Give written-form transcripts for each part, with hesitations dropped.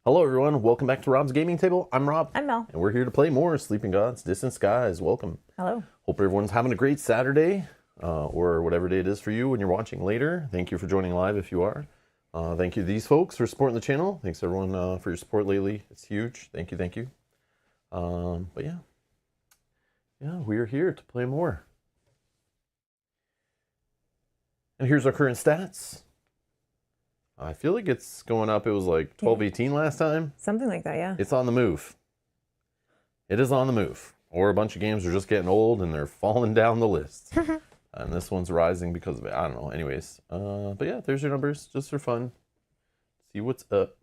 Hello everyone, welcome back to Rob's Gaming Table. I'm Rob. I'm Mel. And we're here to play more Sleeping Gods, Distant Skies. Welcome. Hello. Hope everyone's having a great Saturday, or whatever day it is for you when you're watching later. Thank you for joining live if you are. Thank you to these folks for supporting the channel. Thanks everyone for your support lately. It's huge. Thank you, thank you. But yeah, we are here to play more. And here's our current stats. I feel like it's going up. It was like 12-18 last time. Something like that, yeah. It's on the move. It is on the move. Or a bunch of games are just getting old and they're falling down the list. And this one's rising because of it. I don't know. Anyways. But yeah, there's your numbers just for fun. See what's up.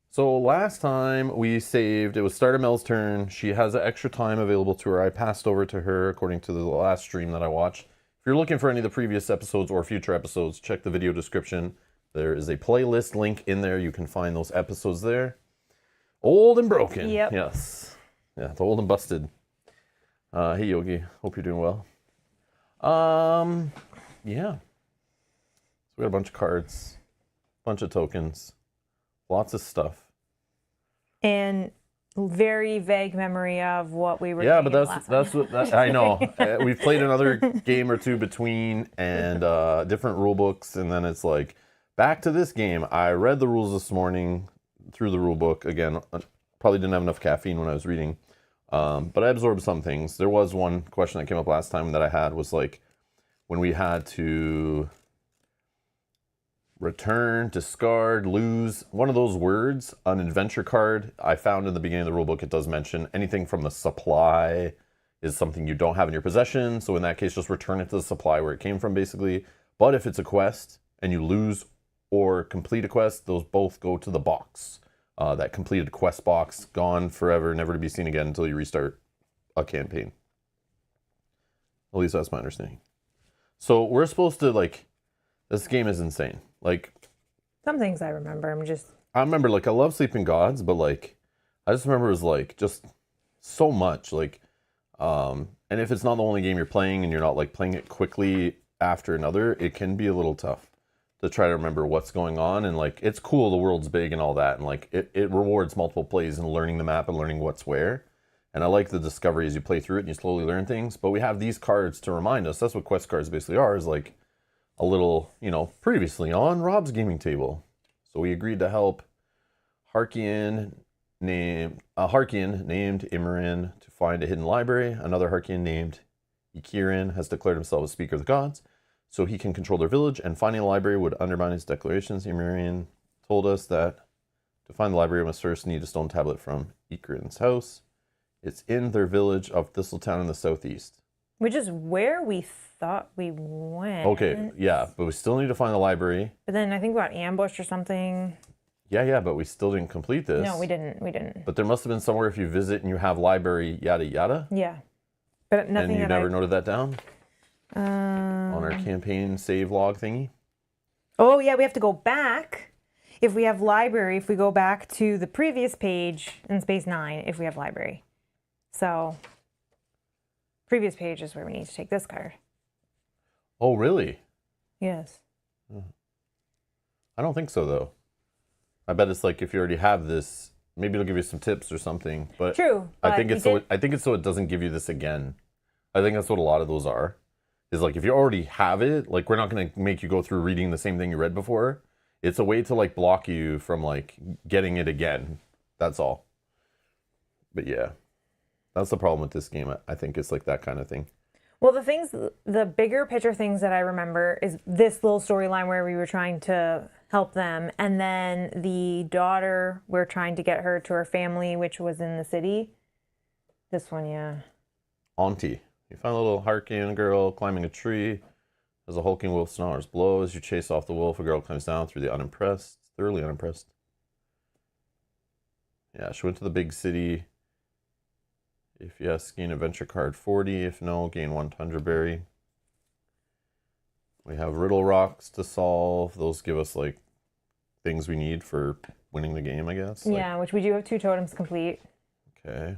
So last time we saved, it was Start of Mel's turn. She has an extra time available to her. I passed over to her according to the last stream that I watched. If you're looking for any of the previous episodes or future episodes, check the video description. There is a playlist link in there. You can find those episodes there. Old and broken. Yep. Yes. Yeah, it's old and busted. Hey, Yogi. Hope you're doing well. Yeah. So we got a bunch of cards, bunch of tokens, lots of stuff. And very vague memory of what we were Yeah, doing but that's what I know. We've played another game or two between and different rule books, and then it's like back to this game. I read the rules this morning through the rule book again. Probably didn't have enough caffeine when I was reading, but I absorbed some things. There was one question that came up last time that I had was like when we had to return, discard, lose, one of those words, an adventure card. I found in the beginning of the rulebook it does mention anything from the supply is something you don't have in your possession. So in that case, just return it to the supply where it came from, basically. But if it's a quest and you lose or complete a quest, those both go to the box. That completed quest box, gone forever, never to be seen again until you restart a campaign. At least that's my understanding. So we're supposed to, like, this game is insane. Like, some things I remember. I remember, like, I love Sleeping Gods, but, like, I just remember it was, like, just so much. Like, and if it's not the only game you're playing and you're not, like, playing it quickly after another, it can be a little tough to try to remember what's going on. And, like, it's cool, the world's big and all that. And, like, it rewards multiple plays and learning the map and learning what's where. And I like the discovery as you play through it and you slowly learn things. But we have these cards to remind us. That's what quest cards basically are, is, like, a little, previously on Rob's Gaming Table. So we agreed to help Harkian named Imran to find a hidden library. Another Harkian named Ikirin has declared himself a speaker of the gods, so he can control their village, and finding a library would undermine his declarations. Imran told us that to find the library, we must first need a stone tablet from Ikirin's house. It's in their village of Thistletown in the southeast. Which is where we thought we went. Okay, yeah, but we still need to find the library. But then I think we got ambushed or something. Yeah, but we still didn't complete this. No, we didn't. But there must have been somewhere if you visit and you have library, yada, yada. Yeah. But nothing. And you never noted that down? On our campaign save log thingy? Oh, yeah, we have to go back. If we have library, if we go back to the previous page in space 9, if we have library. So, previous page is where we need to take this card. Oh, really? Yes. I don't think so, though. I bet it's like if you already have this, maybe it'll give you some tips or something. But true. I think it's so it doesn't give you this again. I think that's what a lot of those are. Is like if you already have it, like we're not going to make you go through reading the same thing you read before. It's a way to like block you from like getting it again. That's all. But yeah, that's the problem with this game. I think it's like that kind of thing. Well, the bigger picture things that I remember is this little storyline where we were trying to help them. And then the daughter, we're trying to get her to her family, which was in the city. This one, yeah. Auntie. You find a little Harkian girl climbing a tree. As a hulking wolf snarls blow as you chase off the wolf, a girl climbs down through the thoroughly unimpressed. Yeah, she went to the big city. If yes, gain adventure card 40. If no, gain 1 Tundra Berry. We have riddle rocks to solve. Those give us like things we need for winning the game, I guess. Yeah, like, which we do have 2 totems complete. Okay.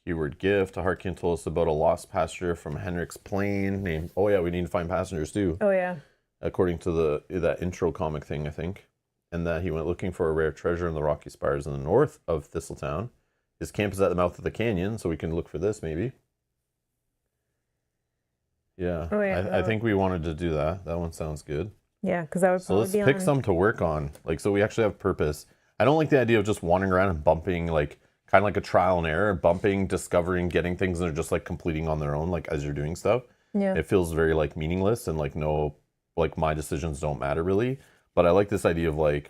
Keyword gift. Harkin told us about a lost passenger from Henrik's plane named. Oh yeah, we need to find passengers too. Oh yeah. According to that intro comic thing, I think, and that he went looking for a rare treasure in the rocky spires in the north of Thistletown. His camp is at the mouth of the canyon, so we can look for this maybe. Yeah. Oh yeah. I think we wanted to do that. That one sounds good. Yeah, because that would So probably let's be pick on. some to work on. Like, so we actually have purpose. I don't like the idea of just wandering around and bumping, like, kind of like a trial and error, bumping, discovering, getting things, and they're just, like, completing on their own, like, as you're doing stuff. Yeah. It feels very, like, meaningless and, like, no, like, my decisions don't matter, really. But I like this idea of, like,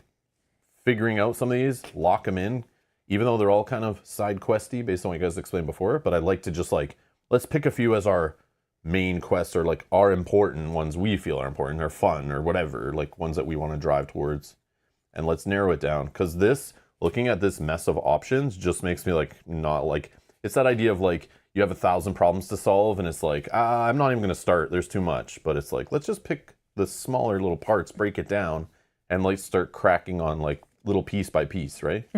figuring out some of these, lock them in, even though they're all kind of side questy based on what you guys explained before. But I like to just, like, let's pick a few as our main quests or like our important ones we feel are important or fun or whatever, like ones that we want to drive towards, and let's narrow it down. Because this, looking at this mess of options, just makes me like not like, it's that idea of like you have 1,000 problems to solve and it's like I'm not even going to start, there's too much. But it's like, let's just pick the smaller little parts, break it down, and like start cracking on like little piece by piece, right?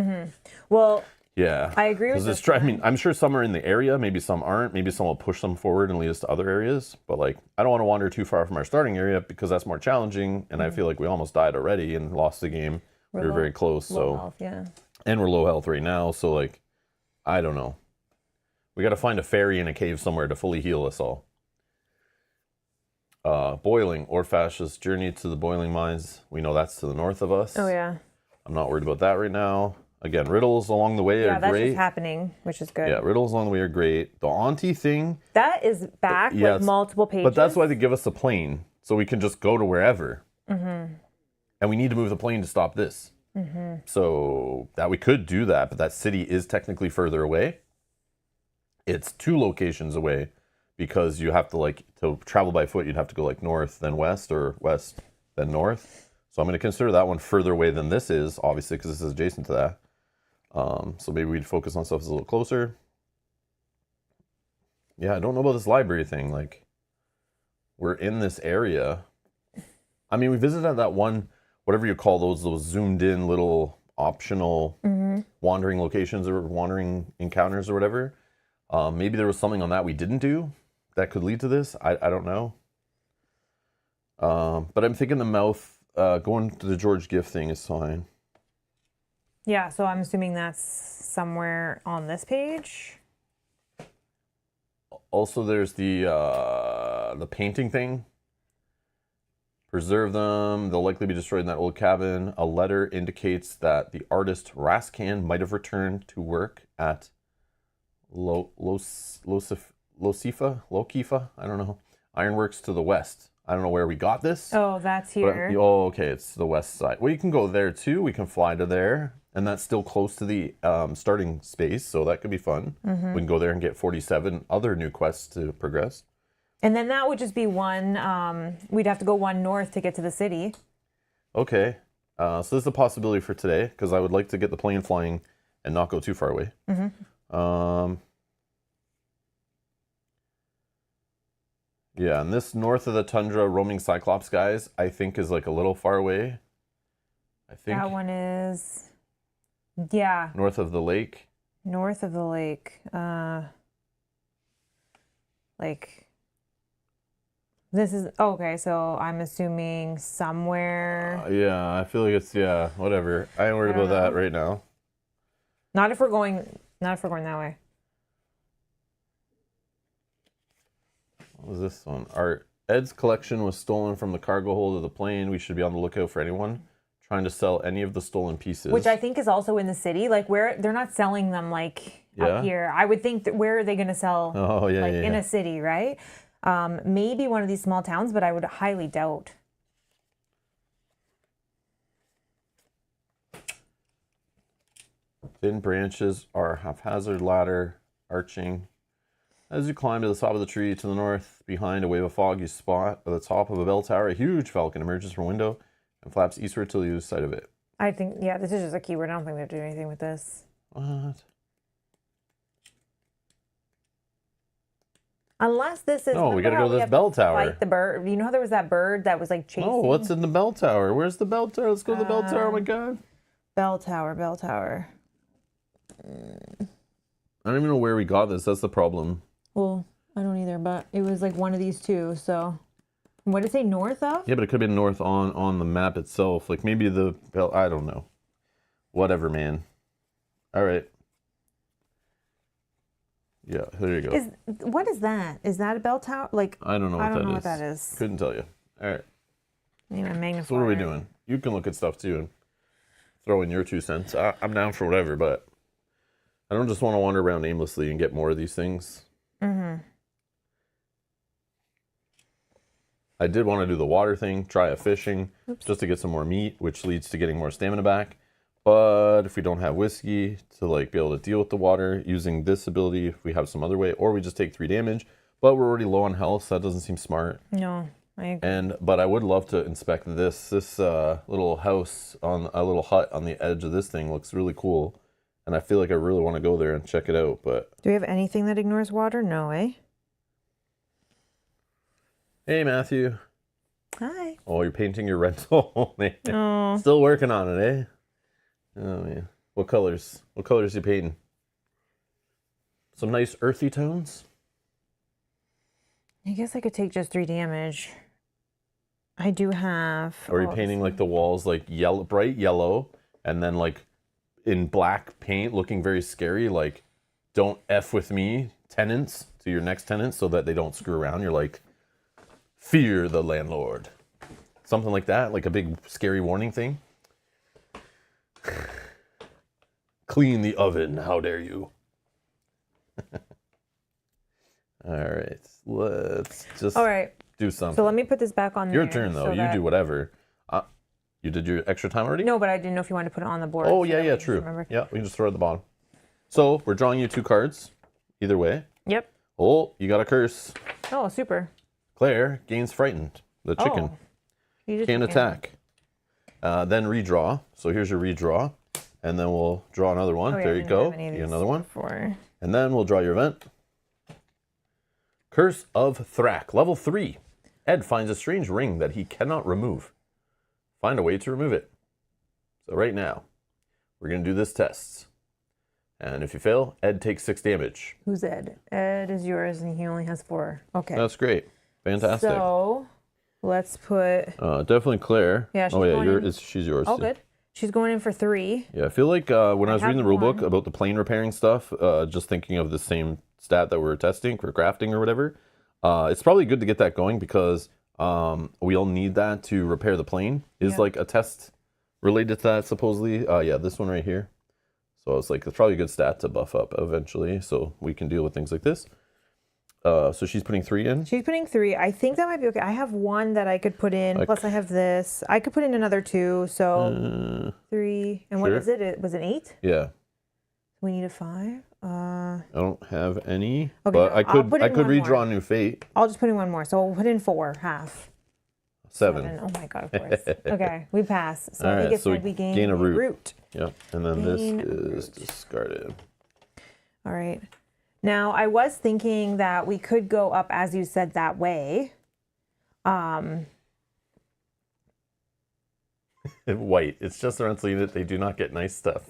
Well, Yeah, I agree with this I mean, I'm sure some are in the area. Maybe some aren't. Maybe some will push them forward and lead us to other areas. But like, I don't want to wander too far from our starting area because that's more challenging. And I feel like we almost died already and lost the game. We were very close. low health, yeah. And we're low health right now. So like, I don't know. We got to find a fairy in a cave somewhere to fully heal us all. Boiling, Orfash's journey to the boiling mines. We know that's to the north of us. Oh yeah. I'm not worried about that right now. Again, riddles along the way are that's great. just happening, which is good. Yeah, riddles along the way are great. The auntie thing. That is back Yeah, with multiple pages. But that's why they give us a plane, so we can just go to wherever. Mm-hmm. And we need to move the plane to stop this. Mm-hmm. So that we could do that, but that city is technically further away. It's 2 locations away because you have to like, to travel by foot, you'd have to go like north, then west, or west, then north. So I'm going to consider that one further away than this is, obviously, because this is adjacent to that. So maybe we'd focus on stuff that's a little closer. Yeah, I don't know about this library thing. Like, we're in this area. I mean, we visited that one, whatever you call those zoomed in little optional wandering locations or wandering encounters or whatever. Maybe there was something on that we didn't do that could lead to this. I don't know. But I'm thinking the mouth, going to the George Gift thing is fine. Yeah, so I'm assuming that's somewhere on this page. Also, there's the painting thing. Preserve them. They'll likely be destroyed in that old cabin. A letter indicates that the artist Rascan might have returned to work at Lokifa? I don't know. Ironworks to the west. I don't know where we got this. Oh, that's here. But, oh, okay. It's the west side. Well, you can go there too. We can fly to there. And that's still close to the starting space, so that could be fun. We can go there and get 47 other new quests to progress. And then that would just be one, we'd have to go one north to get to the city. Okay. So this is a possibility for today, because I would like to get the plane flying and not go too far away. Yeah, and this north of the tundra roaming Cyclops guys, I think is like a little far away. I think That one is, yeah, north of the lake. north of the lake. Like, this is, okay, so I'm assuming somewhere. Yeah, I feel like it's, yeah, whatever. I ain't worried I don't about that know. right now. Not if we're going that way. What was this one? Ed's collection was stolen from the cargo hold of the plane. We should be on the lookout for anyone trying to sell any of the stolen pieces. Which I think is also in the city. Like, where they're not selling them like Yeah. up here. I would think that where are they going to sell? Oh, yeah, like yeah, in yeah. a city, right? Maybe one of these small towns, but I would highly doubt. Thin branches are haphazard ladder arching. As you climb to the top of the tree to the north, behind a wave of fog, you spot at the top of a bell tower a huge falcon emerges from a window and flaps eastward till you lose sight of it. I think, yeah, this is just a keyword. I don't think they have to do anything with this. What? Unless this is. No, we remember gotta how go to we this have bell to tower. Fight the bird. You know how there was that bird that was like chasing? Oh, what's in the bell tower? Where's the bell tower? Let's go to the bell tower. Oh my god. Bell tower, bell tower. I don't even know where we got this. That's the problem. Well, I don't either, but it was like one of these two, so. What did it say, north of? Yeah, but it could have been north on the map itself. Like maybe the bell. I don't know. Whatever, man. All right. Yeah, there you go. What is that? Is that a bell tower? Like I don't know I what don't know that what is. that is. Couldn't tell you. All right. Need my magnifier. So what are we doing? You can look at stuff too and throw in your 2 cents. I'm down for whatever, but I don't just want to wander around aimlessly and get more of these things. Mm-hmm. I did want to do the water thing, try a fishing, just to get some more meat, which leads to getting more stamina back. But if we don't have whiskey to like be able to deal with the water, using this ability, if we have some other way, or we just take 3 damage, but we're already low on health, so that doesn't seem smart. No, I agree. But I would love to inspect this little house on a little hut on the edge of this thing looks really cool, and I feel like I really want to go there and check it out. But Do we have anything that ignores water? No, eh? hey, Matthew. Hi. Oh, you're painting your rental. Oh. Still working on it, eh? Oh man, what colors? What colors you painting? Some nice earthy tones. I guess I could take just 3 damage. I do have. Or are you painting like the walls like yellow, bright yellow, and then like in black paint, looking very scary? Like, don't F with me, tenants, to your next tenants, so that they don't screw around. You're like, fear the landlord, something like that, like a big scary warning thing. Clean the oven, how dare you? All right, let's just do something. So let me put this back on Your there. turn, though. So You do whatever. You did your extra time already? No, but I didn't know if you wanted to put it on the board. Oh, so yeah, that yeah, we just true. remember. Yeah, we can just throw it at the bottom. So we're drawing you 2 cards, either way. Yep. Oh, you got a curse. Oh, super. Claire gains frightened. The chicken You just can't took attack. Then redraw. So here's your redraw. And then we'll draw another one. Oh, yeah, there I you didn't go. have any of You get these another one. before. And then we'll draw your event. Curse of Thrak, level 3. Ed finds a strange ring that he cannot remove. Find a way to remove it. So right now, we're going to do this test. And if you fail, Ed takes 6 damage. Who's Ed? Ed is yours, and he only has 4. Okay. That's great. Fantastic. So let's put. Definitely Claire. Yeah, she's oh, yeah, going in. she's yours. Oh, too. good. She's going in for 3. Yeah, I feel like when I was reading the have rule book one. about the plane repairing stuff, just thinking of the same stat that we're testing for crafting or whatever, it's probably good to get that going because we'll need that to repair the plane. Is like a test related to that supposedly. Yeah, this one right here. So it's like it's probably a good stat to buff up eventually, so we can deal with things like this. So she's putting 3 in. She's putting 3. I think that might be okay. I have 1 that I could put in. Plus, I have this. I could put in another 2. So 3. And what sure. is it? Was it 8? Yeah. We need a 5. I don't have any, Okay, but no, I I'll could put in one redraw more. a new fate. I'll just put in 1 more. So we'll put in 4, half. 7. Oh my god, of course. Okay, we pass. So All I think right, it's so like we gain gain a a root. root. Yep, and then Gain this is discarded. All right. Now I was thinking that we could go up as you said that way. White. It's just a rental unit. They do not get nice stuff.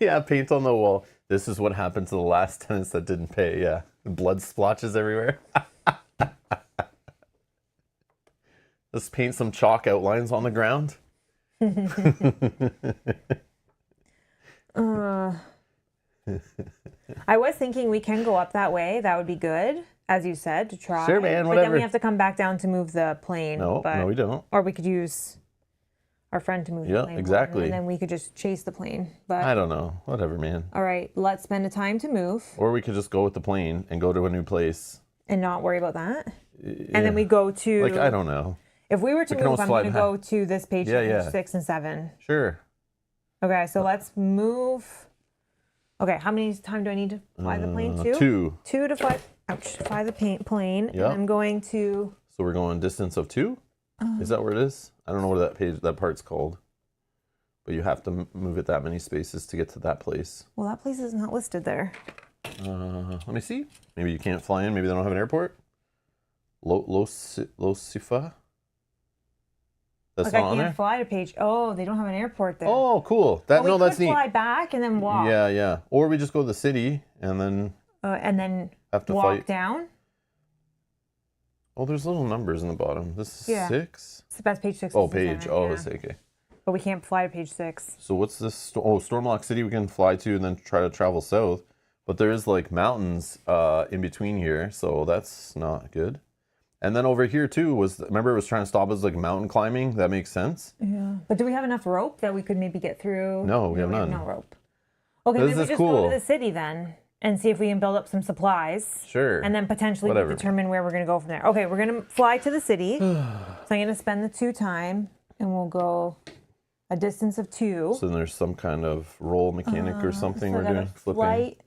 Yeah, paint on the wall. This is what happened to the last tenants that didn't pay. Yeah, blood splotches everywhere. Let's paint some chalk outlines on the ground. I was thinking we can go up that way. That would be good, as you said, to try. Sure, man, But then whatever. we have to come back down to move the plane. No, but, no, we don't. Or we could use our friend to move the Yeah, plane. exactly. And then we could just chase the plane. But I don't know. Whatever, man. all right, let's spend a time to move Or we could just go with the plane and go to a new place. and not worry about that. Yeah. And then we go to. Like, I don't know. If we were to We can move, almost I'm fly going to back. go to this page, Yeah, page yeah. 6 and 7. Sure. Okay, so let's move. Okay, how many time do I need to fly the plane? 2? 2. 2 to fly. Ouch, fly the plane. Yeah. And I'm going to. So we're going distance of 2? Is that where it is? I don't know what that part's called. But you have to move it that many spaces to get to that place. Well, that place is not listed there. Let me see. Maybe you can't fly in. Maybe they don't have an airport. Losifa? That's Like not I on can't there? fly to page. Oh, they don't have an airport there. Oh, cool. That But no, we that's could neat. fly back and then walk. Yeah, yeah. Or we just go to the city and then have to walk fight. down. Oh, there's little numbers in the bottom. This is Yeah. 6? That's page 6. Oh, is the page. center, Oh, yeah. it's okay. But we can't fly to page 6. So what's this? Oh, Stormlock City we can fly to and then try to travel south. But there is like mountains in between here, so that's not good. And then over here too remember it was trying to stop us like mountain climbing. That makes sense. Yeah. But do we have enough rope that we could maybe get through? No, we have none. No rope. Okay, This maybe we is just cool. go to the city then and see if we can build up some supplies. Sure. And then potentially Whatever. determine where we're going to go from there. Okay, we're going to fly to the city. So I'm going to spend the 2 time and we'll go a distance of 2. So then there's some kind of roll mechanic or something So we're I got doing. a Flipping. flight,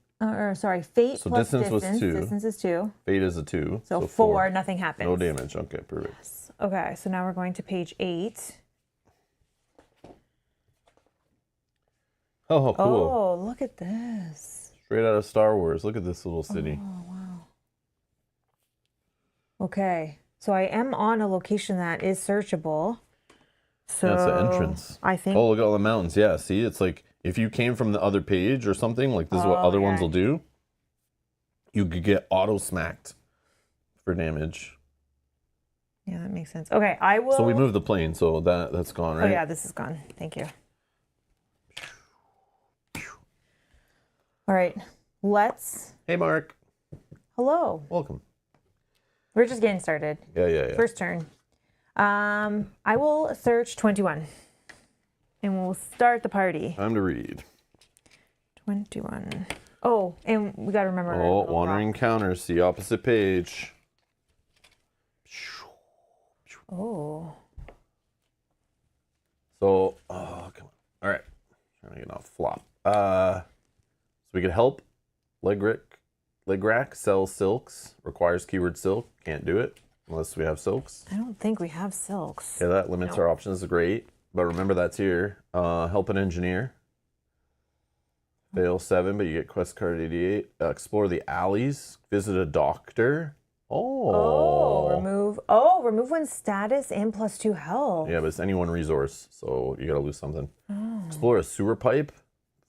fate So plus distance was 2. Distance is 2. Fate is a 2. So 4, nothing happens. No damage. Okay, perfect. Okay, so now we're going to page 8. Oh, cool. Oh, look at this. Straight out of Star Wars. Look at this little city. Oh, wow. Okay, so I am on a location that is searchable. So That's the entrance. I think. Oh, look at all the mountains. Yeah, see, it's like if you came from the other page or something, like this is what other ones yeah. will do. You could get auto smacked for damage. Yeah, that makes sense. Okay, I will. So we moved the plane, so that's gone, right? Oh yeah, this is gone. Thank you. All right, let's. Hey, Mark. Hello. Welcome. We're just getting started. Yeah. First turn. I will search 21, and we'll start the party. Time to read. 21. Oh, and we gotta remember. our Oh, little wandering rock. encounters. See opposite page. Oh. So, oh, come on. All right. Trying to get off flop. So we could help. Leg rack, sell silks. Requires keyword silk. Can't do it unless we have silks. I don't think we have silks. Yeah, that limits our options. Great. But remember that's here. Help an engineer. Fail 7, but you get quest card 88. Explore the alleys. Visit a doctor. Remove one status and +2 health. Yeah, but it's any one resource, so you gotta lose something. Explore a sewer pipe.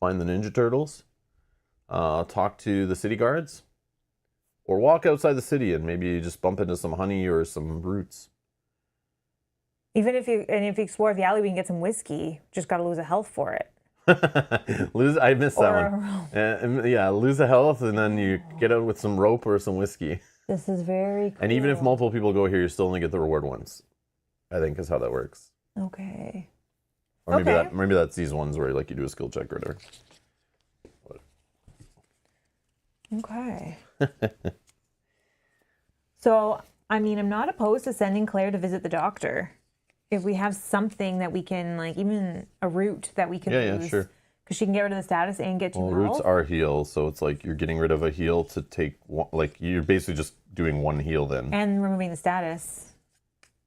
Find the Ninja Turtles. Talk to the city guards. Or walk outside the city and maybe just bump into some honey or some roots. Even if you explore the alley, we can get some whiskey. Just gotta lose a health for it. I missed Or that one. Yeah, lose a health and then you get out with some rope or some whiskey. This is very cool. And even if multiple people go here, you still only get the reward once. I think is how that works. Okay. Or maybe Okay. maybe that's these ones where like you do a skill check or whatever. Okay. So, I mean, I'm not opposed to sending Claire to visit the doctor. If we have something that we can, like, even a route that we can Yeah, use. sure. Because she can get rid of the status and get 2 Well, health. roots are heal, so it's like you're getting rid of a heal to take one, like you're basically just doing one heal then. And removing the status,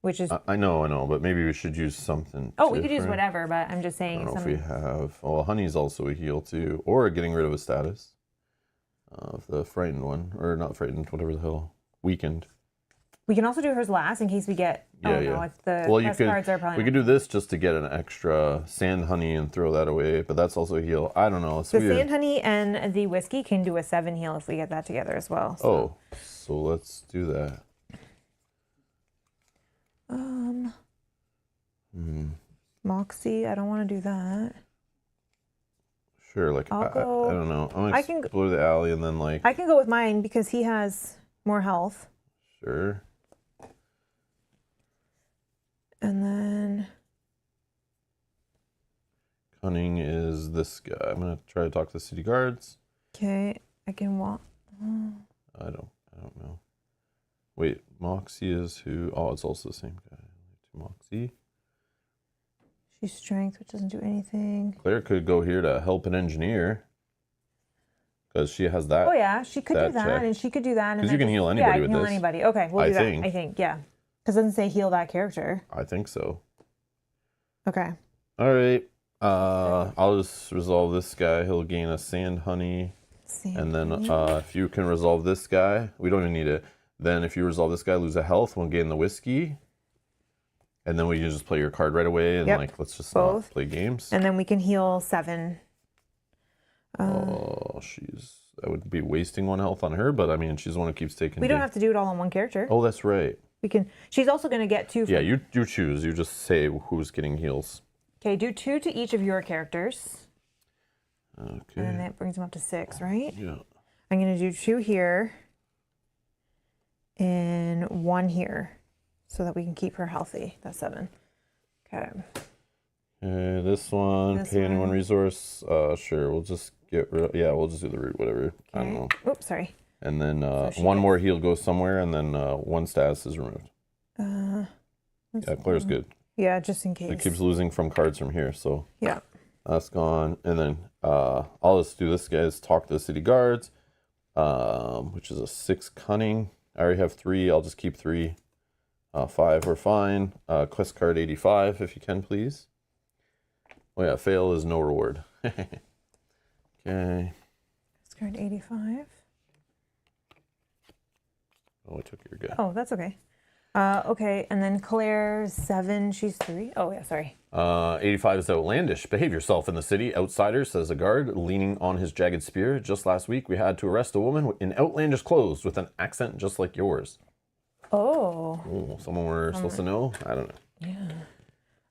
which is... I know, but maybe we should use something. we could use different. whatever, but I'm just I saying... don't know if we have. Well, honey's also a heal too, or getting rid of a status. Of the frightened one, or not frightened, whatever the hell, weakened. We can also do hers last in case we get... Yeah, No, it's the Well, you quest could. cards are probably We could do this just to get an extra sand honey and throw that away, but that's also a heal. I don't know. It's The weird. sand honey and the whiskey can do a 7 heal if we get that together as well. So. Oh, so let's do that. Moxie, I don't want to do that. Sure, like I'll I go- don't know. I'm gonna I can explore the alley and then like I can go with mine because he has more health. sure. And then Cunning is this guy. I'm gonna try to talk to the city guards. okay, I can walk. I don't know. Wait, Moxie is who? Oh, it's also the same guy. Moxie. She's strength, which doesn't do anything. Claire could go here to help an engineer. Because she has that. Oh yeah, she could do that that, check. and she could do that. Because you can heal anybody yeah, I with can heal this. anybody. Okay, we'll I do that. think. I think, yeah. Because it doesn't say heal that character. I think so. Okay. All right. I'll just resolve this guy. He'll gain a sand honey. And then if you can resolve this guy, we don't even need it. Then if you resolve this guy, lose a health, we'll gain the whiskey. And then we can just play your card right away and Yep. like let's just Both. not play games. And then we can heal 7. Oh, that would be wasting 1 health on her, but I mean, she's the one who keeps taking. We don't have to do it all on one character. Oh, that's right. We can. She's also going to get 2. Yeah, you choose. You just say who's getting heals. Okay, do 2 to each of your characters. Okay. And then that brings them up to 6, right? Yeah. I'm going to do 2 here and 1 here so that we can keep her healthy. That's 7. Okay. Okay, this one, This pay any one. one resource. Sure, we'll just get rid. Yeah, we'll just do the root, whatever. I don't know. Oops, sorry. And then she one gets- more heal goes somewhere, and then 1 status is removed. Yeah, Claire's good. Yeah, just in case. It keeps losing from cards from here, so Yeah. that's gone. And then I'll just do this, guys. Talk to the city guards, which is a 6 cunning. I already have 3. I'll just keep 3. 5, we're fine. Quest card 85, if you can, please. Oh yeah, fail is no reward. Okay. It's card 85. Oh, I took your guy. Oh, that's okay. Okay, and then Claire's 7. She's 3. Oh, yeah, sorry. 85 is outlandish. Behave yourself in the city. Outsider, says a guard, leaning on his jagged spear. Just last week, we had to arrest a woman in outlandish clothes with an accent just like yours. Oh. Oh, someone we're supposed to know? I don't know. Yeah.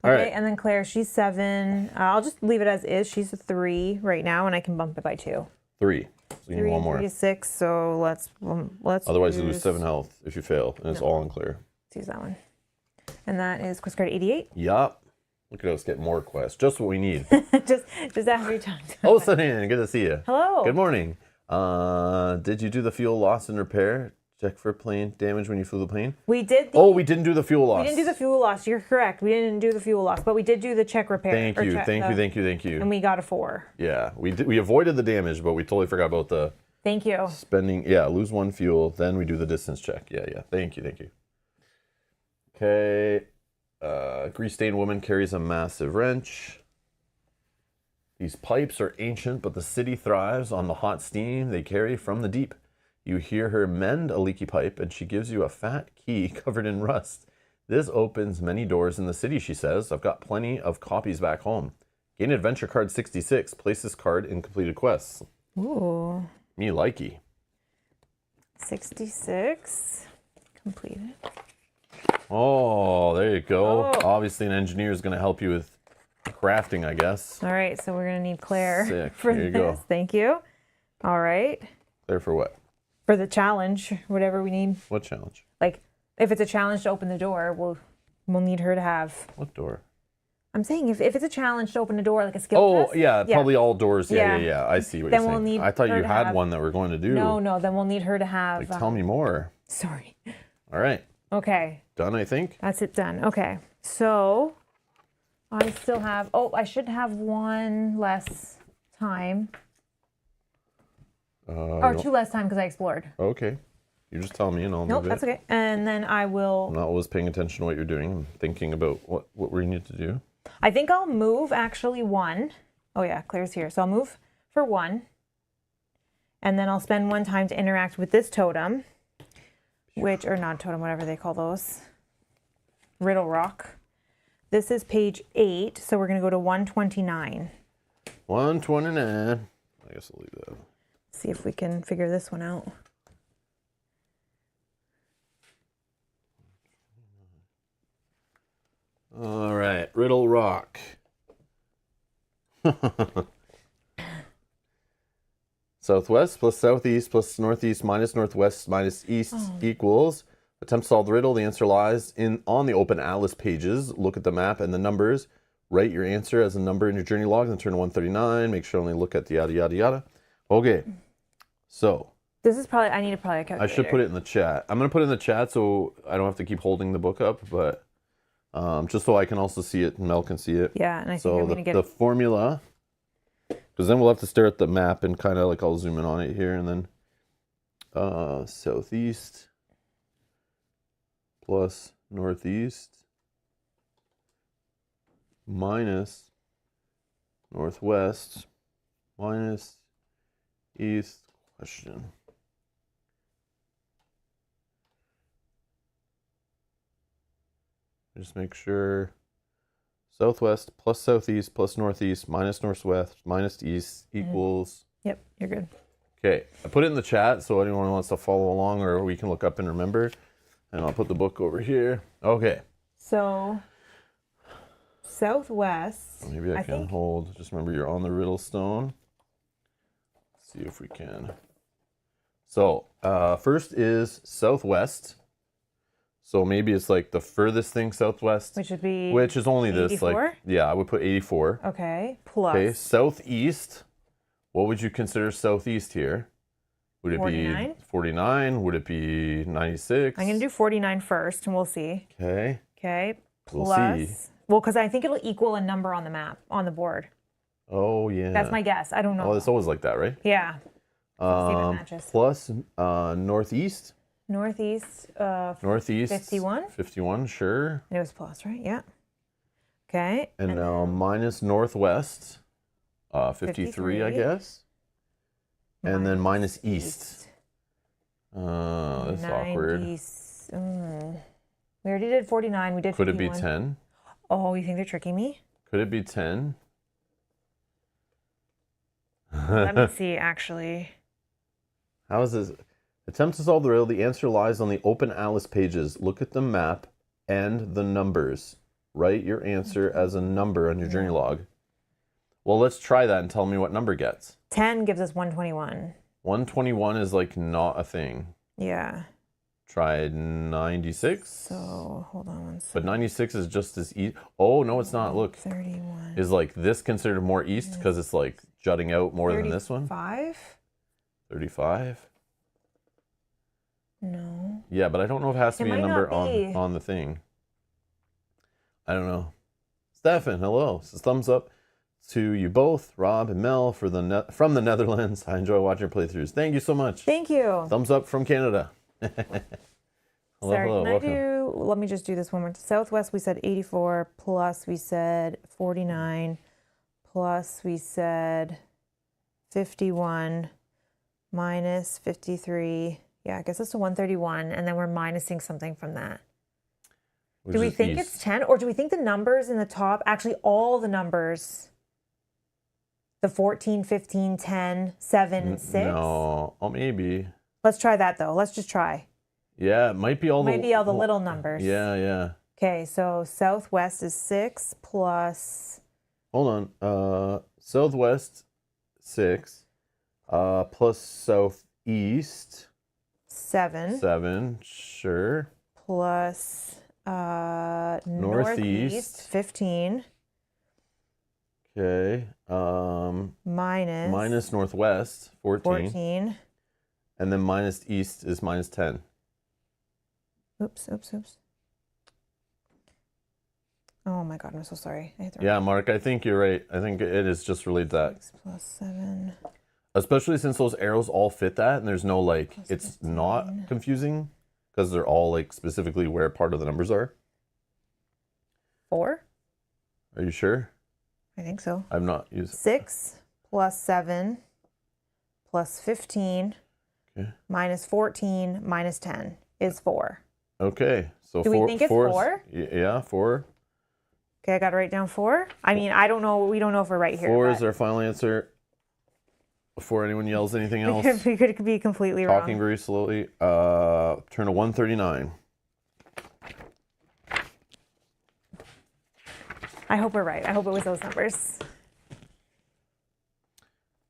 All Okay, right. and then Claire, she's 7. I'll just leave it as is. She's a 3 right now, and I can bump it by 2. 3. So you need 3 one and more. 3 is 6, so let's Otherwise, you lose use- 7 health if you fail, and it's all unclear. Let's use that one. And that is quest card 88. Yup. Look at us get more quests. Just what we need. just every time. Oh, Sanan, good to see you. Hello. Good morning. Did you do the fuel loss and repair? Check for plane damage when you flew the plane? We did. Oh, we didn't do the fuel loss. We didn't do the fuel loss. You're correct. We didn't do the fuel loss, but we did do the check repair. Thank you, thank you. And we got a 4. Yeah, we avoided the damage, but we totally forgot about the Thank you. spending. Yeah, lose 1 fuel, then we do the distance check. Yeah. Thank you. Okay. Grease-stained woman carries a massive wrench. These pipes are ancient, but the city thrives on the hot steam they carry from the deep. You hear her mend a leaky pipe, and she gives you a fat key covered in rust. This opens many doors in the city, she says. I've got plenty of copies back home. Gain adventure card 66. Place this card in completed quests. Ooh. Me likey. 66. Completed. Oh, there you go. Oh. Obviously, an engineer is going to help you with crafting, I guess. All right, so we're going to need Claire Sick. for Here you this. go. Thank you. All right. There for what? For the challenge, whatever we need. What challenge? Like, if it's a challenge to open the door, we'll need her to have. What door? I'm saying if it's a challenge to open a door, like a skill Oh, test. yeah, probably all doors. Yeah. Yeah. I see what Then you're we'll saying. need I thought her you to had have- one that we're going to do. No, then we'll need her to have. Like, tell me more. Sorry. All right. Okay, Done, I think. that's it done. Okay, so I still have. Oh, I should have 1 less time. Or 2 less time because I explored. Okay. You just tell me and I'll Nope, move it. that's okay. And then I I'm will. not always paying attention to what you're doing. I'm thinking about what we need to do. I think I'll move actually 1. Oh yeah, Claire's here, so I'll move for 1, and then I'll spend 1 time to interact with this totem, which or not totem, whatever they call those. Riddle rock. This is page 8, so we're gonna go to 129. 129. I guess I'll leave that. See if we can figure this one out. All right. Riddle rock. Southwest plus southeast plus northeast minus northwest minus east equals. Attempt to solve the riddle. The answer lies on the open atlas pages. Look at the map and the numbers. Write your answer as a number in your journey log, then turn to 139. Make sure to only look at the yada yada yada. Okay. So This is probably, I need a calculator. I should put it in the chat. I'm gonna put it in the chat so I don't have to keep holding the book up, but just so I can also see it and Mel can see it. Yeah, and I think So I'm gonna get the formula, because then we'll have to stare at the map and kind of like I'll zoom in on it here and then southeast plus northeast minus northwest minus east question. Just make sure. Southwest plus southeast plus northeast minus northwest minus east equals. Yep, you're good. Okay, I put it in the chat so anyone who wants to follow along or we can look up and remember. And I'll put the book over here. Okay. So, southwest. Maybe I can hold. Just remember you're on the riddle stone. Let's see if we can. So, first is southwest. So maybe it's like the furthest thing southwest. Which would be. Which is only 84? This. Like, yeah, I would put 84. Okay. Plus. Okay, southeast. What would you consider southeast here? Would it 49? be 49? Would it be 96? I'm going to do 49 first, and we'll see. Okay. Okay. We'll Plus. see. Well, because I think it'll equal a number on the map, on the board. Oh, yeah. That's my guess. I don't know. Oh, it's always like that, right? Yeah. See if it matches. Plus northeast. Northeast. Northeast. 51. 51, sure. It was plus, right? Yeah. Okay. And now minus northwest. 53, I guess. And then minus east. That's 90, awkward. We already did 49. We did 51. Could it be 10? Oh, you think they're tricking me? Could it be 10? Let me see, actually. How is this? Attempt to solve the riddle. The answer lies on the open Alice pages. Look at the map and the numbers. Write your answer as a number on your journey log. Well, let's try that and tell me what number gets. 10 gives us 121. 121 is like not a thing. Yeah. Try 96. So, hold on one second. But 96 is just as east. Oh, no, it's not. Look. 31. Is like this considered more east because it's like jutting out more than this one? 35? 35? No. Yeah, but I don't know if it has to be a number be. on the thing. I don't know. Stefan, hello. Says thumbs up to you both, Rob and Mel, from the Netherlands. I enjoy watching your playthroughs. Thank you so much. Thank you. Thumbs up from Canada. Hello, Sorry, hello, welcome. let me just do this one more. Southwest, we said 84, plus we said 49, plus we said 51, minus 53. Yeah, I guess it's a 131, and then we're minusing something from that. Do we think it's 10, or do we think the numbers in the top, actually all the numbers, the 14, 15, 10, 7, and 6? No, oh, maybe. Let's try that, though. Let's just try. Yeah, it might be all the little numbers. Yeah, yeah. Okay, so southwest is 6 plus... Hold on. Southwest, 6. Plus southeast... 7. 7, sure. Plus northeast, 15. Okay. Minus northwest, 14. And then minus east is minus 10. Oops. Oh my God, I'm so sorry. Yeah, Mark, I think you're right. I think it is just related to that. 6 plus 7. Especially since those arrows all fit that and there's no like, Plus it's 15. not confusing because they're all like specifically where part of the numbers are. 4? Are you sure? I think so. I've not used 6 plus 7 plus 15 minus 14 minus 10 is 4. Okay. So do we think it's 4? Yeah, 4. Okay, I got to write down 4. I mean, I don't know. We don't know if we're right here. 4 is our final answer. Before anyone yells anything else. We could be completely wrong. Talking very slowly. Turn to 139. I hope we're right. I hope it was those numbers.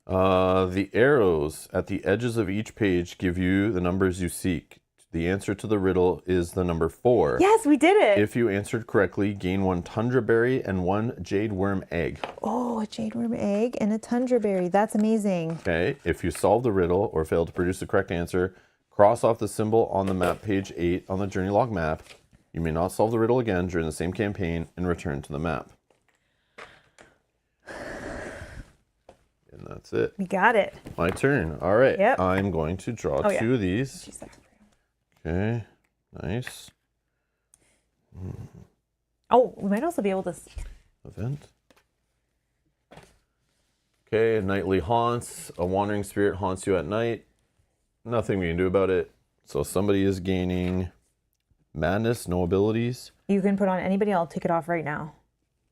The arrows at the edges of each page give you the numbers you seek. The answer to the riddle is the number 4. Yes, we did it. If you answered correctly, gain 1 tundra berry and 1 jade worm egg. Oh, a jade worm egg and a tundra berry. That's amazing. Okay. If you solve the riddle or fail to produce the correct answer, cross off the symbol on the map, page 8 on the journey log map. You may not solve the riddle again during the same campaign and return to the map. And that's it. We got it. My turn. All right. Yep. I'm going to draw 2 of these. Okay. Nice. Oh, we might also be able to... Event. Okay, nightly haunts. A wandering spirit haunts you at night. Nothing we can do about it. So somebody is gaining madness, no abilities. You can put on anybody. I'll take it off right now.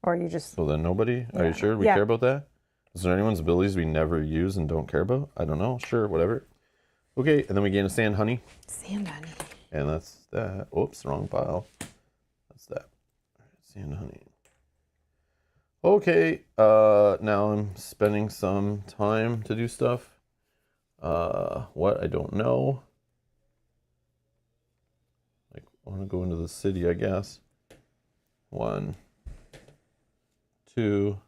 Or you just... So then nobody? Are you sure we care about that? Is there anyone's abilities we never use and don't care about? I don't know. Sure, whatever. Okay, and then we gain a sand honey. Sand honey. And that's that. Oops, wrong pile. That's that. All right, sand honey. Okay, now I'm spending some time to do stuff. What? I don't know. Like, I want to go into the city, I guess. 1, 2.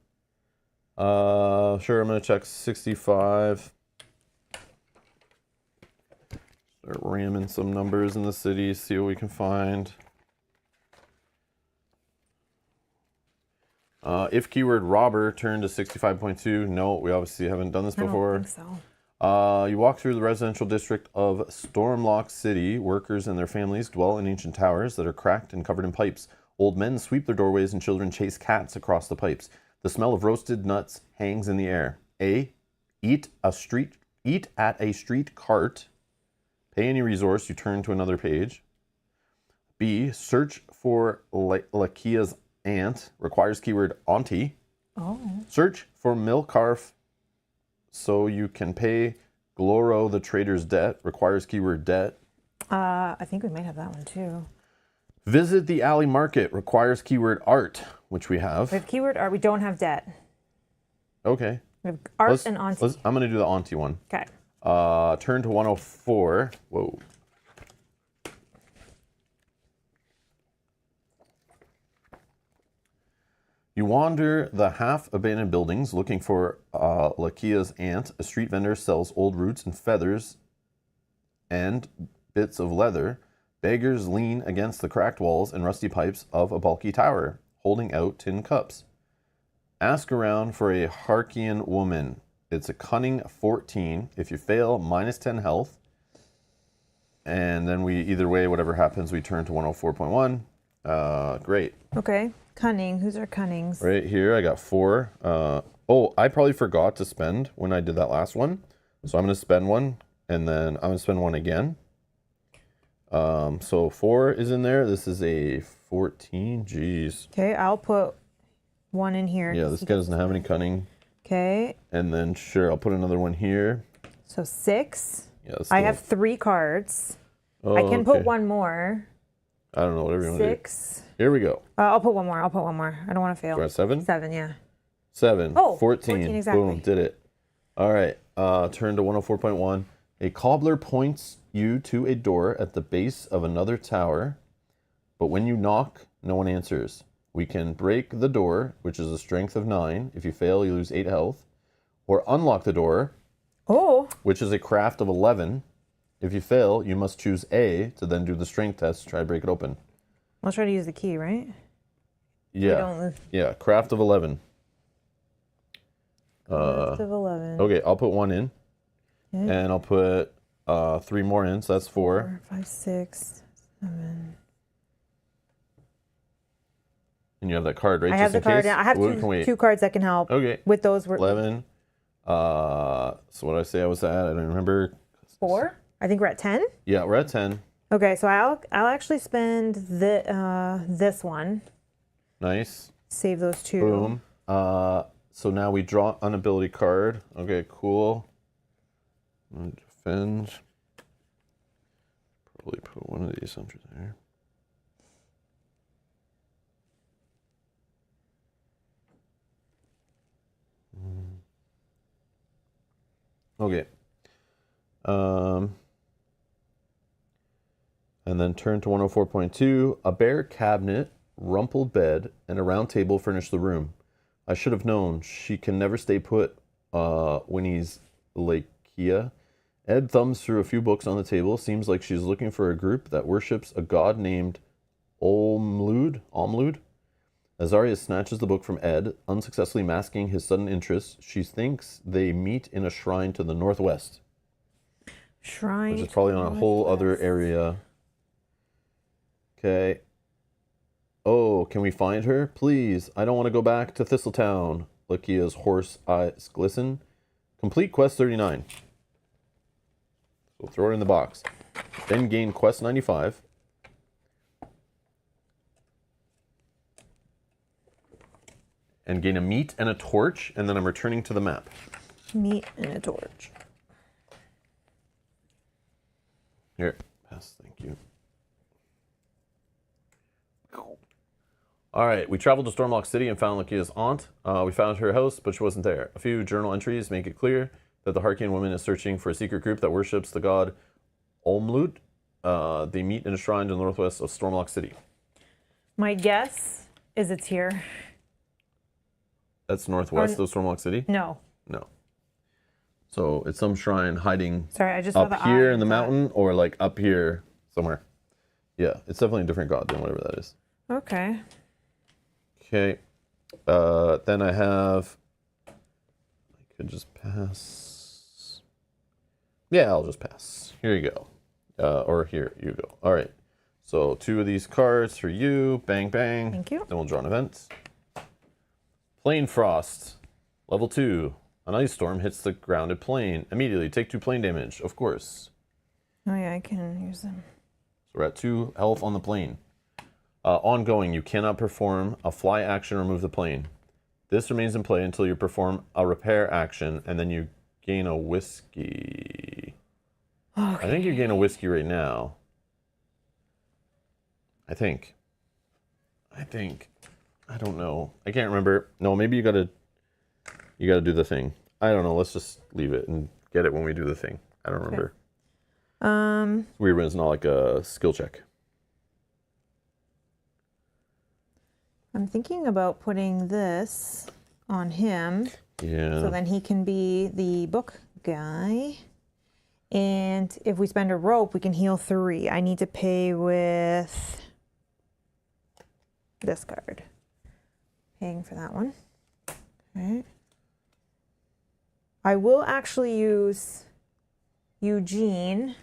Sure, I'm gonna check 65. Start ramming some numbers in the city, see what we can find. If keyword robber turned to 65.2. No, we obviously haven't done this before. I don't think so. You walk through the residential district of Stormlock City. Workers and their families dwell in ancient towers that are cracked and covered in pipes. Old men sweep their doorways and children chase cats across the pipes. The smell of roasted nuts hangs in the air. A. Eat at a street cart. Pay any resource, you turn to another page. B. Search for Laikeia's aunt. Requires keyword auntie. Oh. Search for Milkarf so you can pay Gloro the trader's debt. Requires keyword debt. I think we might have that one too. Visit the alley market. Requires keyword art, which we have. We have keyword art. We don't have debt. Okay. We have art and auntie. I'm going to do the auntie one. Okay. Turn to 104. Whoa. You wander the half-abandoned buildings looking for Laikeia's aunt. A street vendor sells old roots and feathers and bits of leather. Beggars lean against the cracked walls and rusty pipes of a bulky tower, holding out tin cups. Ask around for a Harkian woman. It's a cunning 14. If you fail, minus 10 health. And then either way, whatever happens, we turn to 104.1. Great. Okay. Cunning. Who's our cunnings? Right here, I got 4. I probably forgot to spend when I did that last one. So I'm going to spend one, and then I'm going to spend one again. So 4 is in there. This is a 14. Jeez. Okay, I'll put one in here. Yeah, this guy doesn't have any cunning. Okay. And then, sure, I'll put another one here. So 6. Yeah, I have 3 cards. Oh, I can put one more. I don't know, whatever you want to do. 6. Here we go. I'll put one more. I don't want to fail. We're at 7? 7, yeah. 7. Oh, 14. 14 exactly. Boom, did it. All right, turn to 104.1. A cobbler points you to a door at the base of another tower, but when you knock, no one answers. We can break the door, which is a strength of 9. If you fail, you lose 8 health. Or unlock the door, which is a craft of 11. If you fail, you must choose A to then do the strength test to try to break it open. Let's try to use the key, right? Yeah. Yeah, craft of 11. Craft of 11. Okay, I'll put 1 in. Okay. And I'll put 3 more in, so that's 4. 4, 5, 6, 7. And you have that card, right? I have the card. I have 2 cards that can help. Okay. With those, 11. So what did I say I was at? I don't remember. 4? I think we're at 10. Yeah, we're at 10. Okay, so I'll actually spend this one. Nice. Save those 2. Boom. So now we draw an ability card. Okay, cool. Defend. Probably put one of these under there. Okay. And then turn to 104.2. A bare cabinet, rumpled bed, and a round table furnish the room. I should have known. She can never stay put when he's Laikeia. Ed thumbs through a few books on the table. Seems like she's looking for a group that worships a god named Olmlud. Azaria snatches the book from Ed, unsuccessfully masking his sudden interest. She thinks they meet in a shrine to the northwest. Shrine. Which is probably on a whole other area. Okay. Oh, can we find her? Please. I don't want to go back to Thistletown. Laikeia's horse eyes glisten. Complete quest 39. So throw it in the box. Then gain quest 95. and gain a meat and a torch, and then I'm returning to the map. Meat and a torch. Here, pass, thank you. All right, we traveled to Stormlock City and found Laikeia's aunt. We found her house, but she wasn't there. A few journal entries make it clear that the Harkian woman is searching for a secret group that worships the god Olmlut. They meet in a shrine to the northwest of Stormlock City. My guess is it's here. That's northwest of Stormlock City? No. No. So it's some shrine hiding Sorry, I just saw the up here eye in the of that. mountain or like up here somewhere. Yeah, it's definitely a different god than whatever that is. Okay. Okay. Then I have... I could just pass. Yeah, I'll just pass. Here you go. Or here you go. All right. So 2 of these cards for you. Bang, bang. Thank you. Then we'll draw an event. Plane Frost. Level 2. An ice storm hits the grounded plane. Immediately take 2 plane damage, of course. Oh yeah, I can use them. So we're at 2 health on the plane. Ongoing, you cannot perform a fly action or move the plane. This remains in play until you perform a repair action, and then you gain a whiskey. Okay. I think you gain a whiskey right now. I think. I don't know. I can't remember. No, maybe you gotta do the thing. I don't know. Let's just leave it and get it when we do the thing. I don't remember. It's weird when it's not like a skill check. I'm thinking about putting this on him. Yeah. So then he can be the book guy. And if we spend a rope, we can heal 3. I need to pay with this card. Paying for that one. Okay. I will actually use Eugene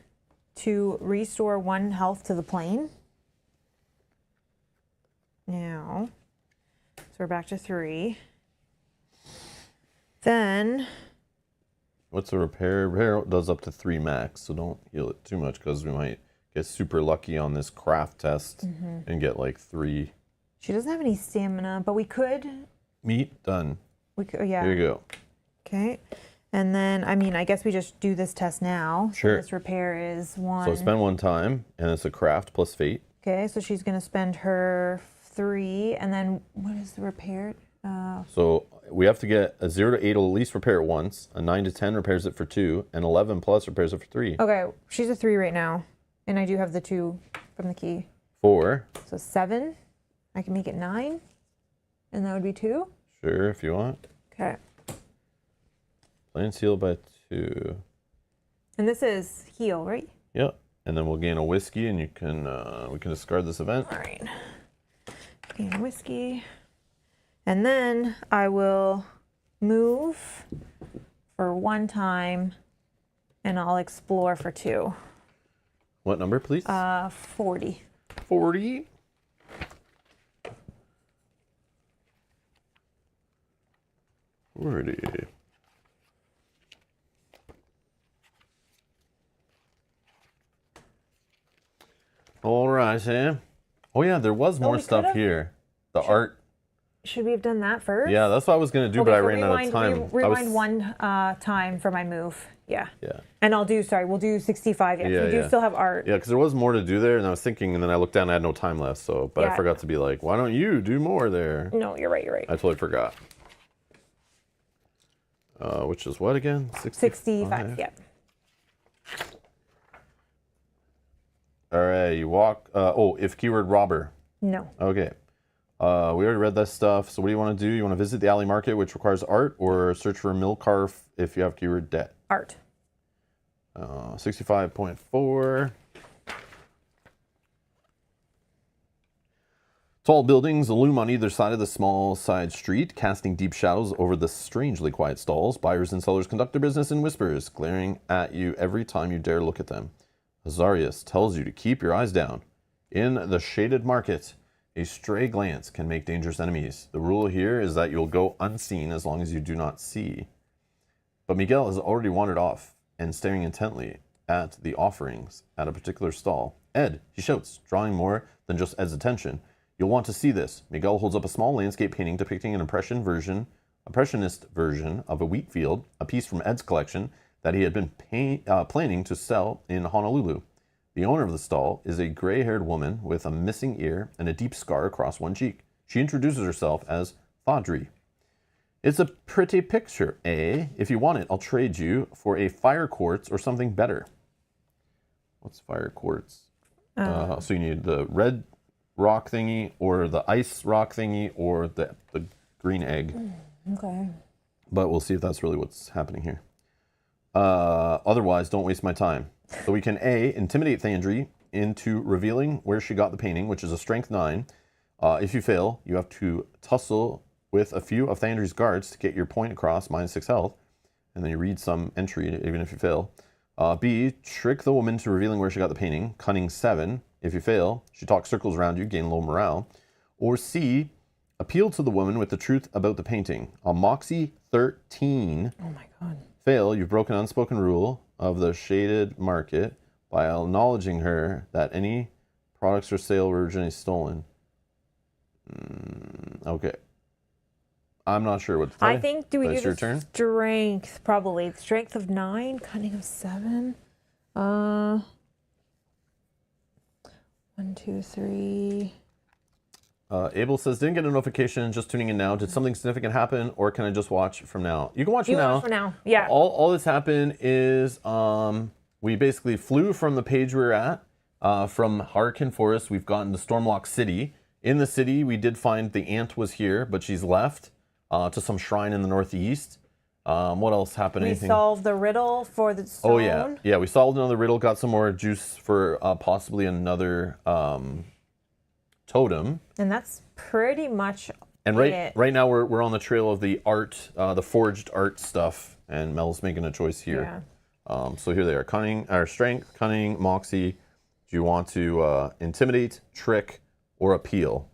to restore 1 health to the plane. Now, so we're back to 3. Then, What's the repair? Repair does up to 3 max, so don't heal it too much because we might get super lucky on this craft test and get like 3. she doesn't have any stamina, but we could. Meat done. We could, yeah. Here you go. Okay. And then, I mean, I guess we just do this test now. Sure. So this repair is 1. So spend 1 time, and it's a craft plus fate. Okay, so she's going to spend her 3, and then what is the repair? So we have to get a 0 to 8 will at least repair it once. A 9 to 10 repairs it for 2, and 11 plus repairs it for 3. Okay, she's a 3 right now, and I do have the 2 from the key. 4. So 7. I can make it 9, and that would be 2. Sure, if you want. Okay. Plane's healed by 2. And this is heal, right? Yep. And then we'll gain a whiskey, and you can we can discard this event. All right. Gain whiskey. And then I will move for 1 time, and I'll explore for 2. What number, please? 40. 40. All right, Sam. Oh yeah, there was more we stuff could've? here. The art. Should we have done that first? Yeah, that's what I was gonna do, but I ran out of time. Rewind 1 time for my move. Yeah. Yeah. And we'll do 65. Yeah, Yeah, we do yeah. still have art. Yeah, because there was more to do there, and I was thinking, and then I looked down, and I had no time left. So, but I Yeah. forgot to be like, why don't you do more there? No, you're right. I totally forgot. Which is what again? 65. Yeah. All right, you walk. If keyword robber. No. Okay. We already read that stuff. So what do you want to do? You want to visit the alley market, which requires art, or search for a mill carf if you have keyword debt? Art. 65.4. Tall buildings loom on either side of the small side street, casting deep shadows over the strangely quiet stalls. Buyers and sellers conduct their business in whispers, glaring at you every time you dare look at them. Azarius tells you to keep your eyes down. In the shaded market, a stray glance can make dangerous enemies. The rule here is that you'll go unseen as long as you do not see. But Miguel has already wandered off and staring intently at the offerings at a particular stall. Ed, he shouts, drawing more than just Ed's attention. You'll want to see this. Miguel holds up a small landscape painting depicting an impressionist version of a wheat field, a piece from Ed's collection that he had been planning to sell in Honolulu. The owner of the stall is a gray-haired woman with a missing ear and a deep scar across one cheek. She introduces herself as Thaudri. It's a pretty picture, eh? If you want it, I'll trade you for a fire quartz or something better. What's fire quartz? So you need the red rock thingy or the ice rock thingy or the green egg. Okay. But we'll see if that's really what's happening here. Otherwise, don't waste my time. So we can A, intimidate Thaudri into revealing where she got the painting, which is a strength 9. If you fail, you have to tussle with a few of Thaudri's guards to get your point across, -6 health. And then you read some entry, even if you fail. B, trick the woman to revealing where she got the painting, cunning 7. If you fail, she talks circles around you, gain low morale. Or C, appeal to the woman with the truth about the painting. A moxie 13. Oh my god. Fail, you've broken an unspoken rule of the shaded market by acknowledging her that any products for sale were originally stolen. Okay. I'm not sure what to play. I think, do we do your the turn? strength? Probably. Strength of 9, cunning of 7. 1, 2, 3. Abel says, didn't get a notification, just tuning in now. Did something significant happen, or can I just watch from now? You can watch from now. Watch for now. Yeah. All that's happened is we basically flew from the page we were at, from Hurricane Forest. We've gotten to Stormlock City. In the city, we did find the aunt was here, but she's left to some shrine in the northeast. What else happened? We solved the riddle for the stone. Oh, yeah. Yeah, we solved another riddle, got some more juice for possibly another totem. And that's pretty much and right now we're on the trail of the art, the forged art stuff, and Mel's making a choice here. Yeah. So here they are: cunning, or strength, cunning, moxie. Do you want to intimidate, trick, or appeal?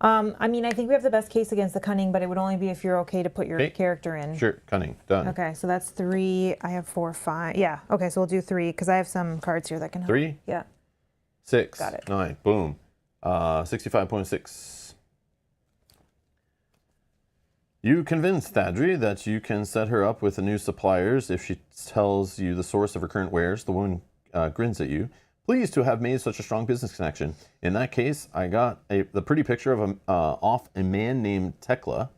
I mean, I think we have the best case against the cunning, but it would only be if you're okay to put your character in. Sure, cunning, done. Okay, so that's 3. I have 4, 5. Yeah. Okay, so we'll do 3 because I have some cards here that can help. 3. Yeah. 6. Got it. 9. Boom. 65.6. You convince Thaudri that you can set her up with the new suppliers if she tells you the source of her current wares. The woman grins at you. Pleased to have made such a strong business connection. In that case, I got the pretty picture of off a man named Tekla.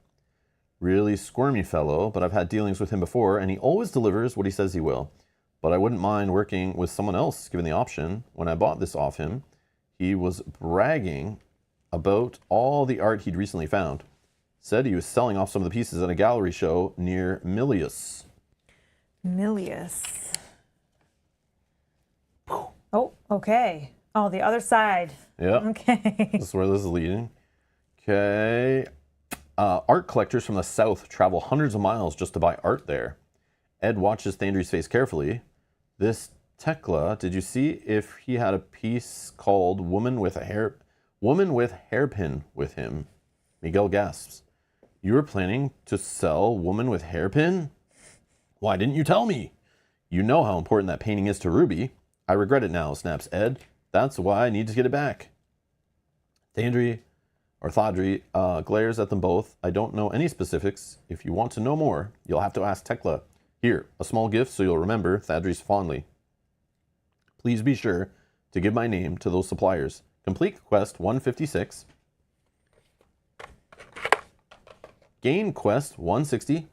Really squirmy fellow, but I've had dealings with him before, and he always delivers what he says he will. But I wouldn't mind working with someone else, given the option. When I bought this off him, he was bragging about all the art he'd recently found. Said he was selling off some of the pieces at a gallery show near Milius. Milius. Oh, okay. Oh, the other side. Yeah. Okay. This is where this is leading. Okay. Art collectors from the south travel hundreds of miles just to buy art there. Ed watches Thaudri's face carefully. This Tekla, did you see if he had a piece called Woman with Hairpin with him? Miguel gasps. You were planning to sell Woman with Hairpin? Why didn't you tell me? You know how important that painting is to Ruby. I regret it now, snaps Ed. That's why I need to get it back. Thaudri glares at them both. I don't know any specifics. If you want to know more, you'll have to ask Tekla. Here, a small gift so you'll remember Thaudri's fondly. Please be sure to give my name to those suppliers. Complete quest 156. Gain quest 160.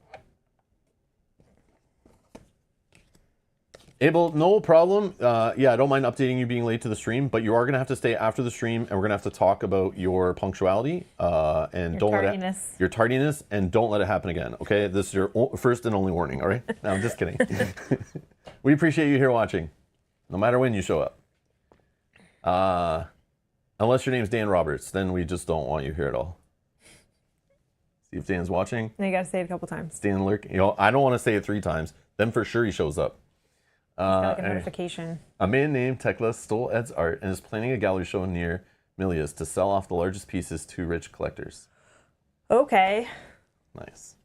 Abel, no problem. Yeah, I don't mind updating you being late to the stream, but you are going to have to stay after the stream, and we're going to have to talk about your punctuality and your tardiness, and don't let it happen again. Okay, this is your first and only warning. All right? No, I'm just kidding. We appreciate you here watching, no matter when you show up. Unless your name's Dan Roberts, then we just don't want you here at all. See if Dan's watching. You got to say it a couple times. Dan lurking. You know, I don't want to say it 3 times. Then for sure he shows up. Like a notification. A man named Tekla stole Ed's art and is planning a gallery show near Milius to sell off the largest pieces to rich collectors. Okay. Nice.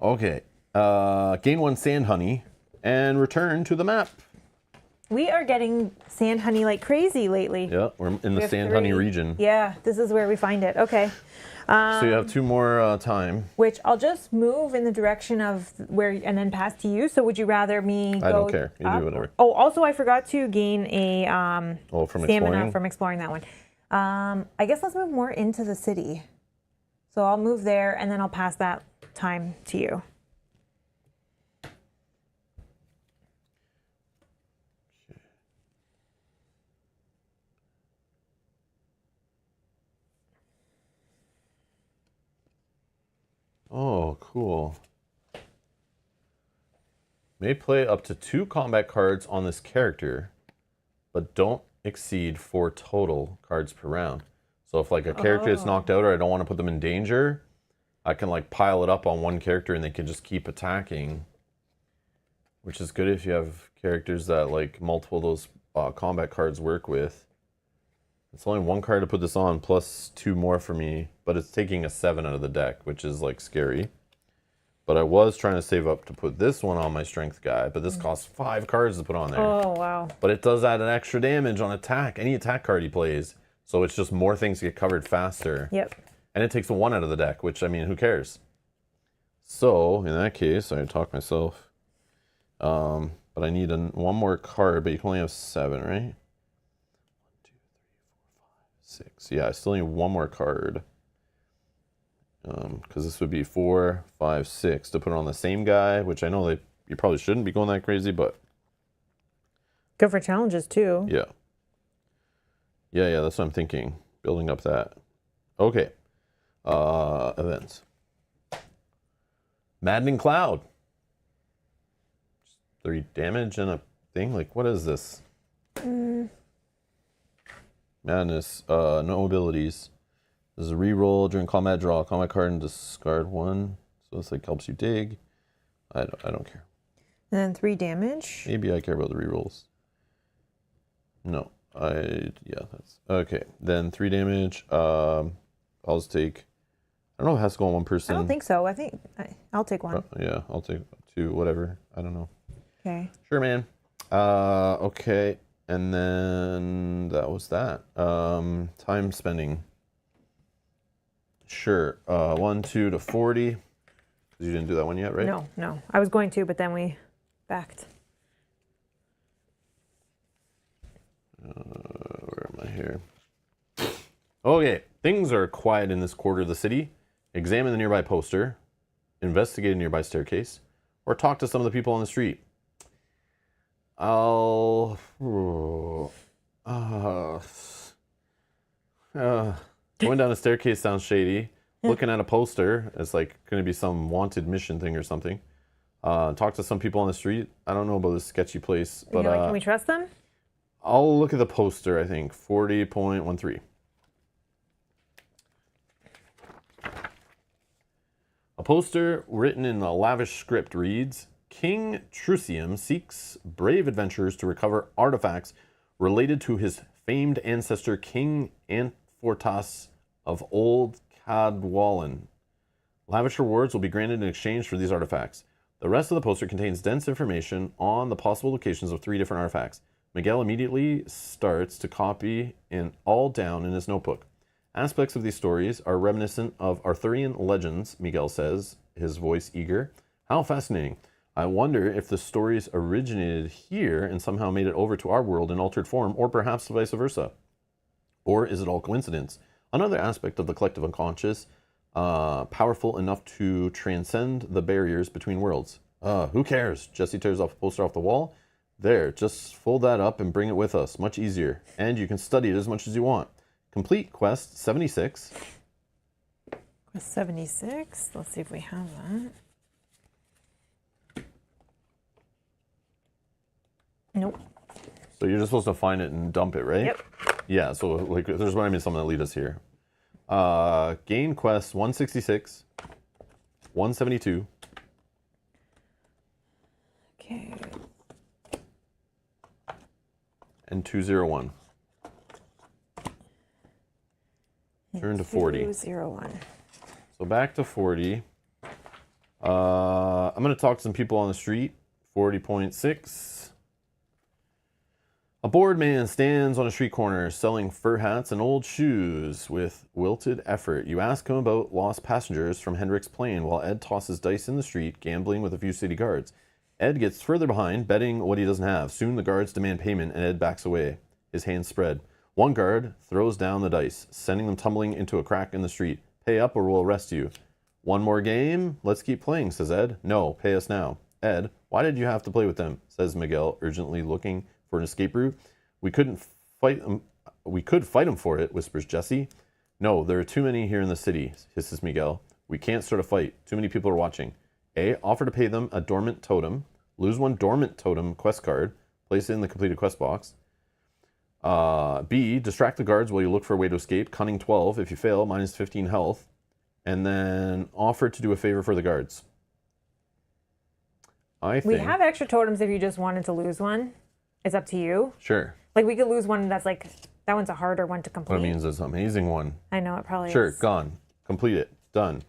Okay. Gain 1 sand honey and return to the map. We are getting sand honey like crazy lately. Yeah, we're in the have sand honey 3. region. Yeah, this is where we find it. Okay. So you have 2 more time. Which I'll just move in the direction of where, and then pass to you. So would you rather me go I don't care. You up? do whatever. Oh, also I forgot to gain a From stamina exploring? from exploring that one. I guess let's move more into the city. So I'll move there, and then I'll pass that time to you. Oh, cool. May play up to 2 combat cards on this character, but don't exceed 4 total cards per round. So if like a character is knocked out or I don't want to put them in danger, I can like pile it up on one character and they can just keep attacking. Which is good if you have characters that like multiple of those combat cards work with. It's only 1 card to put this on, plus 2 more for me, but it's taking a 7 out of the deck, which is like scary. But I was trying to save up to put this one on my strength guy, but this costs 5 cards to put on there. Oh, wow. But it does add an extra damage on attack, any attack card he plays. So it's just more things get covered faster. Yep. And it takes a 1 out of the deck, which, I mean, who cares? So, in that case, I talk myself. But I need 1 more card, but you can only have 7, right? 1, 2, 3, 4, 5, 6. Yeah, I still need 1 more card. Because this would be 4, 5, 6 to put on the same guy, which I know you probably shouldn't be going that crazy, but Good for challenges, too. yeah. Yeah, that's what I'm thinking. Building up that. Okay. Events. Maddening Cloud. 3 damage and a thing? Like, what is this? Madness. No abilities. This is a reroll during combat. Draw a combat card and discard 1. So this like helps you dig. I don't care. And then 3 damage. Maybe I care about the rerolls. No. Yeah, that's okay. Then 3 damage. I'll just take. I don't know if it has to go on one person. I don't think so. I think I'll take 1. Yeah, I'll take 2. Whatever. I don't know. Okay. Sure, man. Okay, and then that was that. Time spending. Sure. 1, 2 to 40. You didn't do that one yet, right? No. I was going to, but then we backed. Where am I here? Okay, things are quiet in this quarter of the city. Examine the nearby poster, investigate a nearby staircase, or talk to some of the people on the street. Going down a staircase sounds shady. Looking at a poster, it's like going to be some wanted mission thing or something. Talk to some people on the street. I don't know about this sketchy place, but Can we trust them? I'll look at the poster. I think 40.13. A poster written in a lavish script reads, King Trucium seeks brave adventurers to recover artifacts related to his famed ancestor King Antfortas of Old Cadwallon. Lavish rewards will be granted in exchange for these artifacts. The rest of the poster contains dense information on the possible locations of 3 different artifacts. Miguel immediately starts to copy all down in his notebook. Aspects of these stories are reminiscent of Arthurian legends, Miguel says, his voice eager. How fascinating. I wonder if the stories originated here and somehow made it over to our world in altered form, or perhaps vice versa. Or is it all coincidence? Another aspect of the collective unconscious, powerful enough to transcend the barriers between worlds. Who cares? Jesse tears off a poster off the wall. There, just fold that up and bring it with us. Much easier. And you can study it as much as you want. Complete quest 76. Quest 76. Let's see if we have that. Nope. So you're just supposed to find it and dump it, right? Yep. Yeah, so like there's going to be something that lead us here. Gain quest 166, 172. Okay. And 201. Turn to 40. 201. So back to 40. I'm going to talk to some people on the street. 40.6. A bored man stands on a street corner selling fur hats and old shoes with wilted effort. You ask him about lost passengers from Hendrick's plane while Ed tosses dice in the street, gambling with a few city guards. Ed gets further behind, betting what he doesn't have. Soon the guards demand payment and Ed backs away, his hands spread. One guard throws down the dice, sending them tumbling into a crack in the street. Pay up or we'll arrest you. One more game? Let's keep playing, says Ed. No, pay us now. Ed, why did you have to play with them? Says Miguel, urgently looking for an escape route. We couldn't fight them. We could fight them for it, whispers Jesse. No, there are too many here in the city, hisses Miguel. We can't start a fight. Too many people are watching. A, offer to pay them a dormant totem. Lose one dormant totem quest card. Place it in the completed quest box. B, distract the guards while you look for a way to escape. Cunning 12. If you fail, minus 15 health. And then offer to do a favor for the guards. I think... We have extra totems if you just wanted to lose one. It's up to you. Sure. Like, we could lose one that's like, that one's a harder one to complete. What it means is an amazing one. I know, it probably Sure, is. gone. Complete it. Done.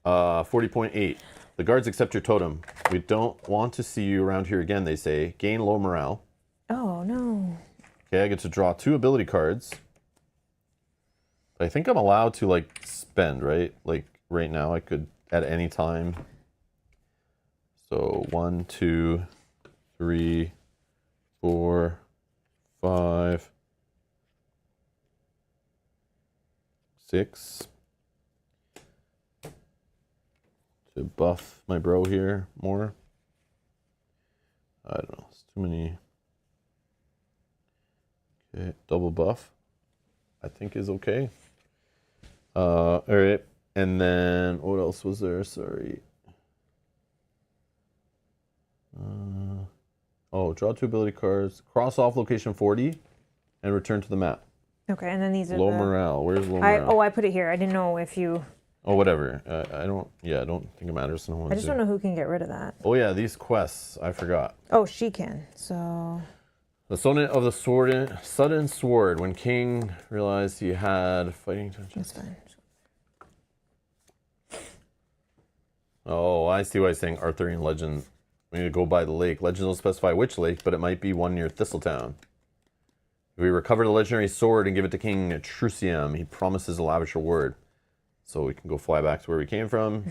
40.8. The guards accept your totem. We don't want to see you around here again, they say. Gain low morale. Oh, no. Okay, I get to draw 2 ability cards. I think I'm allowed to, like, spend, right? Like, right now I could, at any time. So, 1, 2, 3, 4, 5, 6. To buff my bro here more. I don't know. It's too many. Okay, double buff. I think is okay. All right. And then what else was there? Sorry. Draw 2 ability cards. Cross off location 40 and return to the map. Okay, and then these are Low morale. Where's low morale? I put it here. I didn't know if you... Oh, whatever. I don't think it matters. I just don't know who can get rid of that. Oh, yeah, these quests. I forgot. Oh, she can. So... The sonnet of the sudden sword. When King realized he had fighting intentions. That's fine. Oh, I see why he's saying Arthurian legend. We need to go by the lake. Legends don't specify which lake, but it might be one near Thistletown. If we recover the legendary sword and give it to King Trucium, he promises a lavish reward. So we can go fly back to where we came from.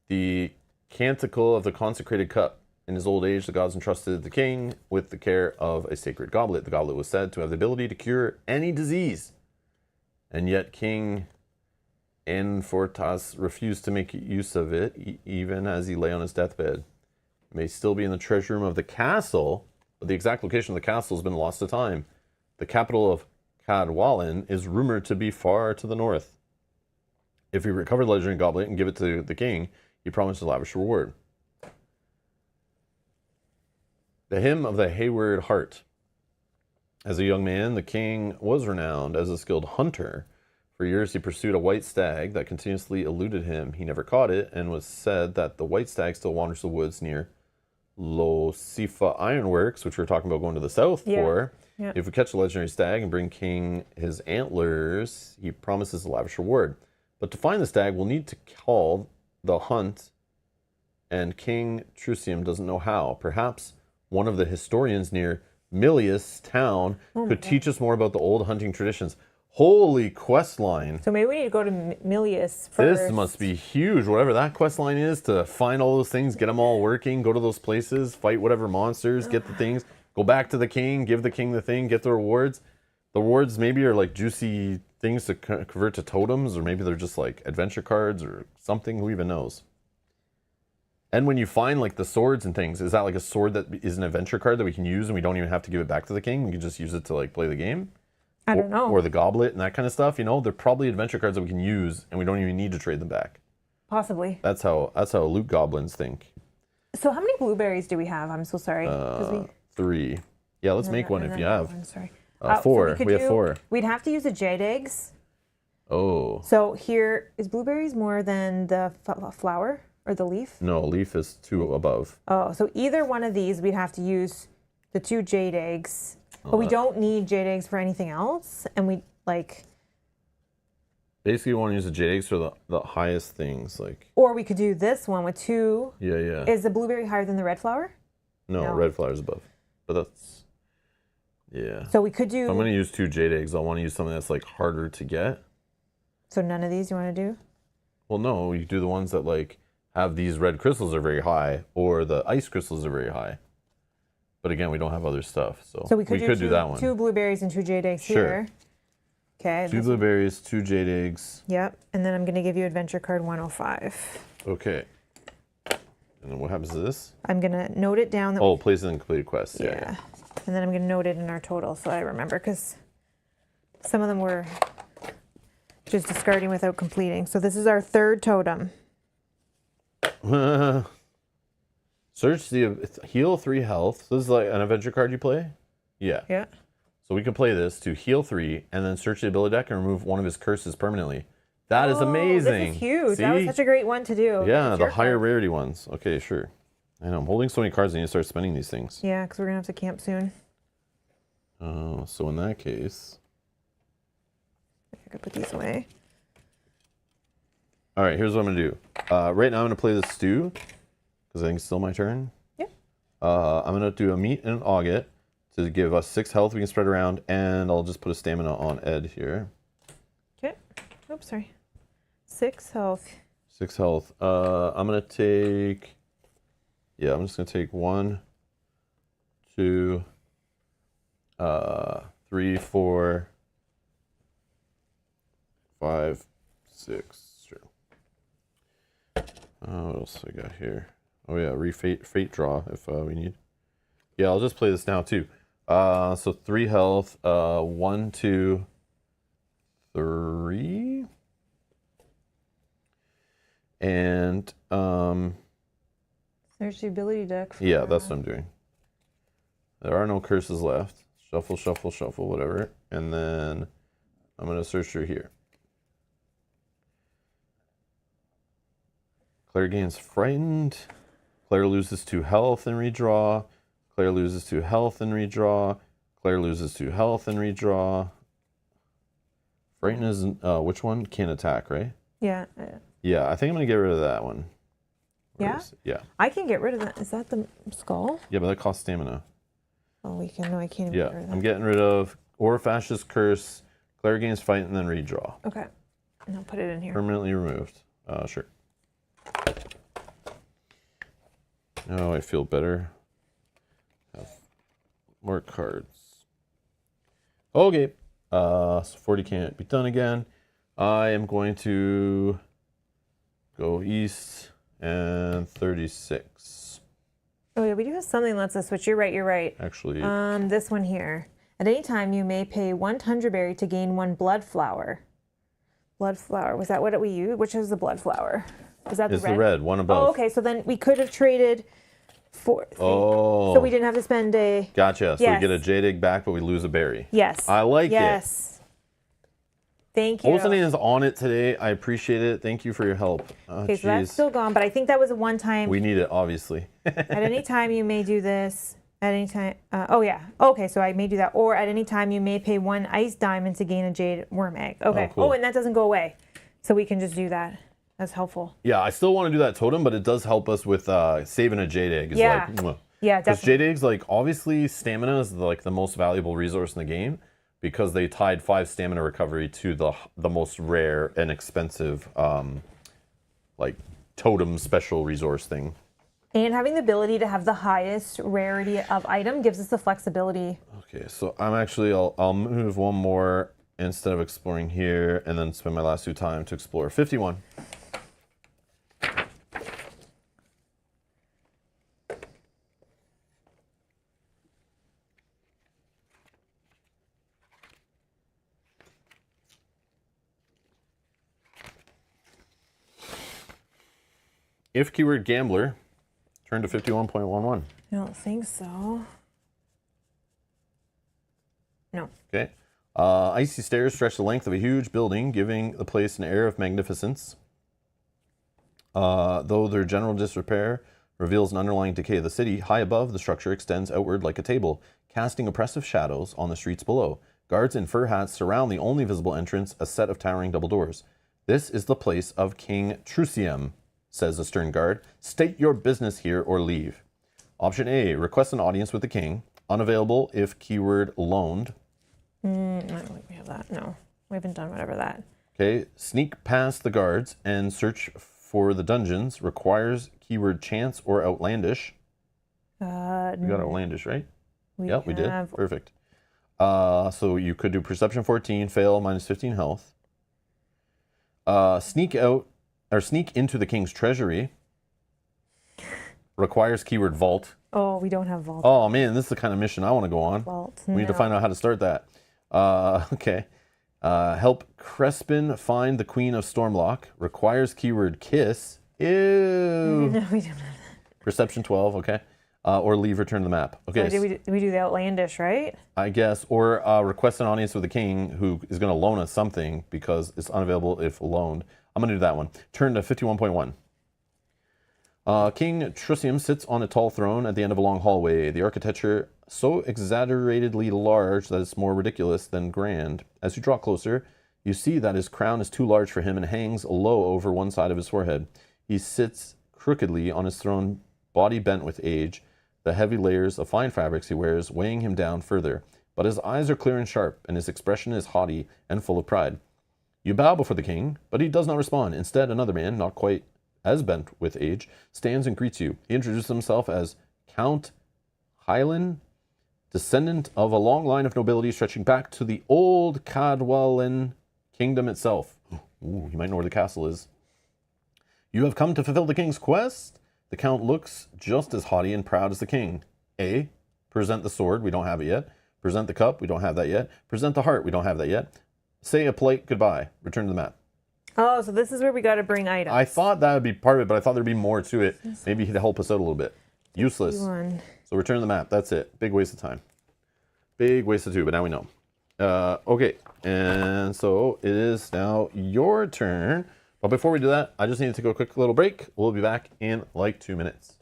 The Canticle of the Consecrated Cup. In his old age, the gods entrusted the king with the care of a sacred goblet. The goblet was said to have the ability to cure any disease. And yet King Enfortas refused to make use of it, even as he lay on his deathbed. It may still be in the treasure room of the castle, but the exact location of the castle has been lost to time. The capital of Cadwallon is rumored to be far to the north. If we recover the legendary goblet and give it to the king, he promised a lavish reward. The Hymn of the Hayward Heart. As a young man, the king was renowned as a skilled hunter. For years he pursued a white stag that continuously eluded him. He never caught it, and was said that the white stag still wanders the woods near Losifa Ironworks, which we were talking about going to the south for. Yeah. If we catch the legendary stag and bring King his antlers, he promises a lavish reward. But to find the stag, we'll need to call the hunt, and King Trucium doesn't know how. Perhaps one of the historians near Milius town could teach us more about the old hunting traditions. Holy quest line. So maybe we need to go to Milius first. This must be huge. Whatever that quest line is, to find all those things, get them all working, go to those places, fight whatever monsters, get the things, go back to the king, give the king the thing, get the rewards. The rewards maybe are like juicy things to convert to totems, or maybe they're just like adventure cards or something. Who even knows? And when you find like the swords and things, is that like a sword that is an adventure card that we can use and we don't even have to give it back to the king? We can just use it to like play the game? I don't know. Or the goblet and that kind of stuff, you know? They're probably adventure cards that we can use and we don't even need to trade them back. Possibly. That's how loot goblins think. So how many blueberries do we have? I'm so sorry. 3. Yeah, let's make one if you have. I'm sorry. 4. So we have 4. We'd have to use the jade eggs. Oh. So here, is blueberries more than the flower or the leaf? No, leaf is 2 above. Oh, so either one of these, we'd have to use the 2 jade eggs. But we don't need jade eggs for anything else. And we, like... Basically, you want to use the jade eggs for the highest things, like... Or we could do this one with 2. Yeah. Is the blueberry higher than the red flower? No, red flower's above. But that's... Yeah. So we could do. If I'm gonna use 2 jade eggs, I want to use something that's like harder to get. So none of these you want to do? Well, no, you do the ones that like have these red crystals are very high, or the ice crystals are very high. But again, we don't have other stuff, so we could do that one. 2 blueberries and 2 jade eggs here. Okay. 2 blueberries, 2 jade eggs. Yep. And then I'm going to give you adventure card 105. Okay. And then what happens to this? I'm going to note it down. Oh, place in completed quests. Yeah. And then I'm going to note it in our total so I remember, because some of them were just discarding without completing. So this is our 3rd totem. Search the heal 3 health. So this is like an adventure card you play? Yeah. Yeah. So we can play this to heal 3 and then search the ability deck and remove one of his curses permanently. That is amazing. This is huge. See? That was such a great one to do. Yeah, It's the your higher card. rarity ones. Okay, sure. I know. I'm holding so many cards, I need to start spending these things. Yeah, because we're going to have to camp soon. So in that case... I could put these away. All right, here's what I'm going to do. Right now I'm going to play the stew, because I think it's still my turn. Yep. I'm going to do a meat and an auget to give us 6 health we can spread around, and I'll just put a stamina on Ed here. Okay. Oops, sorry. 6 health. 6 health. I'm going to take... Yeah, I'm just going to take 1, 2, 3, 4, 5, 6. Sure. What else I got here? Oh yeah, fate draw if we need. Yeah, I'll just play this now too. So 3 health. 1, 2, 3, and Search the ability deck. yeah, that's what I'm doing. There are no curses left. Shuffle, shuffle, shuffle, whatever, and then I'm gonna search through here. Claire gains frightened. Claire loses 2 health and redraw. Claire loses 2 health and redraw. Claire loses 2 health and redraw. Frightened is which one? Can't attack, right? Yeah. Yeah, I think I'm gonna get rid of that one. Yeah? Yeah. I can get rid of that. Is that the skull? Yeah, but that costs stamina. Oh, we can. No, I can't even Yeah, get rid of that. I'm getting rid of Orfash's curse. Claire gains fight and then redraw. Okay. And I'll put it in here. Permanently removed. Sure. Oh, I feel better. Have more cards. Okay. So 40 can't be done again. I am going to go east and 36. Oh yeah, we do have something that lets us switch. You're right. You're right. Actually, This one here. At any time, you may pay 1 tundra berry to gain 1 blood flower. Blood flower. Was that what we used? Which is the blood flower? Is that it's the red? the red one above. Oh, okay. So then we could have traded for. Oh. So we didn't have to spend a. Gotcha. So Yes. we get a jade egg back, but we lose a berry. Yes. I like it. Yes. Thank you. Olsen is on it today. I appreciate it. Thank you for your help. Okay, so that's still gone, but I think that was a one-time. We need it, obviously. At any time, you may do this. At any time. Oh, yeah. Okay, so I may do that. Or at any time, you may pay 1 ice diamond to gain a jade worm egg. Okay. cool. And that doesn't go away. So we can just do that. That's helpful. Yeah, I still want to do that totem, but it does help us with saving a jade egg. It's Yeah. like, mwah. Yeah, Because definitely. jade eggs, like, obviously stamina is like the most valuable resource in the game because they tied 5 stamina recovery to the most rare and expensive like totem special resource thing. And having the ability to have the highest rarity of item gives us the flexibility. Okay, so I'm actually, I'll move one more instead of exploring here and then spend my last 2 time to explore 51. If keyword gambler, turn to 51.11. I don't think so. No. Okay. Icy stairs stretch the length of a huge building, giving the place an air of magnificence. Though their general disrepair reveals an underlying decay of the city, high above, the structure extends outward like a table, casting oppressive shadows on the streets below. Guards in fur hats surround the only visible entrance, a set of towering double doors. This is the place of King Trucium, says a stern guard. State your business here or leave. Option A, request an audience with the king. Unavailable if keyword loaned. I don't think we have that. No, we haven't done whatever that. Okay. Sneak past the guards and search for the dungeons. Requires keyword chance or outlandish. We got outlandish, right? Yep, we did. Perfect. So you could do perception 14, fail, minus 15 health. Sneak out or sneak into the king's treasury. Requires keyword vault. Oh, we don't have vault. Oh man, this is the kind of mission I want to go on. Vault. We need to find out how to start that. Okay. Help Crespin find the Queen of Stormlock. Requires keyword kiss. Ew. No, we don't have that. Perception 12, okay. Or leave return to the map. Okay. So we do the outlandish, right? I guess. Or request an audience with the king who is going to loan us something because it's unavailable if loaned. I'm going to do that one. Turn to 51.1. King Trusium sits on a tall throne at the end of a long hallway. The architecture so exaggeratedly large that it's more ridiculous than grand. As you draw closer, you see that his crown is too large for him and hangs low over one side of his forehead. He sits crookedly on his throne, body bent with age, the heavy layers of fine fabrics he wears weighing him down further. But his eyes are clear and sharp, and his expression is haughty and full of pride. You bow before the king, but he does not respond. Instead, another man, not quite as bent with age, stands and greets you. He introduces himself as Count Hylan, descendant of a long line of nobility stretching back to the old Cadwallon kingdom itself. Ooh, you might know where the castle is. You have come to fulfill the king's quest? The count looks just as haughty and proud as the king. A. Present the sword. We don't have it yet. Present the cup. We don't have that yet. Present the heart. We don't have that yet. Say a polite goodbye. Return to the map. Oh, so this is where we got to bring items. I thought that would be part of it, but I thought there'd be more to it. Maybe to help us out a little bit. Useless. 51. So return to the map. That's it. Big waste of time. Big waste of two, but now we know. Okay, and so it is now your turn. But before we do that, I just need to take a quick little break. We'll be back in like 2 minutes.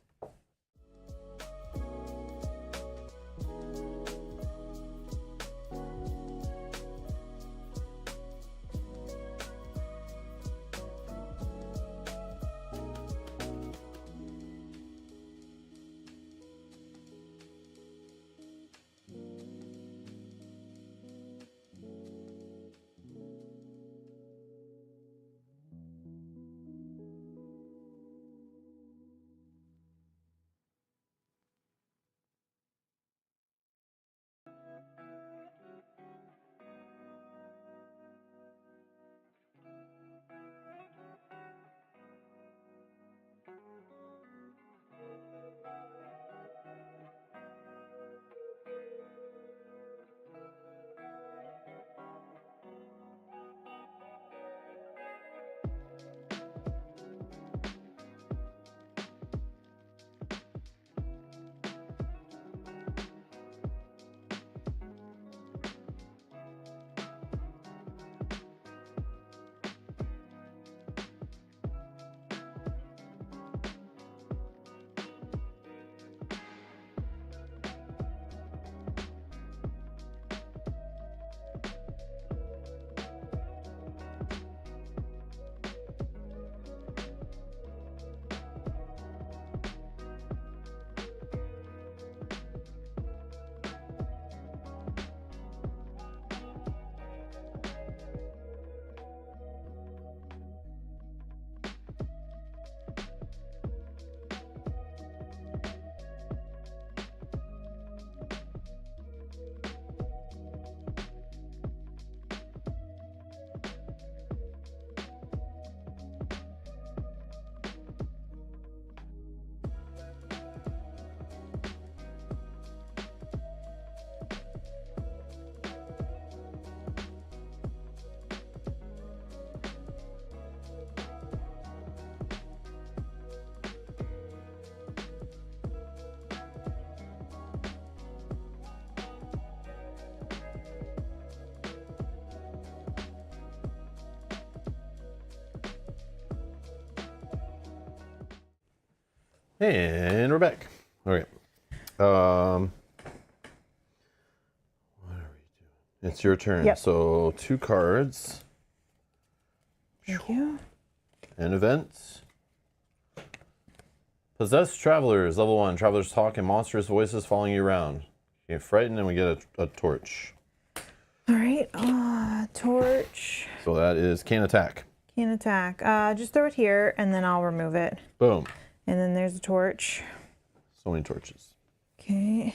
And we're back. Okay. What are we doing? It's your turn. Yep. So 2 cards. Thank you. An event. Possessed travelers. Level 1. Travelers talk in monstrous voices following you around. Okay, frightened, and we get a torch. All right. Torch. So that is can't attack. Can't attack. Just throw it here, and then I'll remove it. Boom. And then there's a torch. So many torches. Okay.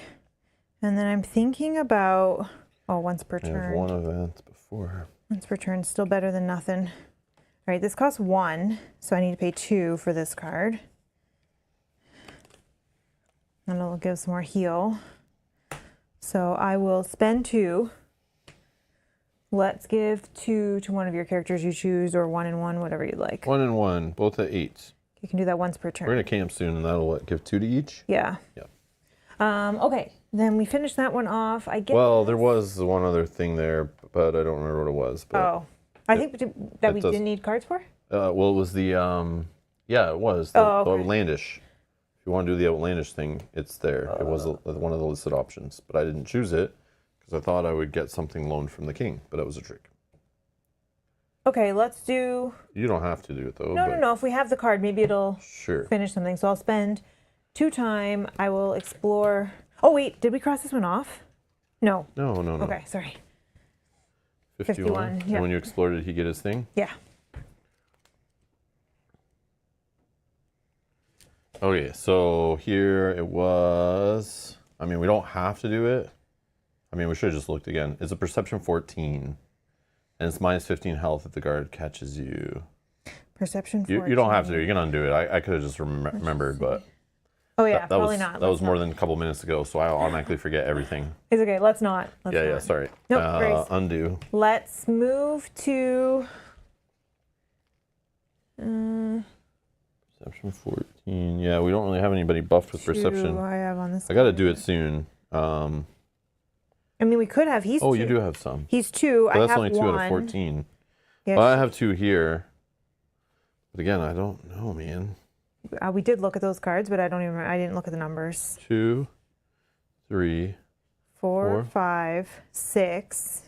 And then I'm thinking about, once per I have turn. one event before. Once per turn, still better than nothing. All right, this costs 1, so I need to pay 2 for this card. And it'll give some more heal. So I will spend 2. Let's give 2 to one of your characters you choose, or 1 and 1, whatever you like. 1 and 1, both at 8. You can do that once per turn. We're gonna camp soon, and that'll give 2 to each. Yeah. Yeah. Okay, then we finish that one off. I guess. Well, there was one other thing there, but I don't remember what it was. But I think that we didn't need cards for. well, it was the it was the outlandish. If you want to do the outlandish thing, it's there. It was one of the listed options, but I didn't choose it because I thought I would get something loaned from the king, but that was a trick. Okay, let's do. You don't have to do it though. No. If we have the card, maybe it'll finish something. So I'll spend 2 time. I will explore. Oh wait, did we cross this one off? No. No. Okay, sorry. 51. Yeah. And when you explore, did he get his thing? Yeah. Okay, so here it was. I mean, we don't have to do it. I mean, we should have just looked again. It's a perception 14. And it's minus 15 health if the guard catches you. Perception 14. You don't have to do it. You can undo it. I could have just remembered, but... Oh, yeah, probably not. That was more than a couple minutes ago, so I automatically forget everything. It's okay. Let's not. Yeah, sorry. Nope, Grace. Undo. Let's move to... Perception 14. Yeah, we don't really have anybody buffed with perception. I have on this. I got to do it soon. I mean, we could have. He's 2. Oh, you do have some. He's 2. But I that's have only 2 1. out of 14. Yeah, Well, I have 2 here. But again, I don't know, man. we did look at those cards, but I didn't look at the numbers. 2, 3, 4, 5, 6.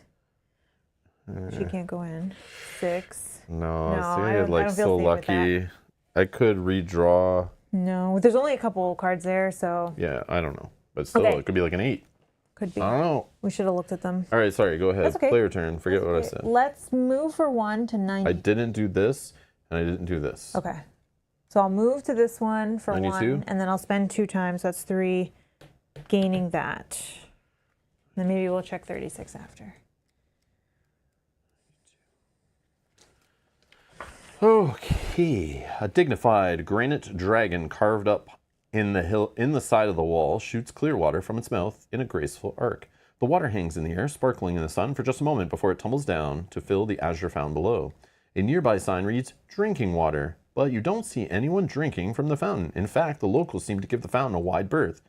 She can't go in. 6. No, see, I I don't like feel so safe with lucky. I could redraw. No, there's only a couple cards there, so Yeah, I don't know. But still, Okay. it could be like an 8. could be. I don't know. We should have looked at them. All right, sorry, go ahead. That's okay. Player turn. Forget what I said. Let's move for 1 to 90. I didn't do this, and I didn't do this. Okay. So I'll move to this one for 92? 1, and then I'll spend 2 times. So that's 3, gaining that. Then maybe we'll check 36 after. Okay. A dignified granite dragon carved up in the side of the wall shoots clear water from its mouth in a graceful arc. The water hangs in the air, sparkling in the sun for just a moment before it tumbles down to fill the azure fountain below. A nearby sign reads, "Drinking water," but you don't see anyone drinking from the fountain. In fact, the locals seem to give the fountain a wide berth,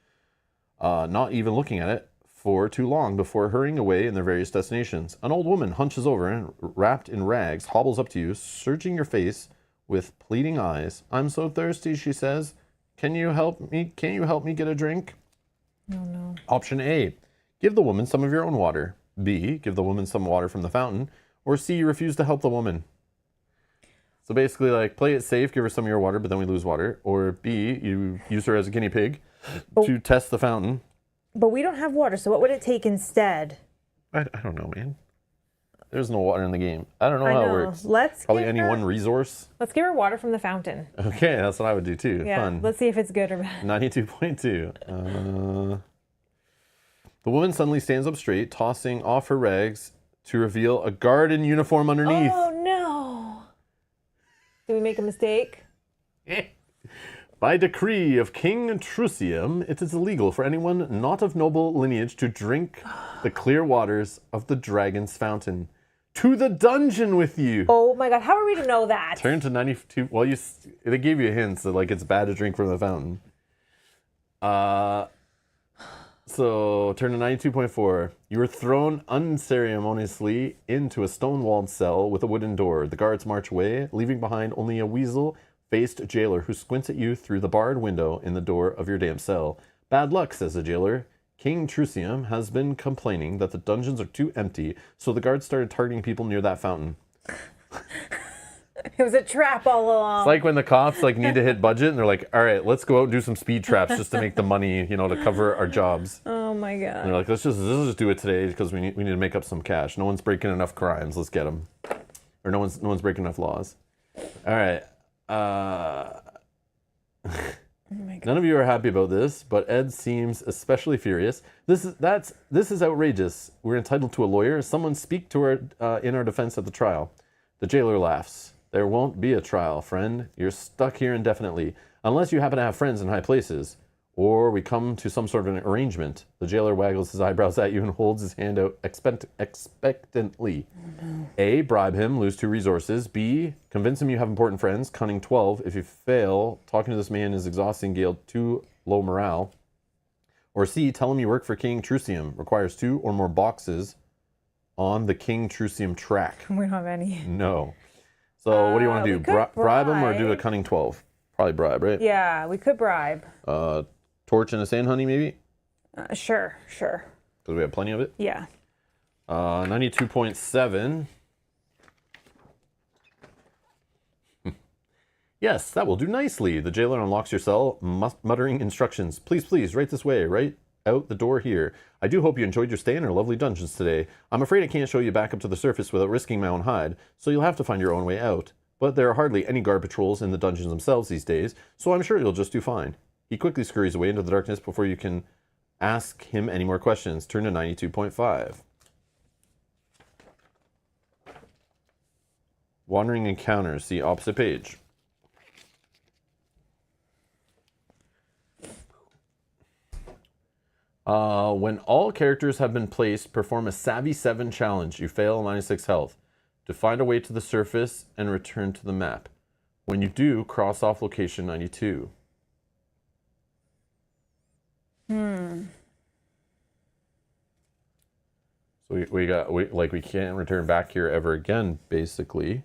not even looking at it for too long before hurrying away in their various destinations. An old woman hunches over and, wrapped in rags, hobbles up to you, searching your face with pleading eyes. "I'm so thirsty," she says. Can you help me get a drink?" No. Option A, give the woman some of your own water. B, give the woman some water from the fountain. Or C, refuse to help the woman. So basically, like, play it safe, give her some of your water, but then we lose water. Or B, you use her as a guinea pig to test the fountain. But we don't have water, so what would it take instead? I don't know, man. There's no water in the game. I don't know how it works. Probably any one resource. Let's give her water from the fountain. Okay, that's what I would do too. Yeah, Fun. let's see if it's good or bad. 92.2. The woman suddenly stands up straight, tossing off her rags to reveal a guard in uniform underneath. Oh no! Did we make a mistake? By decree of King Trusium, it is illegal for anyone not of noble lineage to drink the clear waters of the dragon's fountain. To the dungeon with you! Oh my god, how are we to know that? Turn to 92. Well, they gave you a hint that like it's bad to drink from the fountain. So turn to 92.4. You were thrown unceremoniously into a stone-walled cell with a wooden door. The guards march away, leaving behind only a weasel-faced jailer who squints at you through the barred window in the door of your damp cell. "Bad luck," says the jailer. "King Trusium has been complaining that the dungeons are too empty, so the guards started targeting people near that fountain." It was a trap all along. It's like when the cops need to hit budget and they're like, "All right, let's go out and do some speed traps just to make the money, to cover our jobs." Oh Oh my And they're god. like, let's just do it today because we need to make up some cash. No one's breaking enough crimes. Let's get them. Or no one's breaking enough laws. All right. Oh my god. None of you are happy about this, but Ed seems especially furious. This is outrageous. We're entitled to a lawyer. Someone speak to our in our defense at the trial. The jailer laughs. There won't be a trial, friend. You're stuck here indefinitely, unless you happen to have friends in high places, or we come to some sort of an arrangement. The jailer waggles his eyebrows at you and holds his hand out expectantly. Oh, no. A, bribe him, lose 2 resources. B, convince him you have important friends, cunning 12. If you fail, talking to this man is exhausting, Gale, too low morale. Or C, tell him you work for King Trucium, requires 2 or more boxes on the King Trucium track. We don't have any. No. So what do you want to do? Bribe him or do a cunning 12? Probably bribe, right? Yeah, we could bribe. Torch and a sand honey, maybe? Sure. Because we have plenty of it. Yeah. 92.7. Yes, that will do nicely. The jailer unlocks your cell, muttering instructions. Please, right this way, right out the door here. I do hope you enjoyed your stay in our lovely dungeons today. I'm afraid I can't show you back up to the surface without risking my own hide, so you'll have to find your own way out. But there are hardly any guard patrols in the dungeons themselves these days, so I'm sure you'll just do fine. He quickly scurries away into the darkness before you can ask him any more questions. Turn to 92.5. Wandering encounters. See opposite page. When all characters have been placed, perform a Savvy 7 challenge. You fail 96 health. To find a way to the surface and return to the map. When you do, cross off location 92. So we can't return back here ever again, basically.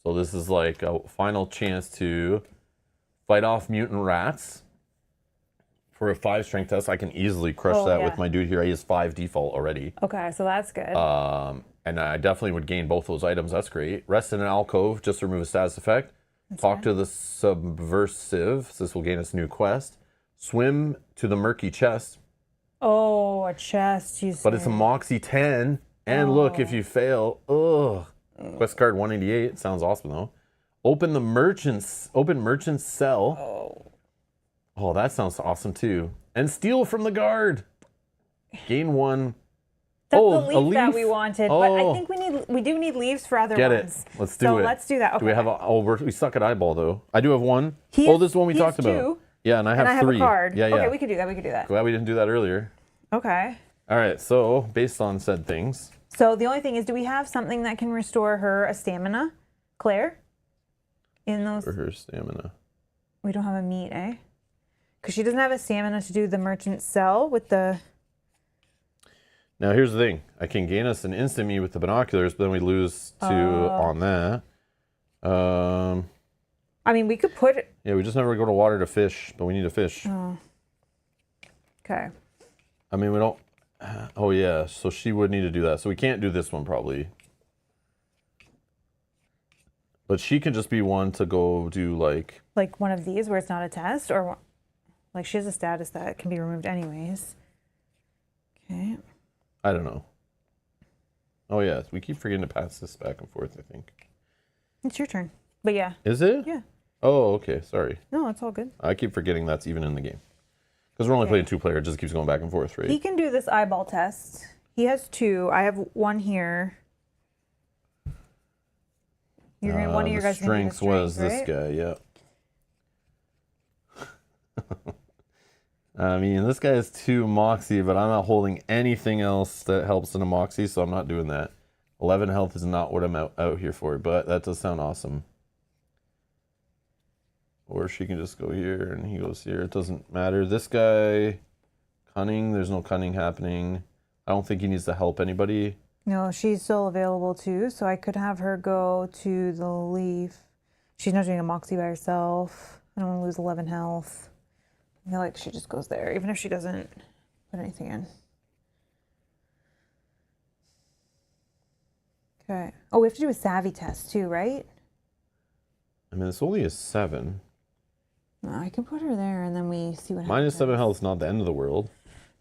So this is like a final chance to fight off mutant rats. For a 5 strength test, I can easily crush that with my dude here. He has 5 default already. Okay, so that's good. And I definitely would gain both those items. That's great. Rest in an alcove, just to remove a status effect. Talk to the subversive. This will gain us a new quest. Swim to the murky chest. Oh, a chest. But it's a Moxie 10. And look, if you fail, quest card 188. Sounds awesome though. Open merchant's cell. Oh, that sounds awesome too. And steal from the guard. Gain 1. That's the leaf that we wanted, but I think we do need leaves for other Get ones. it. Let's do it. So let's do that. Okay. Do we have we suck at eyeball though. I do have 1. This is one we talked two, about. Yeah, and I have and I 3. have a card. Yeah. Okay, we could do that. Glad we didn't do that earlier. Okay. All right, so based on said things. So the only thing is, do we have something that can restore her a stamina, Claire? In those. For her stamina. We don't have a meat, eh? Because she doesn't have a stamina to do the merchant cell with the... Now, here's the thing. I can gain us an instant meat with the binoculars, but then we lose 2 on that. I mean, we could put it... Yeah, we just never go to water to fish, but we need to fish. Oh. Okay. I mean, we don't... Oh, yeah, so she would need to do that. So we can't do this one, probably. But she can just be one to go do, like... Like one of these where it's not a test, or... Like, she has a status that can be removed anyways. Okay. I don't know. Oh, yeah. We keep forgetting to pass this back and forth, I think. It's your turn. But yeah. Is it? Yeah. Oh, okay. Sorry. No, it's all good. I keep forgetting that's even in the game. Because we're only playing 2-player. It just keeps going back and forth, right? He can do this eyeball test. He has 2. I have 1 here. One of your guys' strengths was right? this guy, yeah. I mean, this guy is 2 Moxie, but I'm not holding anything else that helps in a Moxie, so I'm not doing that. 11 health is not what I'm out here for, but that does sound awesome. Or she can just go here, and he goes here. It doesn't matter. This guy, cunning, there's no cunning happening. I don't think he needs to help anybody. No, she's still available too, so I could have her go to the leaf. She's not doing a Moxie by herself. I don't want to lose 11 health. I feel like she just goes there, even if she doesn't put anything in. Okay. Oh, we have to do a savvy test too, right? I mean, it's only a 7. No, I can put her there and then we see what happens. -7 health is not the end of the world.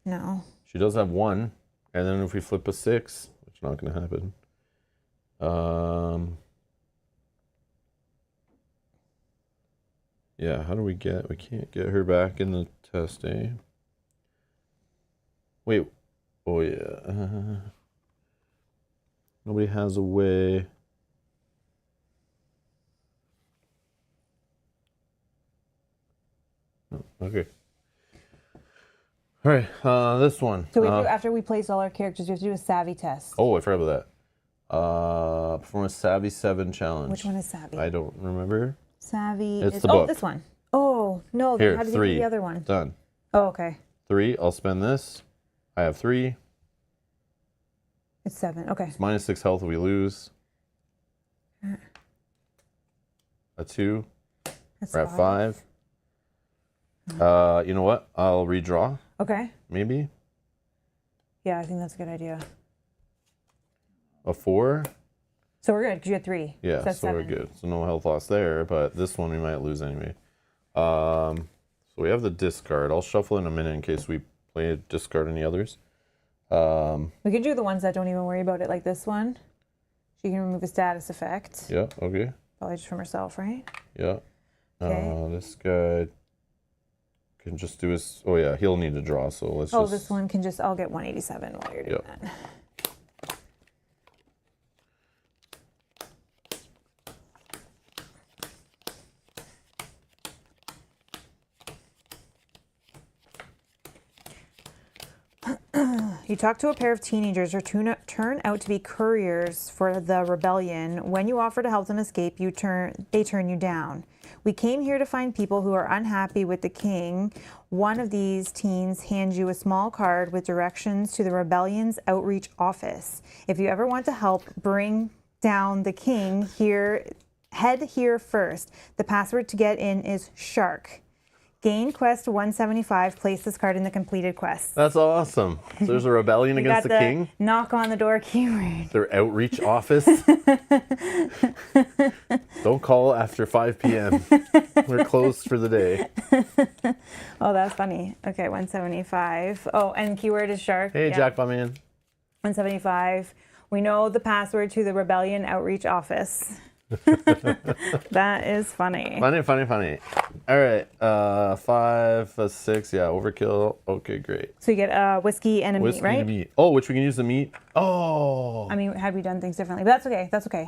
No. She does have 1. And then if we flip a 6, which is not going to happen. Yeah, how do we can't get her back in the test, eh? Wait. Oh, yeah. Nobody has a way. Oh, okay. All right, this one. So we after we place all our characters, we have to do a savvy test. Oh, I forgot about that. Perform a Savvy 7 challenge. Which one is savvy? I don't remember. Savvy It's is the book. this one. Oh no! Here, how did 3. you do the other one? Done. Oh, okay. 3. I'll spend this. I have 3. It's 7. Okay. It's -6 health if we lose. A 2. That's We're at 5. You know what? I'll redraw. Okay. Maybe. Yeah, I think that's a good idea. A 4. So we're good because you had 3. Yeah, so that's so we're 7. good. So no health loss there, but this one we might lose anyway. So we have the discard. I'll shuffle in a minute in case we play discard any others. We can do the ones that don't even worry about it, like this one. She can remove a status effect. Yeah, okay. Probably just from herself, right? Yeah. Okay. This guy can just do his... Oh, yeah, he'll need to draw, so let's Oh, just... this one can just... I'll get 187 while you're doing Yep. that. You talk to a pair of teenagers who turn out to be couriers for the rebellion. When you offer to help them escape, they turn you down. We came here to find people who are unhappy with the king. One of these teens hands you a small card with directions to the rebellion's outreach office. If you ever want to help bring down the king, head here first. The password to get in is shark. Gain quest 175. Place this card in the completed quest. That's awesome. So there's a rebellion You against got the king. Knock on the door keyword. Their outreach office. Don't call after 5 p.m. We're closed for the day. Oh, that's funny. Okay, 175. Oh, and keyword is shark. Hey, Yeah. Jack Bumman. 175. We know the password to the rebellion outreach office. That is funny. Funny. All right. 5, 6. Yeah, overkill. Okay, great. So you get whiskey and a Whiskey meat, right? and meat. Oh, which we can use the meat. Oh. I mean, had we done things differently? But that's okay. That's okay.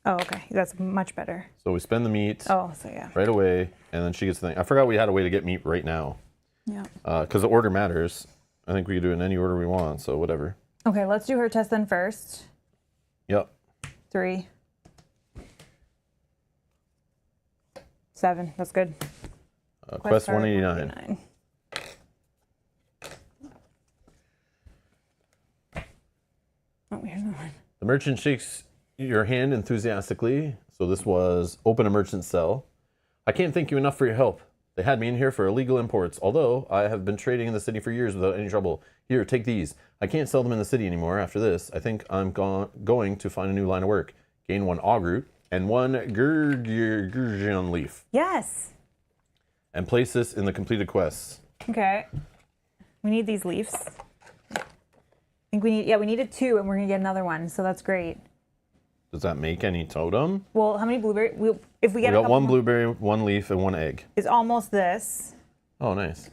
Oh, okay. That's much better. So we spend the meat Oh, so yeah. right away, and then she gets the thing. I forgot we had a way to get meat right now. Yeah. Because the order matters. I think we can do it in any order we want, so whatever. Okay, let's do her test then first. Yep. 3. 7. That's good. Quest card 189. Oh, here's another one. The merchant shakes your hand enthusiastically. So this was open a merchant cell. I can't thank you enough for your help. They had me in here for illegal imports, although I have been trading in the city for years without any trouble. Here, take these. I can't sell them in the city anymore after this. I think I'm going to find a new line of work. Gain 1 og root and 1 gurgion leaf. Yes. And place this in the completed quests. Okay. We need these leaves. I think we needed 2 and we're gonna get another one, so that's great. Does that make any totem? Well, how many blueberry? If we get We a got couple 1 more- blueberry, 1 leaf, and 1 egg. It's almost this. Oh, nice.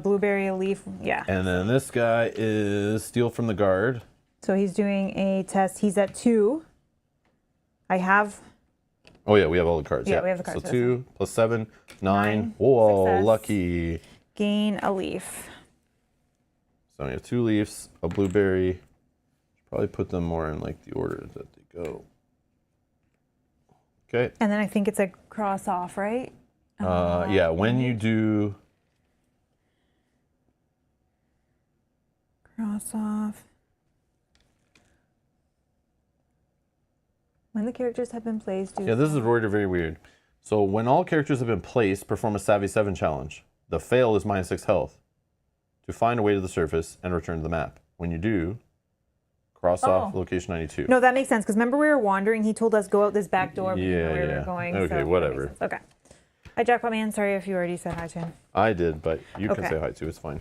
Blueberry, a leaf, yeah. And then this guy is steal from the guard. So he's doing a test. He's at 2. I have. Oh yeah, we have all the cards. Yeah, we have the cards. So 2 plus 7, 9. 9. Whoa, Success. lucky. Gain a leaf. So we have 2 leaves, a blueberry. Should probably put them more in like the order that they go. Okay. And then I think it's a cross off, right? Yeah, when you do Cross off. When the characters have been placed, do Yeah, this is worded very weird. So when all characters have been placed, perform a Savvy 7 challenge. The fail is -6 health. To find a way to the surface and return to the map. When you do, cross off location 92. No, that makes sense because remember we were wandering. He told us go out this back door. But Yeah, we didn't know where we yeah. were going. Okay, so that whatever. makes sense. Okay. Hi, Jackpot Man. Sorry if you already said hi to him. I did, but you can Okay. say hi too. It's fine.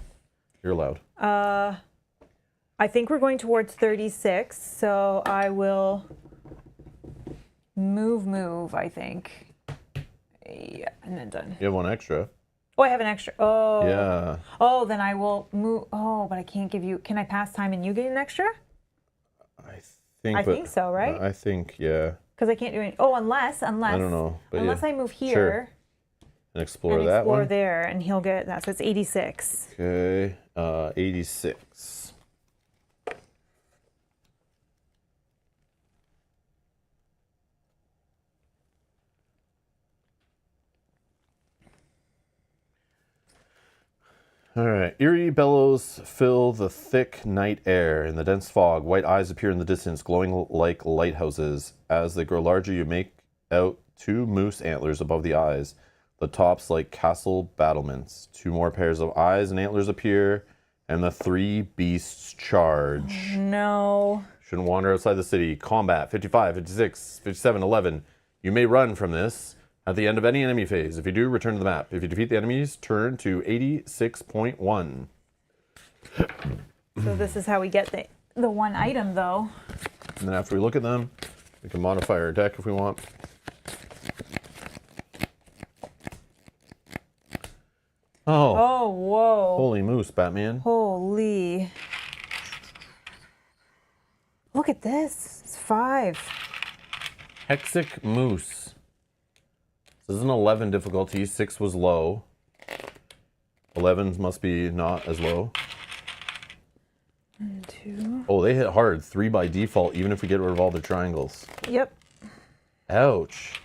You're allowed. I think we're going towards 36, so I will move, I think. Yeah, and then done. You have one extra. Oh, I have an extra. Oh. Yeah. Oh, then I will move. Oh, but I can't give you. Can I pass time and you get an extra? I think so, right? I think, yeah. Because I can't do any. Oh, unless. I don't know. But Unless yeah. I move here. Sure. And explore that explore one. there, and he'll get that. So it's 86. Okay. 86. All right. Eerie bellows fill the thick night air. In the dense fog, white eyes appear in the distance, glowing like lighthouses. As they grow larger, you make out 2 moose antlers above the eyes, the tops like castle battlements. 2 more pairs of eyes and antlers appear, and the 3 beasts charge. No. Shouldn't wander outside the city. Combat 55, 56, 57, 11. You may run from this at the end of any enemy phase. If you do, return to the map. If you defeat the enemies, turn to 86.1. So this is how we get the one item, though. And then after we look at them, we can modify our deck if we want. Oh, Oh, whoa. holy moose, Batman. Holy. Look at this. It's 5. Hexic moose. This is an 11 difficulty. 6 was low. 11s must be not as low. 1, 2. Oh, they hit hard. 3 by default, even if we get rid of all the triangles. Yep. Ouch.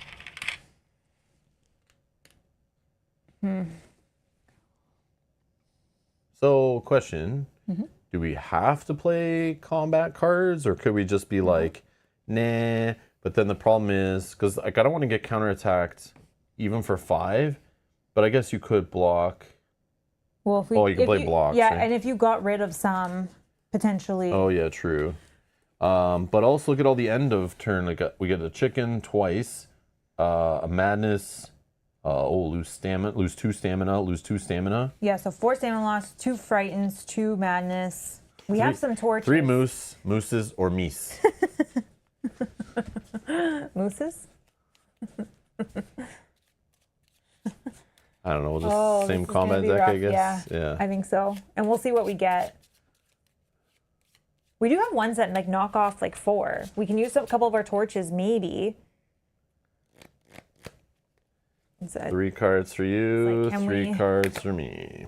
So, question. Do we have to play combat cards, or could we just be like, nah? But then the problem is, because like, I don't want to get counterattacked even for 5, but I guess you could block. Well, if we, Oh, you can play blocks, Yeah, right? and if you got rid of some, potentially. Oh, yeah, true. But also look at all the end of turn. Like we get a chicken twice, a madness. Lose stamina, lose 2 stamina, lose 2 stamina. Yeah, so 4 stamina loss, 2 frightens, 2 madness. We have some torches. 3 mooses, or meese. Mooses? I don't know, just Oh, same this is gonna combat be deck, rough. I guess. Yeah, I think so. And we'll see what we get. We do have ones that like knock off like 4. We can use a couple of our torches, maybe. 3 cards for you, Like, 3 cards for me.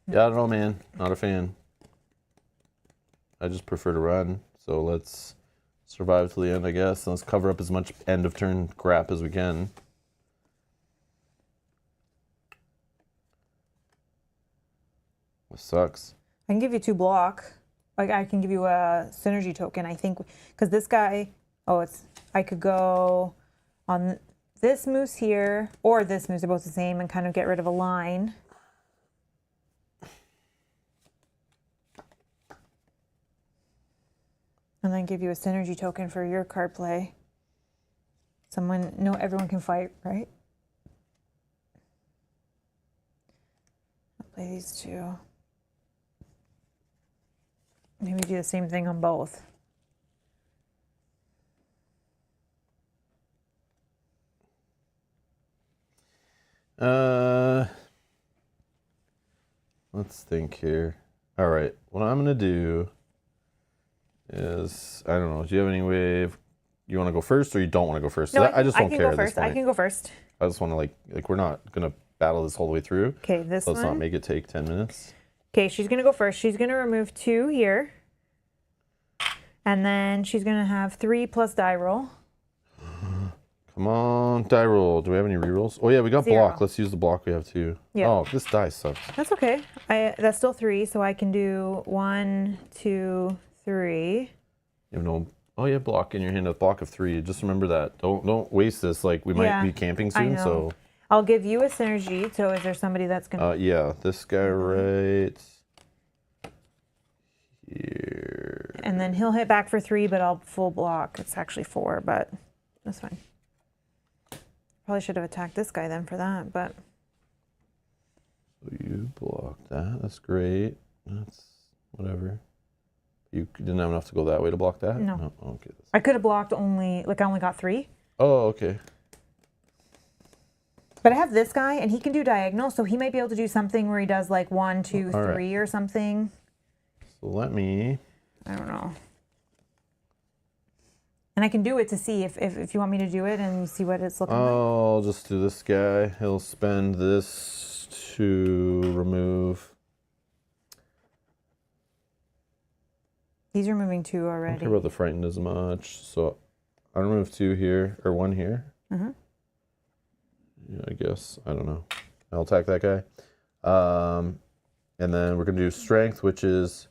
Yeah, I don't know, man. Not a fan. I just prefer to run. So let's survive till the end, I guess. And let's cover up as much end of turn crap as we can. This sucks. I can give you 2 block. Like I can give you a synergy token, I think, because this guy, I could go on this moose here, or this moose, they're both the same, and kind of get rid of a line. And then give you a synergy token for your card play. Everyone can fight, right? I'll play these 2. Maybe do the same thing on both. Let's think here. All right, what I'm gonna do is, I don't know, do you have any way of, you want to go first or you don't want to go first? No, I just don't care at this I point. can go first. I just want to like we're not gonna battle this all the way through. Okay, this Let's not one. make it take 10 minutes. Okay, she's gonna go first. She's gonna remove 2 here. And then she's gonna have 3 plus die roll. Come on, die roll. Do we have any rerolls? Oh yeah, we got 0. block. Let's use the block we have too. Yeah. Oh, this die sucks. That's okay. That's still 3, so I can do 1, 2, 3. You know, oh yeah, block in your hand. A block of 3. Just remember that. Don't waste this. Like we might Yeah, be camping I soon, know. so. I'll give you a synergy. So is there somebody that's gonna? Yeah, this guy right here. And then he'll hit back for 3, but I'll full block. It's actually 4, but that's fine. Probably should have attacked this guy then for that, but. So you blocked that. That's great. That's whatever. You didn't have enough to go that way to block that? No. Oh, okay. I could have blocked only, like I only got 3. Oh, okay. But I have this guy, and he can do diagonal, so he might be able to do something where he does like 1, 2, 3 or something. So let me. I don't know. And I can do it to see if you want me to do it and see what it's looking like. I'll just do this guy. He'll spend this to remove. He's removing 2 I already. don't care about the frightened as much. So I remove 2 here, or 1 here. Mm-hmm. Yeah, I guess. I don't know. I'll attack that guy. And then we're going to do strength, which is...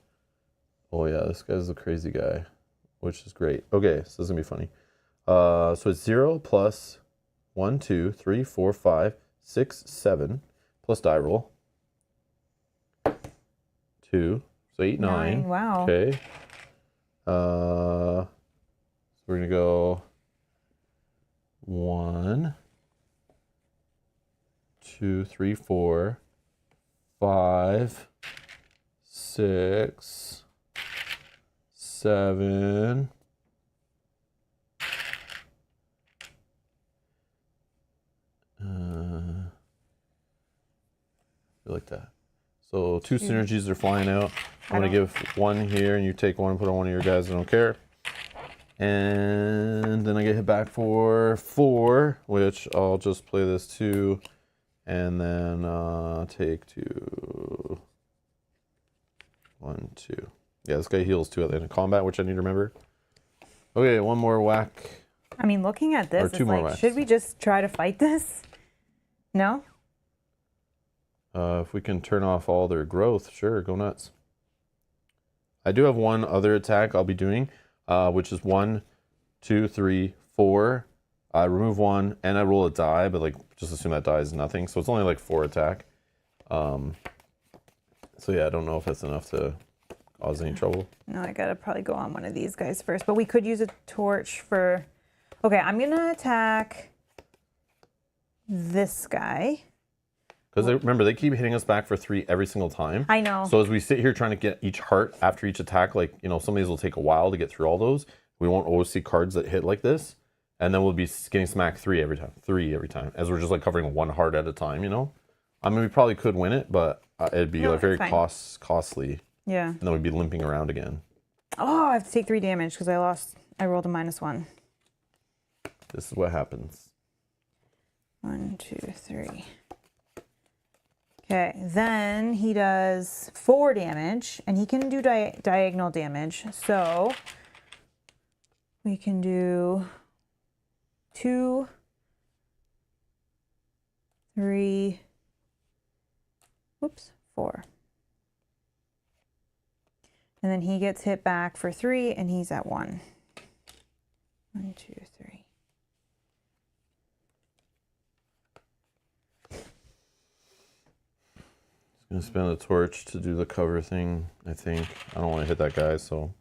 Oh, yeah, this guy's a crazy guy, which is great. Okay, so this is going to be funny. So it's 0 plus 1, 2, 3, 4, 5, 6, 7, plus die roll. 2, so 8, 9. Wow. Okay. So we're going to go 1, 2, 3, 4, 5, 6, 7. Like that. So 2 synergies are flying out. I'm going to give 1 here, and you take 1 and put on one of your guys. I don't care. And then I get hit back for 4, which I'll just play this 2, and then take 2. 1, 2. Yeah, this guy heals 2 at the end of combat, which I need to remember. Okay, 1 more whack. I mean, looking at this, Or 2 it's more like, whacks. should we just try to fight this? No? If we can turn off all their growth, sure, go nuts. I do have 1 other attack I'll be doing, which is 1, 2, 3, 4. I remove 1 and I roll a die, but like just assume that die is nothing. So it's only like 4 attack. So yeah, I don't know if that's enough to cause any trouble. No, I gotta probably go on one of these guys first, but we could use a torch for... Okay, I'm gonna attack this guy. Because remember, they keep hitting us back for 3 every single time. I know. So as we sit here trying to get each heart after each attack, like, you know, some of these will take a while to get through all those. We won't always see cards that hit like this. And then we'll be getting smacked 3 every time. 3 every time. As we're just like covering 1 heart at a time, you know? I mean, we probably could win it, but it'd be like very costly. Yeah. And then we'd be limping around again. Oh, I have to take 3 damage because I rolled a -1. This is what happens. 1, 2, 3. Okay, then he does 4 damage, and he can do diagonal damage. So we can do 2, 3, whoops, 4. And then he gets hit back for 3, and he's at 1. 1, 2, 3. Gonna spend a torch to do the cover thing, I think. I don't want to hit that guy, so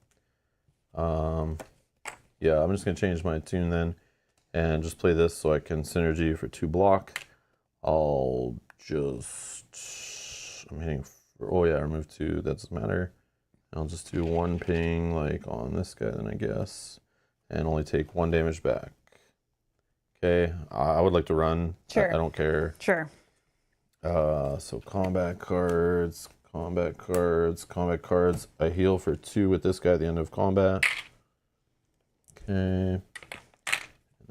yeah, I'm just gonna change my tune then and just play this so I can synergy for 2 block. I'm hitting for, oh yeah, remove 2, that doesn't matter. I'll just do 1 ping like on this guy then, I guess, and only take 1 damage back. Okay, I would like to run. Sure. I don't care. Sure. So combat cards. I heal for 2 with this guy at the end of combat. Okay. And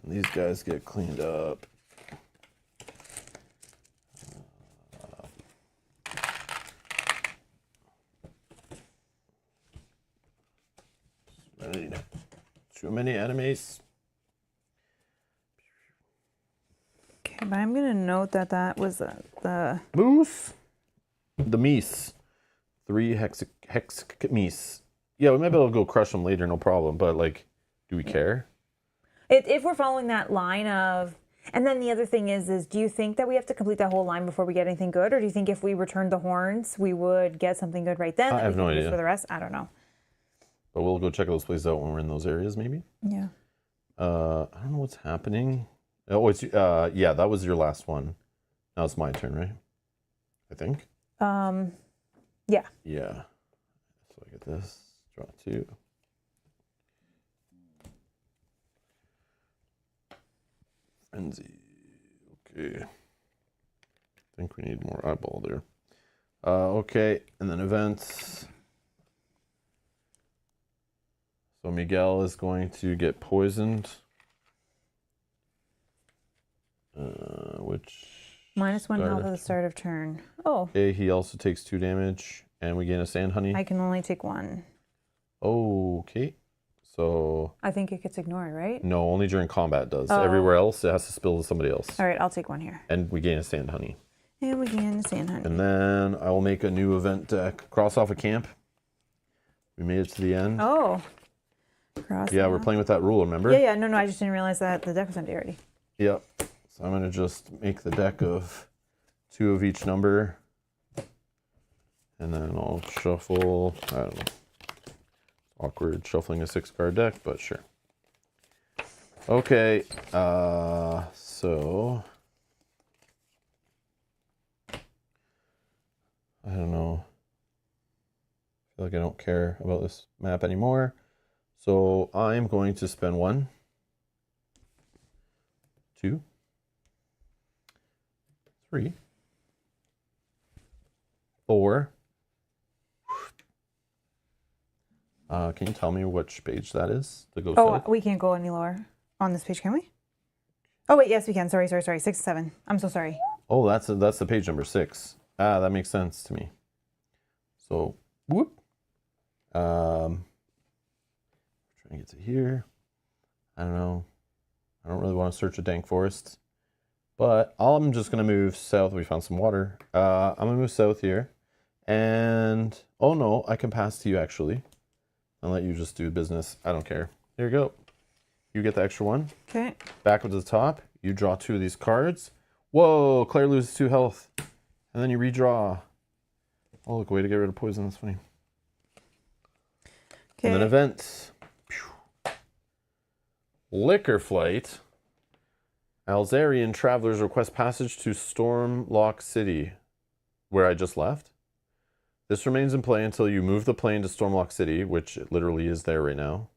these guys get cleaned up. Too many enemies. Okay, but I'm going to note that that was the... Moose. The meese. 3 hex meese. Yeah, we might be able to go crush them later, no problem. But, like, do we care? If we're following that line of... And then the other thing is do you think that we have to complete that whole line before we get anything good? Or do you think if we returned the horns, we would get something good right then? I have no idea. For the rest? I don't know. but we'll go check those places out when we're in those areas, maybe. Yeah. I don't know what's happening. Oh, it's yeah, that was your last one. Now it's my turn, right? I think. Yeah. Yeah. So I get this. Draw 2. Frenzy. Okay. I think we need more eyeball there. Okay, and then events. So Miguel is going to get poisoned. Which -1 health at the start of turn. Oh. Okay, he also takes 2 damage, and we gain a sand honey. I can only take 1. Okay. So I think it gets ignored, right? no, only during combat does. Everywhere else, it has to spill to somebody else. All right, I'll take 1 here. And we gain a sand honey. And we gain a sand honey. And then I will make a new event deck. Cross off a camp. We made it to the end. Oh. Cross Yeah, off. we're playing with that rule, remember? Yeah. No, I just didn't realize that the deck was empty already. Yep. So I'm going to just make the deck of 2 of each number. And then I'll shuffle. I don't know. Awkward shuffling a 6-card deck, but sure. Okay. So I don't know. I feel like I don't care about this map anymore. So I'm going to spend 1, 2, 3, 4. Can you tell me which page that is? To go south? We can't go any lower on this page, can we? Oh wait, yes we can. Sorry. 6 and 7. I'm so sorry. Oh, that's the page number 6. That makes sense to me. So whoop. Trying to get to here. I don't know. I don't really want to search a dank forest, but I'm just gonna move south. We found some water. I'm gonna move south here, and oh no, I can pass to you actually. I'll let you just do business. I don't care. Here you go. You get the extra 1. Okay. Back up to the top. You draw 2 of these cards. Whoa, Claire loses 2 health. And then you redraw. Oh, look, way to get rid of poison. That's funny. Okay. And then events. Liquor Flight. Alzarian travelers request passage to Stormlock City, where I just left. This remains in play until you move the plane to Stormlock City, which it literally is there right now.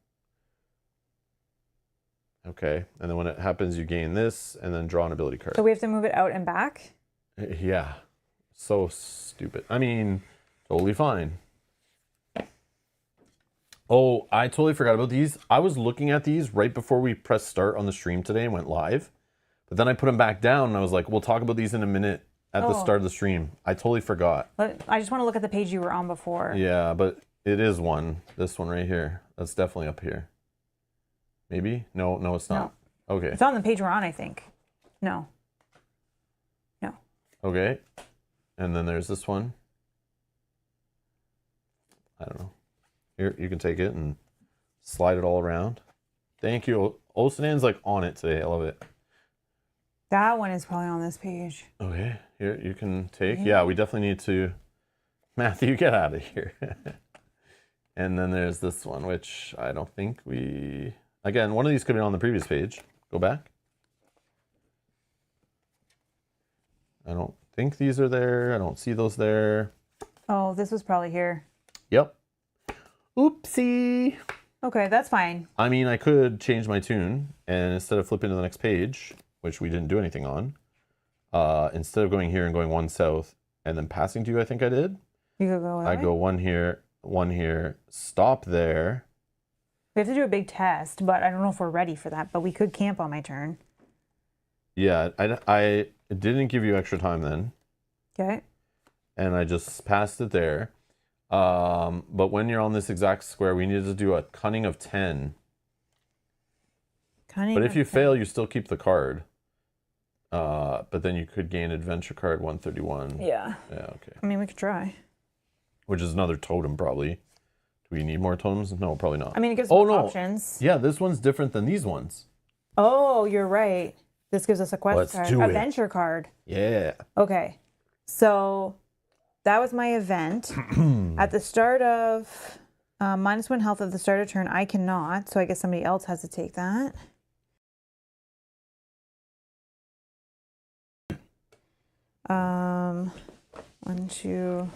Okay, and then when it happens, you gain this, and then draw an ability card. So we have to move it out and back? Yeah, so stupid. I mean, totally fine. Oh, I totally forgot about these. I was looking at these right before we pressed start on the stream today and went live. But then I put them back down, and I was like, we'll talk about these in a minute at the start of the stream. I totally forgot. I just want to look at the page you were on before. Yeah, but it is one. This one right here. That's definitely up here. Maybe? No, it's not. No. Okay. It's on the page we're on, I think. No. Okay. And then there's this one. I don't know. Here, you can take it and slide it all around. Thank you. Osanan's like on it today. I love it. That one is probably on this page. Okay. Here, you can take. Yeah, we definitely need to. Matthew, get out of here. And then there's this one, which I don't think we. Again, one of these could be on the previous page. Go back. I don't think these are there. I don't see those there. Oh, this was probably here. Yep. Oopsie. Okay, that's fine. I mean, I could change my tune, and instead of flipping to the next page, which we didn't do anything on, instead of going here and going 1 south and then passing to you, I think I did. You could go that I way? go 1 here, stop there. We have to do a big test, but I don't know if we're ready for that. But we could camp on my turn. Yeah, I didn't give you extra time then. Okay. And I just passed it there. But when you're on this exact square, we need to do a cunning of 10. But if you fail, you still keep the card. But then you could gain adventure card 131. Yeah. Yeah, okay. I mean, we could try. Which is another totem, probably. Do we need more totems? No, probably not. I mean, it gives more options. Yeah, this one's different than these ones. Oh, you're right. This gives us a quest Let's card. do it. Adventure card. Yeah. Okay. So that was my event. At the start of -1 health at the start of turn. I cannot, so I guess somebody else has to take that. One, two.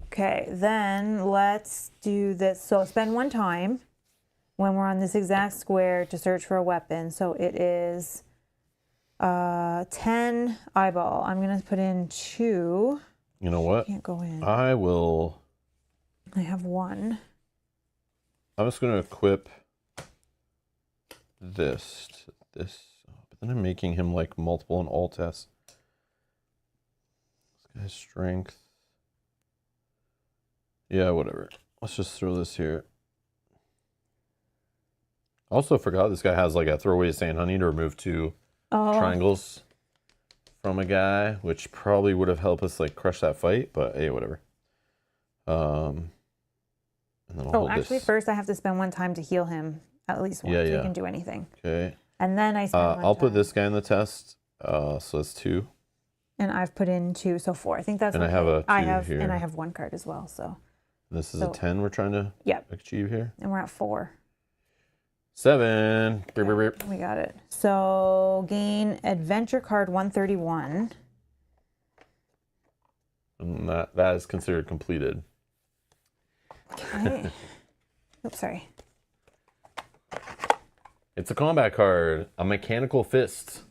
Okay, then let's do this. So spend 1 time when we're on this exact square to search for a weapon. So it is 10 eyeball. I'm gonna put in 2. You know what? Can't go in. I have 1. I'm just gonna equip this to this. But then I'm making him like multiple in all tests. This guy's strength. Yeah, whatever. Let's just throw this here. Also forgot this guy has like a throwaway sand honey to remove 2 triangles from a guy, which probably would have helped us like crush that fight, but hey, whatever. And then I'll hold actually this. first I have to spend 1 time to heal him at least once so he can do anything. Okay. And then I spend I'll put this guy in the test. So it's 2. And I've put in 2, so 4. I think that's and I have a 2 here. And I have 1 card as well, so. This is a 10 we're trying to achieve here. And we're at 4. 7. Yeah, we got it. So gain adventure card 131. And that is considered completed. Okay. Oops, sorry. It's a combat card. A mechanical fist.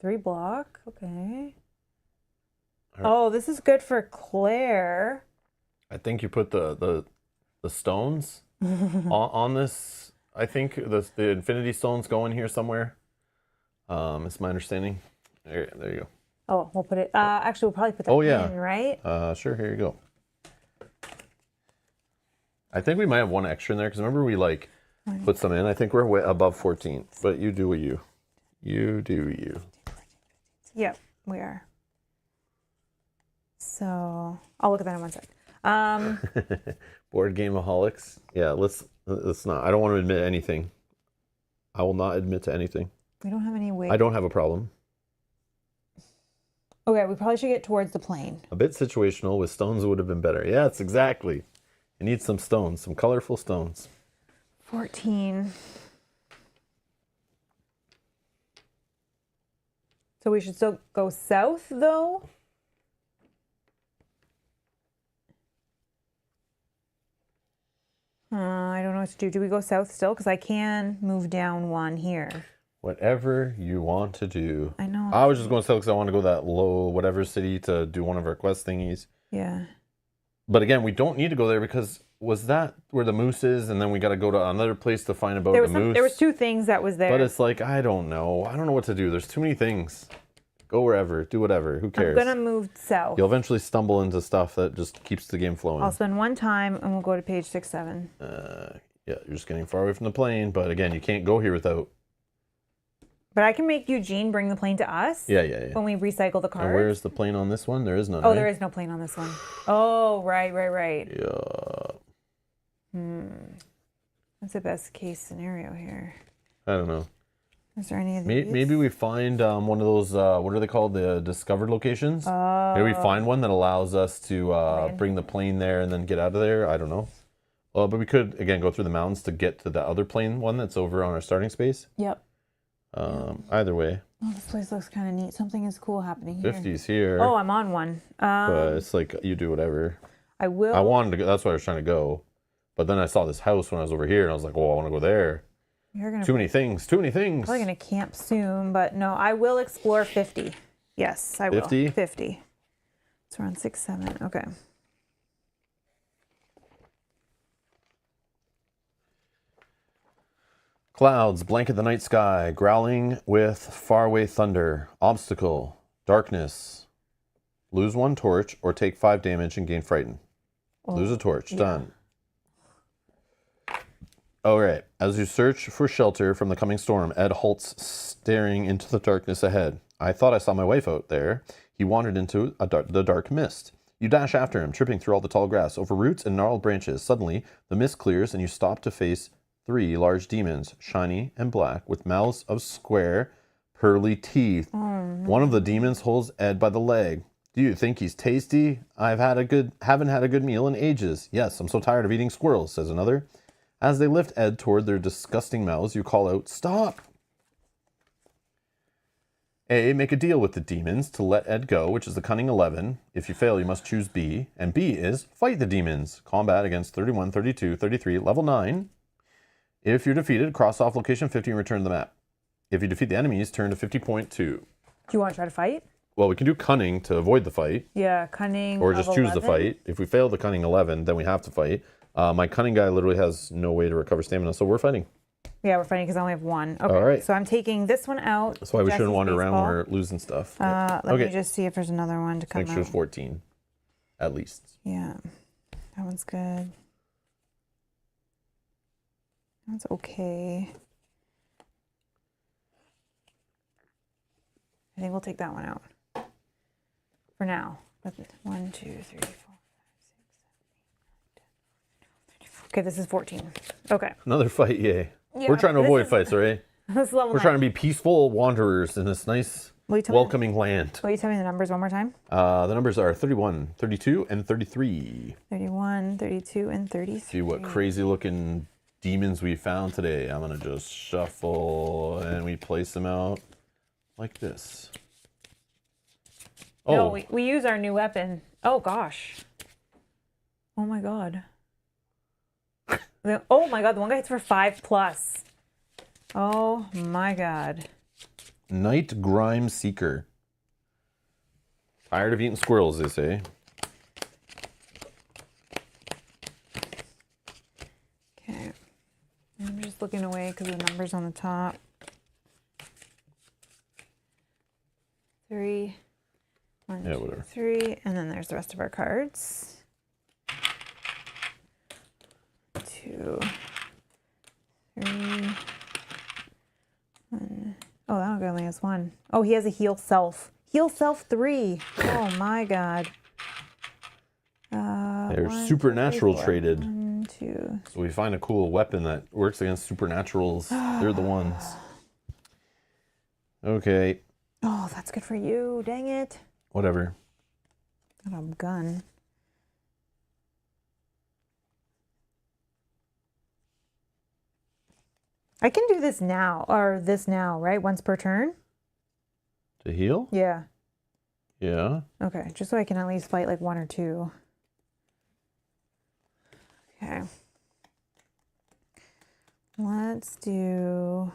3 block. Okay. Right. Oh, this is good for Claire. I think you put the stones on this. I think the infinity stones go in here somewhere. It's my understanding. There you go. Oh, we'll put it. Actually, we'll probably put that in, right? Sure. Here you go. I think we might have 1 extra in there because remember we like put some in. I think we're way above 14. But you do what you. You do you. Yep, we are. So I'll look at that in 1 sec. Board gameaholics. Yeah, let's not. I don't want to admit anything. I will not admit to anything. We don't have any weight. I don't have a problem. Okay, we probably should get towards the plane. A bit situational. With stones would have been better. Yeah, it's exactly. You need some stones, some colorful stones. 14. So we should still go south, though? I don't know what to do. Do we go south still? Because I can move down 1 here. Whatever you want to do. I know. I was just going south because I want to go to that low whatever city to do one of our quest thingies. Yeah. But again, we don't need to go there because was that where the moose is? And then we got to go to another place to find about the moose. There was 2 things that was there. But it's like, I don't know. I don't know what to do. There's too many things. Go wherever. Do whatever. Who cares? I'm going to move south. You'll eventually stumble into stuff that just keeps the game flowing. I'll spend 1 time and we'll go to page 6, 7. Yeah, you're just getting far away from the plane. But again, you can't go here without... But I can make Eugene bring the plane to us. Yeah. When we recycle the cards. And where's the plane on this one? There is none. Oh, right? there is no plane on this one. Oh, right. Yeah. What's the best case scenario here? I don't know. Is there any of these? Maybe we find one of those, what are they called? The discovered locations? Maybe we find one that allows us to bring the plane there and then get out of there. I don't know. But we could, again, go through the mountains to get to the other plane one that's over on our starting space. Yep. Either way. Oh, this place looks kind of neat. Something is cool happening here. 50's here. Oh, I'm on 1. But it's like, you do whatever. I will. I wanted to go. That's why I was trying to go. But then I saw this house when I was over here, and I was like, well, I want to go there. Too many things. Probably going to camp soon, but no, I will explore 50. Yes, I will. 50? 50. So we're on 6, 7. Okay. Clouds blanket the night sky, growling with faraway thunder. Obstacle, darkness. Lose 1 torch or take 5 damage and gain frightened. Lose a torch. Done. All right. As you search for shelter from the coming storm, Ed halts, staring into the darkness ahead. I thought I saw my wife out there. He wandered into the dark mist. You dash after him, tripping through all the tall grass, over roots and gnarled branches. Suddenly, the mist clears and you stop to face 3 large demons, shiny and black, with mouths of square, pearly teeth. One of the demons holds Ed by the leg. Do you think he's tasty? Haven't had a good meal in ages. Yes, I'm so tired of eating squirrels, says another. As they lift Ed toward their disgusting mouths, you call out, stop! A, make a deal with the demons to let Ed go, which is the cunning 11. If you fail, you must choose B. And B is fight the demons. Combat against 31, 32, 33, level 9. If you're defeated, cross off location 50 and return to the map. If you defeat the enemies, turn to 50.2. Do you want to try to fight? Well, we can do cunning to avoid the fight. Yeah, cunning. Or just choose the fight. If we fail the cunning 11, then we have to fight. My cunning guy literally has no way to recover stamina, so we're fighting. Yeah, we're fighting because I only have one. Okay, all right. So I'm taking this one out. That's why we shouldn't wander around baseball. when we're losing stuff. Let me just see if there's another one to come Make sure it's out. 14, at least. Yeah, that one's good. That's okay. I think we'll take that one out for now. 1, 2, 3, 4, 5, 6, 7, 8, 9, 10, 11, 12, 13, 14. Okay, this is 14. Okay. Another fight, yay. Yeah, we're trying to avoid fights, right? This is level We're 9. trying to be peaceful wanderers in this nice, welcoming land. Will you tell me the numbers one more time? The numbers are 31, 32, and 33. 31, 32, and 33. See what crazy looking demons we found today. I'm going to just shuffle and we place them out like this. Oh, No, we use our new weapon. Oh, gosh. Oh, my God. Oh, my God. The one guy hits for 5+. Oh, my God. Night Grime Seeker. Tired of eating squirrels, they say. Okay. I'm just looking away because the number's on the top. 3. 1, Yeah, 2, whatever. 3. And then there's the rest of our cards. 2, 3. 1. Oh, that guy only has 1. Oh, he has a heal self. Heal self 3. Oh my God. They're 1, 2, 3, supernatural 4. traded. 1, 2. So we find a cool weapon that works against supernaturals. They're the ones. Okay. Oh, that's good for you. Dang it. Whatever. Got a gun. I can do this now, right? Once per turn? To heal? Yeah. Yeah. Okay, just so I can at least fight like 1 or 2. Okay. Let's do...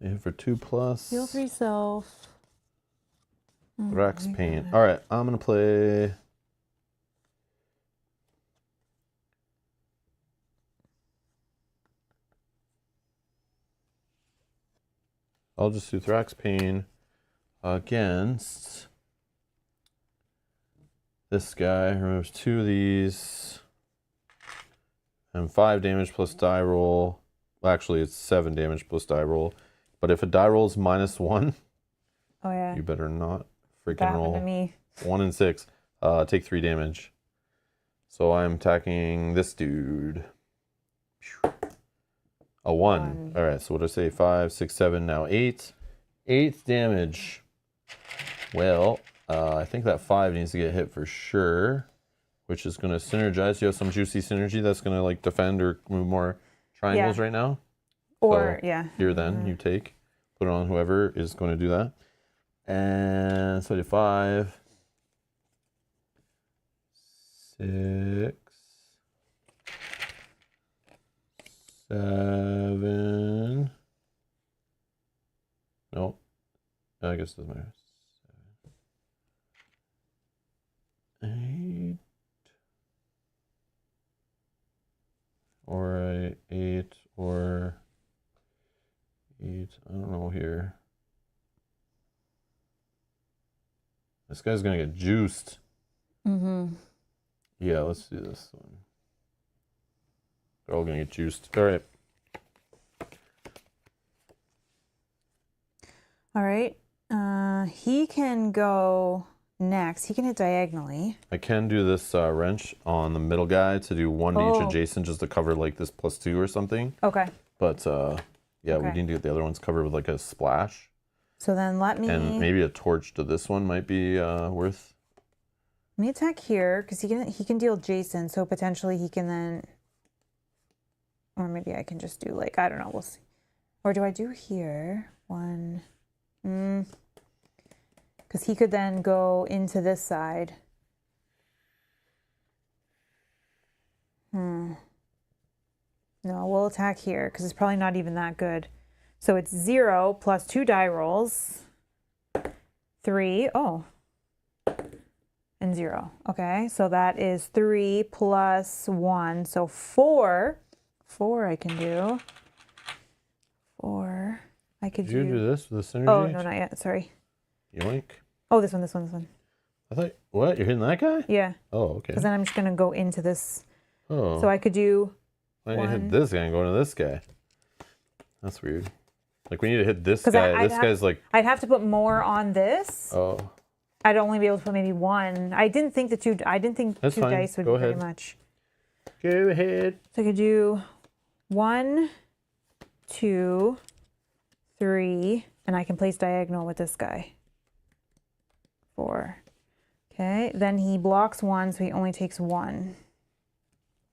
They hit for 2+. Heal 3 self. Thrax Pain. All right, I'm going to play... I'll just do Thrax Pain against this guy. Removes 2 of these. And 5 damage plus die roll. Well, actually, it's 7 damage plus die roll. But if a die roll is -1, Oh, yeah. you better not freaking That roll. happened to me. 1 and 6. Take 3 damage. So I'm attacking this dude. A 1. All right, so what did I say? 5, 6, 7, now 8. 8 damage. Well, I think that 5 needs to get hit for sure, which is going to synergize. You have some juicy synergy that's going to like defend or move more triangles right now. Or, So yeah. Here then, you take. Put it on whoever is going to do that. And so I do 5, 6, 7. Nope. I guess it doesn't matter. 7, 8. Or 8 or 8. I don't know here. This guy's gonna get juiced. Mm-hmm. Yeah, let's do this one. They're all gonna get juiced. All right. All right. He can go next. He can hit diagonally. I can do this wrench on the middle guy to do 1 to each Oh. adjacent just to cover like this +2 or something. Okay. But yeah, we Okay. need to get the other ones covered with like a splash. So then let me... And maybe a torch to this one might be worth... Let me attack here, because he can deal Jason, so potentially he can then... Or maybe I can just do like, I don't know, we'll see. Or do I do here? One... Because he could then go into this side. No, we'll attack here because it's probably not even that good. So it's 0 plus 2 die rolls. 3. Oh. And 0. Okay, so that is 3 plus 1. So 4. 4 I can do. 4. I could Did you do this with the synergy? Oh, no, not yet. Sorry. Yoink. Oh, this one. I thought, what? You're hitting that guy? Yeah. Oh, okay. Because then I'm just going to go into this. Oh. So I could do... Why didn't you hit this guy and go into this guy? That's weird. Like, we need to hit this guy. Guy's like... I'd have to put more on this. Oh. I'd only be able to put maybe 1. I didn't think two dice would be very much. Go ahead. So I could do 1, 2, 3, and I can place diagonal with this guy. 4. Okay, then he blocks 1, so he only takes 1.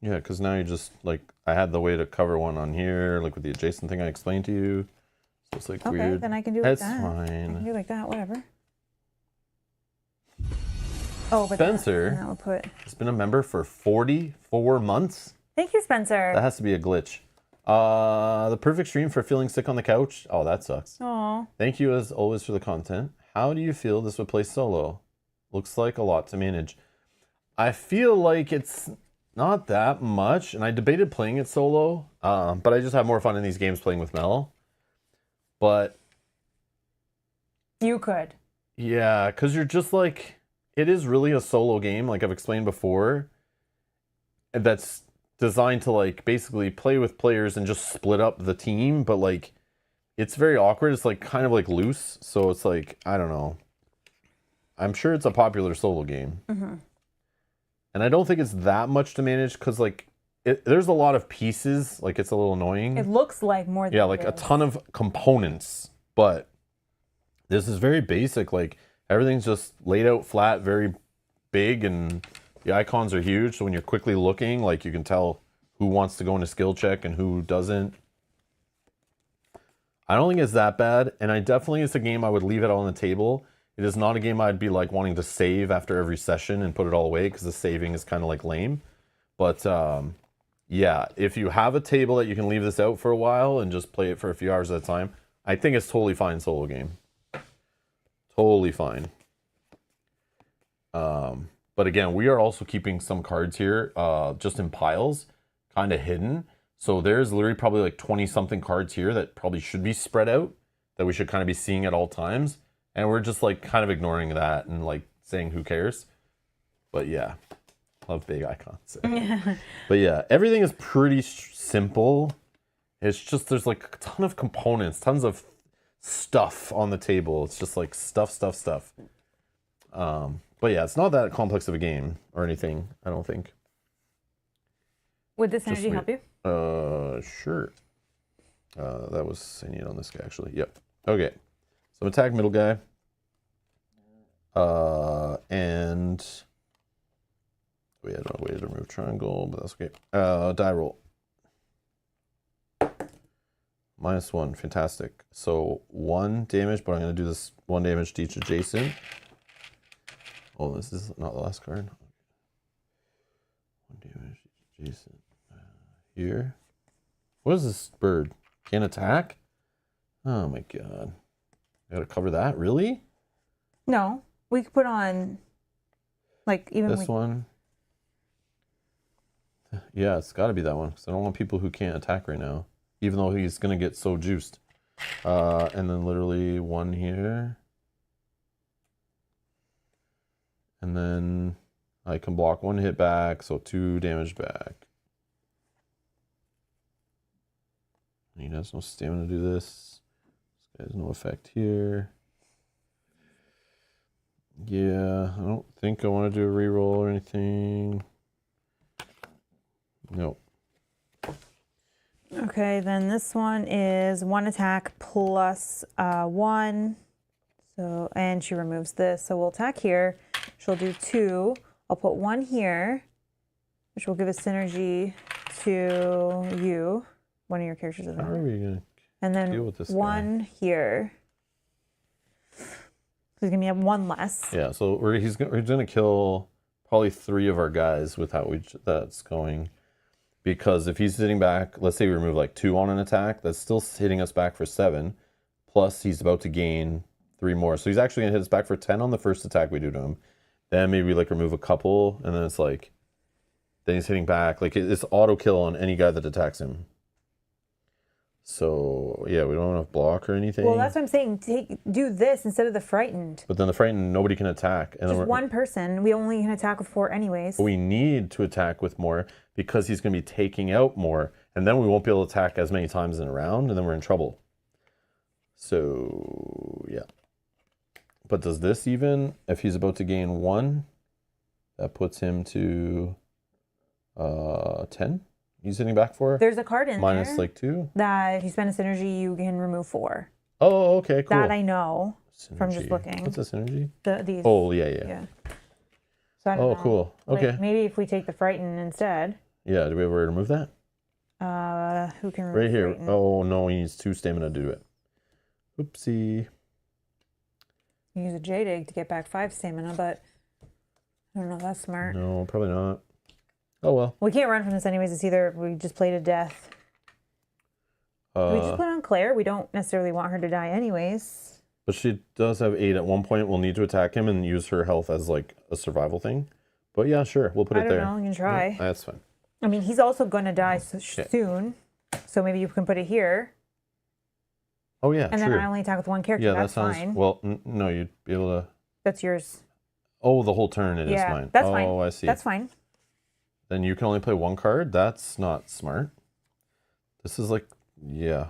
Yeah, because now you just, like, I had the way to cover 1 on here, like with the adjacent thing I explained to you. So it's like weird. Okay, then I can do like that. That's fine. I can do like that, whatever. Oh, but Spencer that would put... has been a member for 44 months. Thank you, Spencer. That has to be a glitch. The perfect stream for feeling sick on the couch. Oh, that sucks. Aw. Thank you as always for the content. How do you feel this would play solo? Looks like a lot to manage. I feel like it's not that much, and I debated playing it solo, but I just have more fun in these games playing with Mel. But you could. Yeah, because you're just like, it is really a solo game, like I've explained before, that's designed to like basically play with players and just split up the team, but like it's very awkward. It's like kind of like loose, so it's like, I don't know. I'm sure it's a popular solo game. And I don't think it's that much to manage because like there's a lot of pieces, like it's a little annoying. It looks like more than like a ton of components, but this is very basic. Like everything's just laid out flat, very big, and the icons are huge. So when you're quickly looking, like you can tell who wants to go into skill check and who doesn't. I don't think it's that bad, and it's a game I would leave it on the table. It is not a game I'd be like wanting to save after every session and put it all away because the saving is kind of like lame. But yeah, if you have a table that you can leave this out for a while and just play it for a few hours at a time, I think it's totally fine solo game. Totally fine. But again, we are also keeping some cards here just in piles, kind of hidden. So there's literally probably like 20 something cards here that probably should be spread out, that we should kind of be seeing at all times. And we're just like kind of ignoring that and like saying who cares. But yeah, love big icons. But yeah, everything is pretty simple. It's just there's like a ton of components, tons of stuff on the table. It's just like stuff. But yeah, it's not that complex of a game or anything, I don't think. Would this energy help you? Sure. That was I need on this guy actually. Yep. Okay. So attack middle guy. And we had a way to remove triangle, but that's okay. Die roll. -1, fantastic. So 1 damage, but I'm gonna do this 1 damage to each adjacent. Oh, this is not the last card. 1 damage to each adjacent. Here. What is this bird? Can't attack? Oh my god. I gotta cover that? Really? No. We could put on, like, even this one. Yeah, it's gotta be that one. Because I don't want people who can't attack right now. Even though he's gonna get so juiced. And then literally 1 here. And then I can block 1 hit back, so 2 damage back. He has no stamina to do this. This guy has no effect here. Yeah, I don't think I want to do a reroll or anything. Nope. Okay, then this one is 1 attack plus 1. So, and she removes this. So we'll attack here. She'll do 2. I'll put 1 here, which will give a synergy to you, one of your characters. How are we gonna And then deal with this 1 here. So he's gonna have 1 less. Yeah, so we're gonna kill probably 3 of our guys with how that's going, because if he's sitting back, let's say we remove like 2 on an attack, that's still hitting us back for 7. Plus he's about to gain 3 more, so he's actually gonna hit us back for 10 on the first attack we do to him. Then maybe like remove a couple, and then it's like, then he's hitting back. Like it's auto kill on any guy that attacks him. So yeah, we don't have block or anything. Well, that's what I'm saying. Do this instead of the frightened. But then the frightened, nobody can attack. And just one person. We only can attack with 4 anyways. But we need to attack with more because he's going to be taking out more, and then we won't be able to attack as many times in a round, and then we're in trouble. So yeah. But does this even, if he's about to gain 1, that puts him to 10? He's hitting back for? There's a card in minus there like 2? that if you spend a synergy, you can remove 4. Oh, okay, cool. That I know from just Synergy. looking. What's a synergy? These. Oh, yeah. So I don't know. Cool. Okay. Like, maybe if we take the frighten instead. Yeah, do we have a way to remove that? Who can remove Right here. frighten? Oh, no, he needs 2 stamina to do it. Oopsie. You use a J-Dig to get back 5 stamina, but I don't know if that's smart. No, probably not. Oh, well. We can't run from this anyways. It's either we just play to death. We just put on Claire. We don't necessarily want her to die anyways. But she does have 8. At one point, we'll need to attack him and use her health as like a survival thing. But yeah, sure. We'll put it there. I don't know. You can try. Yeah, that's fine. I mean, he's also going to die soon. So maybe you can put it here. Oh, yeah, and true. then I only attack with 1 character. Yeah, that's that sounds... fine. Well, no, you'd be able to... That's yours. Oh, the whole turn it is mine. That's fine. Oh, I see. That's fine. Then you can only play 1 card? That's not smart. This is like... Yeah.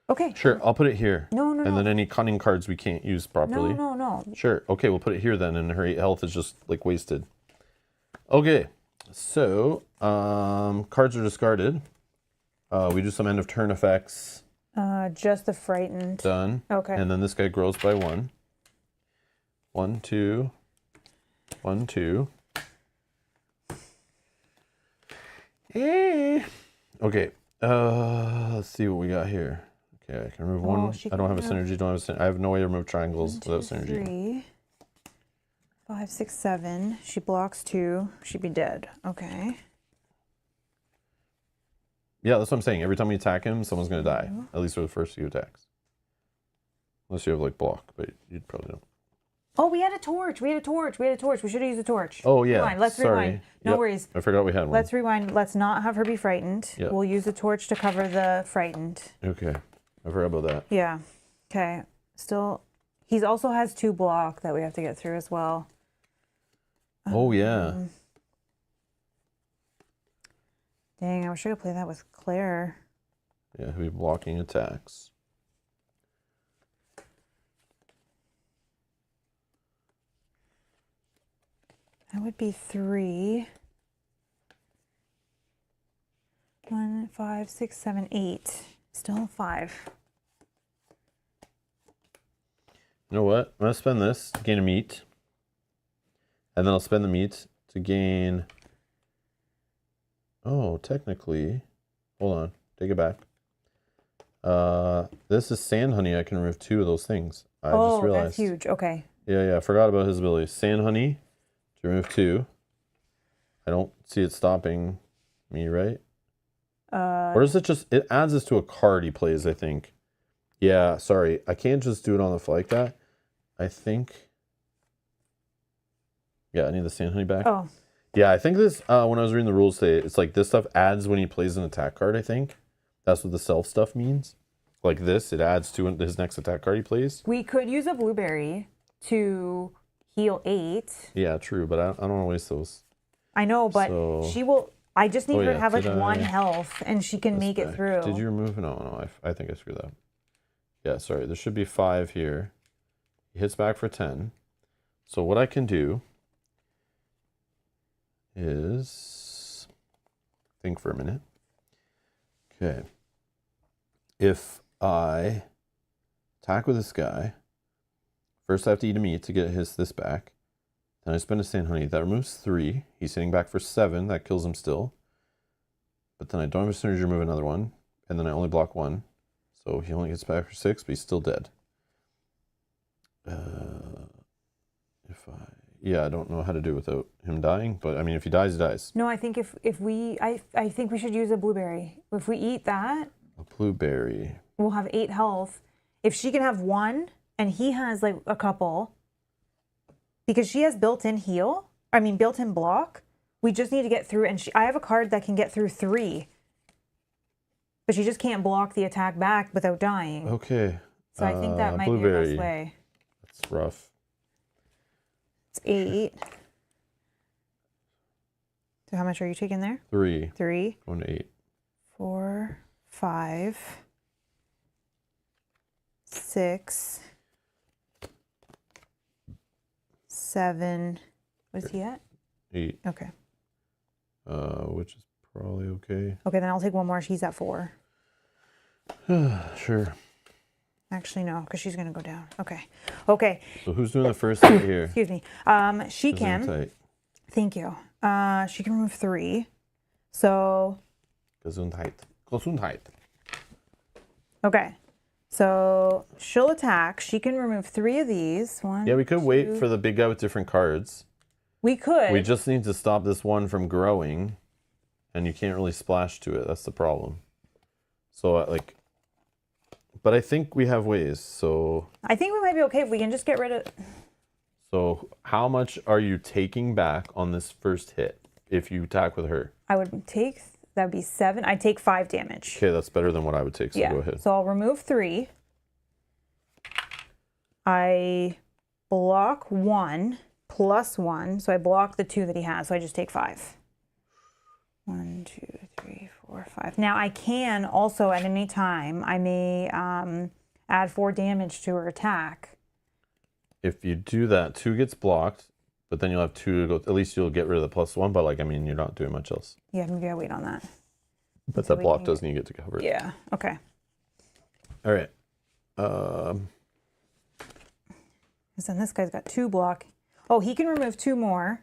Okay. Sure, I'll put it here. No. And then any cunning cards we can't use properly. No. Sure. Okay, we'll put it here then, and her 8 health is just like wasted. Okay, so cards are discarded. We do some end of turn effects. Just the frightened. Done. Okay. And then this guy grows by 1. 1, 2. 1, 2. Okay. Let's see what we got here. Okay, I can remove 1. I don't have a synergy. I have no way to remove triangles without synergy. 3, 5, 6, 7. She blocks 2. She'd be dead. Okay. Yeah, that's what I'm saying. Every time we attack him, someone's going to die. At least for the first few attacks. Unless you have like block, but you'd probably don't. Oh, we had a torch. We should have used a torch. Oh, yeah. Rewind. Let's rewind. No worries. I forgot we had one. Let's rewind. Let's not have her be frightened. Yep. We'll use the torch to cover the frightened. Okay. I forgot about that. Yeah. Okay. Still, he also has 2 block that we have to get through as well. Oh, yeah. Dang, I wish I could play that with Claire. Yeah, he'll be blocking attacks. That would be 3. 1, 5, 6, 7, 8. Still 5. You know what? I'm going to spend this to gain a meat. And then I'll spend the meat to gain... Oh, technically... Hold on. Take it back. This is sand honey. I can remove 2 of those things. I just realized. That's huge. Okay. Yeah. I forgot about his ability. Sand honey to remove 2. I don't see it stopping me, right? Or is it just... It adds this to a card he plays, I think. Yeah, sorry. I can't just do it on the fly like that. I think... Yeah, I need the sand honey back. Oh. Yeah, I think this, when I was reading the rules today, it's like this stuff adds when he plays an attack card, I think. That's what the self stuff means. Like this, it adds to his next attack card he plays. We could use a blueberry to heal 8. Yeah, true, but I don't want to waste those. I know, but she will... I just need her to have like 1 health, and she can make it through. Did you remove? No, I think I screwed that up. Yeah, sorry, there should be 5 here. He hits back for 10. So what I can do is think for a minute. Okay. If I attack with this guy, First, I have to eat a meat to get this back. Then I spend a sand honey. That removes 3. He's sitting back for 7. That kills him still. But then I don't have a synergy to remove another one. And then I only block 1. So he only gets back for 6, but he's still dead. Yeah, I don't know how to do without him dying. But I mean, if he dies, he dies. No, I think I think we should use a blueberry. If we eat that, A blueberry. we'll have 8 health. If she can have 1 and he has like a couple, because she has built-in heal, built-in block, we just need to get through. And I have a card that can get through 3, but she just can't block the attack back without dying. Okay. So I think that might be the best way. That's rough. It's 8. So how much are you taking there? 3. 3. Going to 8. 4, 5, 6, 7. What is he at? 8. Okay. Which is probably okay. Okay, then I'll take one more. She's at 4. Sure. Actually, no, because she's going to go down. Okay. Okay. So who's doing the first hit here? Excuse me. She can. Gesundheit. Thank you. She can remove 3. So. Gesundheit. Gesundheit. Okay. So she'll attack. She can remove 3 of these. 1. Yeah, we could 2. wait for the big guy with different cards. We could. We just need to stop this one from growing, and you can't really splash to it. That's the problem. So, but I think we have ways. So I think we might be okay if we can just get rid of. So how much are you taking back on this first hit if you attack with her? I would take, that would be 7. I'd take 5 damage. Okay, that's better than what I would take, so Yeah. go ahead. So I'll remove 3. I block 1 plus 1. So I block the 2 that he has. So I just take 5. 1, 2, 3, 4, 5. Now I can also at any time, I may add 4 damage to her attack. If you do that, 2 gets blocked, but then you'll have 2 to go. At least you'll get rid of the +1, but you're not doing much else. Yeah, maybe I wait on that. But So that block doesn't you get to cover it. Yeah, okay. All right. Because then this guy's got 2 block. Oh, he can remove 2 more.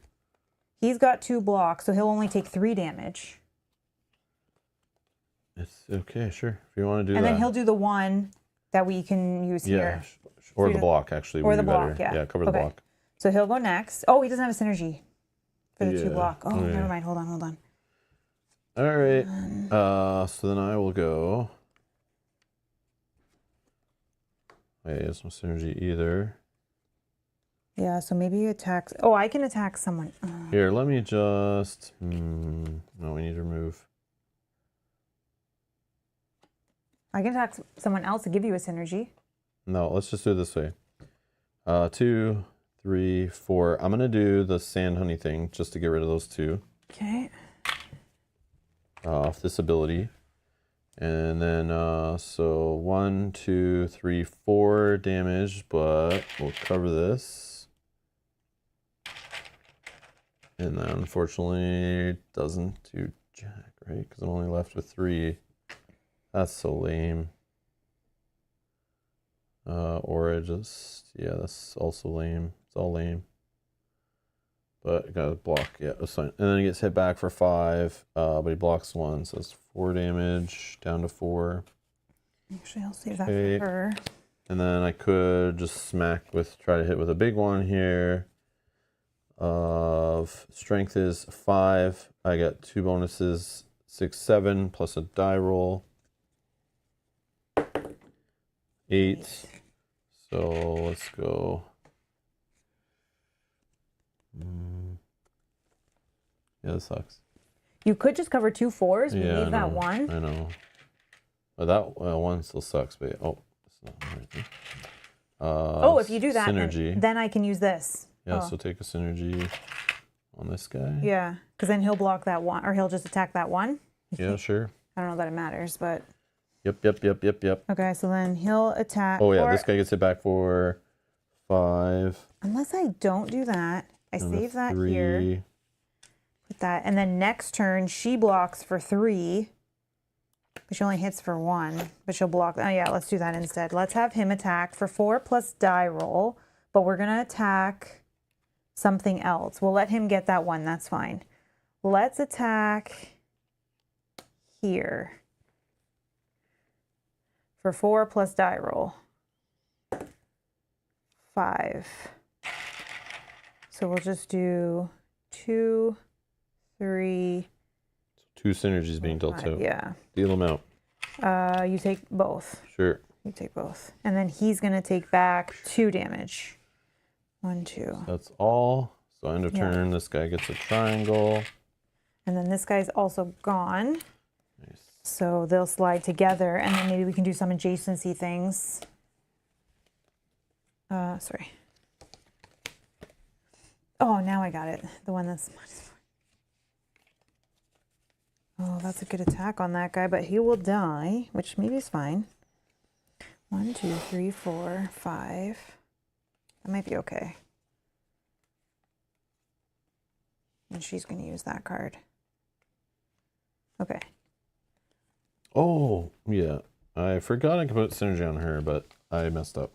He's got 2 blocks, so he'll only take 3 damage. It's okay, sure. If you want to do And that. then he'll do the 1 that we can use here. Or So the block, actually. Or would the be block, better. yeah. Yeah, cover the Okay. block. So he'll go next. Oh, he doesn't have a synergy for the 2 Yeah. block. Oh, Okay. never mind. Hold on. All right. So then I will go. Wait, there's no synergy either. Yeah, so maybe he attacks. Oh, I can attack someone. Here, let me just. No, we need to remove. I can attack someone else to give you a synergy. No, let's just do it this way. 2, 3, 4. I'm going to do the sand honey thing just to get rid of those 2 Okay. off this ability. And then, so 1, 2, 3, 4 damage, but we'll cover this. And that unfortunately doesn't do jack, right? Because I'm only left with 3. That's so lame. Or I just, yeah, that's also lame. It's all lame. But I got to block, yeah, that's fine. And then he gets hit back for 5, but he blocks 1, so it's 4 damage, down to 4. Actually, I'll save that Okay. for her. And then I could just try to hit with a big one here. Of strength is 5. I got 2 bonuses, 6, 7, plus a die roll. 8. So let's go. Yeah, this sucks. You could just cover 2 4s. We Yeah, leave that 1. I know. But that one still sucks. But it's not the right thing. If you do that, synergy. then I can use this. Yeah, so take a synergy on this guy. Yeah, because then he'll block that 1, or he'll just attack that 1. Yeah, sure. I don't know that it matters, but. Yep. Okay, so then he'll attack. Oh yeah, this guy gets hit back for 5. Unless I don't do that, I and save that 3. here. Put that, and then next turn she blocks for 3, but she only hits for 1. But she'll block. Oh yeah, let's do that instead. Let's have him attack for 4 plus die roll but we're going to attack something else. We'll let him get that one. That's fine. Let's attack here for 4 plus die roll. 5. So we'll just do 2, 3. 2 synergies being dealt out. Yeah. Deal them out. You take both. Sure. You take both. And then he's going to take back 2 damage. 1, 2. So that's all. So end of turn, this guy gets a triangle. And then this guy's also gone. Nice. So they'll slide together, and then maybe we can do some adjacency things. Sorry. Oh, now I got it. The one that's... Oh, that's a good attack on that guy, but he will die, which maybe is fine. 1, 2, 3, 4, 5. That might be okay. And she's going to use that card. Okay. Oh, yeah. I forgot I could put synergy on her, but I messed up.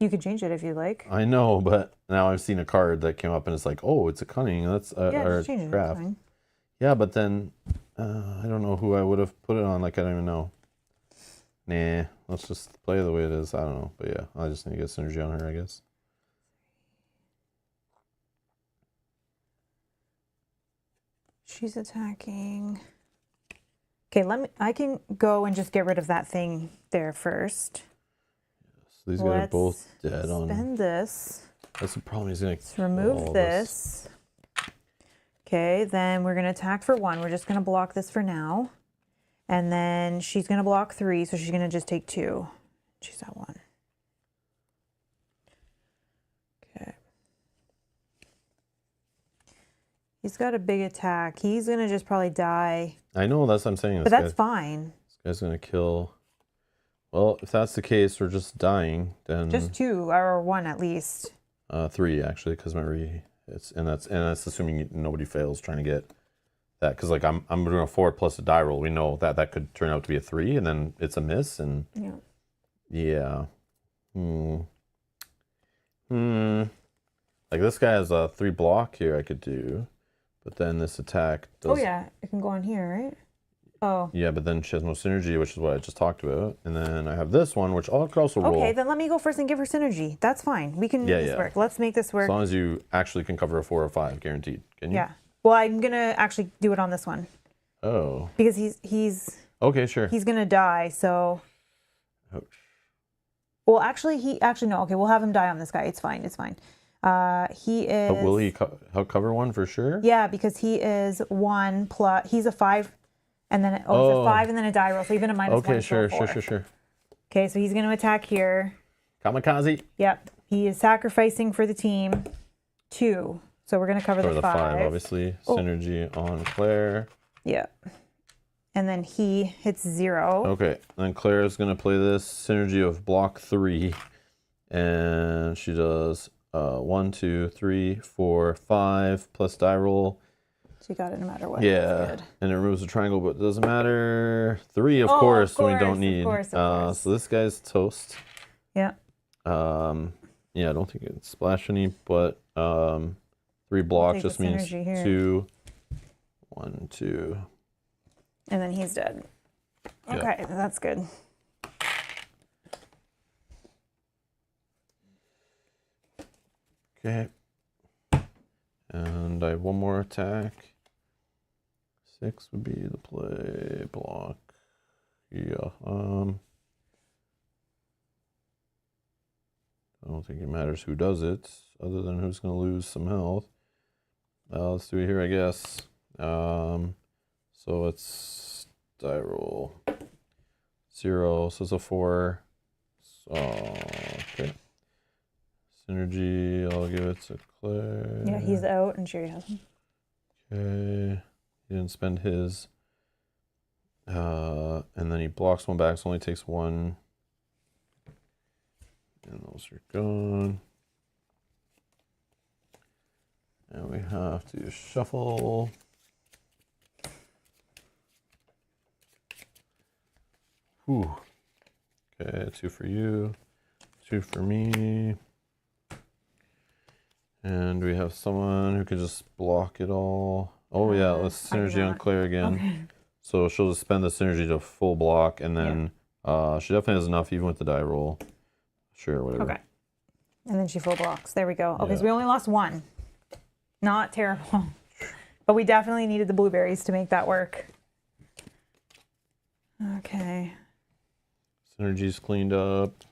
You could change it if you like. I know, but now I've seen a card that came up and it's like, oh, it's a cunning. That's Just change it. craft. Fine. Yeah, but then I don't know who I would have put it on. Like, I don't even know. Nah, let's just play the way it is. I don't know. But yeah, I just need to get synergy on her, I guess. She's attacking. Okay, I can go and just get rid of that thing there first. So these guys are both dead spend this. That's the problem. He's gonna remove this. Okay, then we're gonna attack for 1. We're just gonna block this for now. And then she's gonna block 3, so she's gonna just take 2. She's at 1. Okay. He's got a big attack. He's gonna just probably die. I know, that's what I'm saying. But that's fine. This guy's gonna kill. Well, if that's the case, we're just dying. Then just 2 or 1 at least. 3 actually, because that's assuming nobody fails trying to get that. Because like I'm doing a 4 plus a die roll. We know that could turn out to be a 3, and then it's a miss. And yeah. Like this guy has a 3 block here. I could do. But then this attack does... Oh, yeah. It can go on here, right? Oh. Yeah, but then she has no synergy, which is what I just talked about. And then I have this one, which I could also roll. Okay, then let me go first and give her synergy. That's fine. We can make this work. Let's make this work. As long as you actually can cover a 4 or 5, guaranteed. Can you? Yeah. Well, I'm going to actually do it on this one. Oh. Because he's... Okay, sure. He's going to die, so... Ouch. Well, actually, no. Okay, we'll have him die on this guy. It's fine. It's fine. He is... But will he cover 1 for sure? Yeah, because he is 1 plus... He's a 5, and then... he's a 5 and then a die roll, so even a -1. Okay, sure. Okay, so he's going to attack here. Kamikaze. Yep. He is sacrificing for the team 2. So we're going to cover the 5. Obviously. Synergy on Claire. Yeah. And then he hits 0. Okay, then Claire is going to play this synergy of block 3. And she does 1, 2, 3, 4, 5 plus die roll. She got it no matter what. Yeah, and it removes a triangle, but it doesn't matter. 3, of course, we don't need. Of course. So this guy's toast. Yeah. Yeah, I don't think it's splash any, but 3 block just means 2. 1, 2. And then he's dead. Okay, that's good. Okay. And I have 1 more attack. 6 would be the play block. Yeah. I don't think it matters who does it, other than who's going to lose some health. Let's do it here, I guess. So it's die roll 0, so it's a 4. So, okay. Synergy, I'll give it to Claire. Yeah, he's out and Sherry has him. Okay. He didn't spend his. And then he blocks 1 back, so only takes 1. And those are gone. And we have to shuffle. Whew. Okay, 2 for you, 2 for me. And we have someone who can just block it all. Oh yeah, let's I do synergy on not. Claire again. Okay. So she'll just spend the synergy to full block, and then she definitely has enough even with the die roll. Sure, whatever. Okay. And then she full blocks. There we go. Okay, Yeah. so we only lost one. Not terrible. But we definitely needed the blueberries to make that work. Okay. Synergy's cleaned up.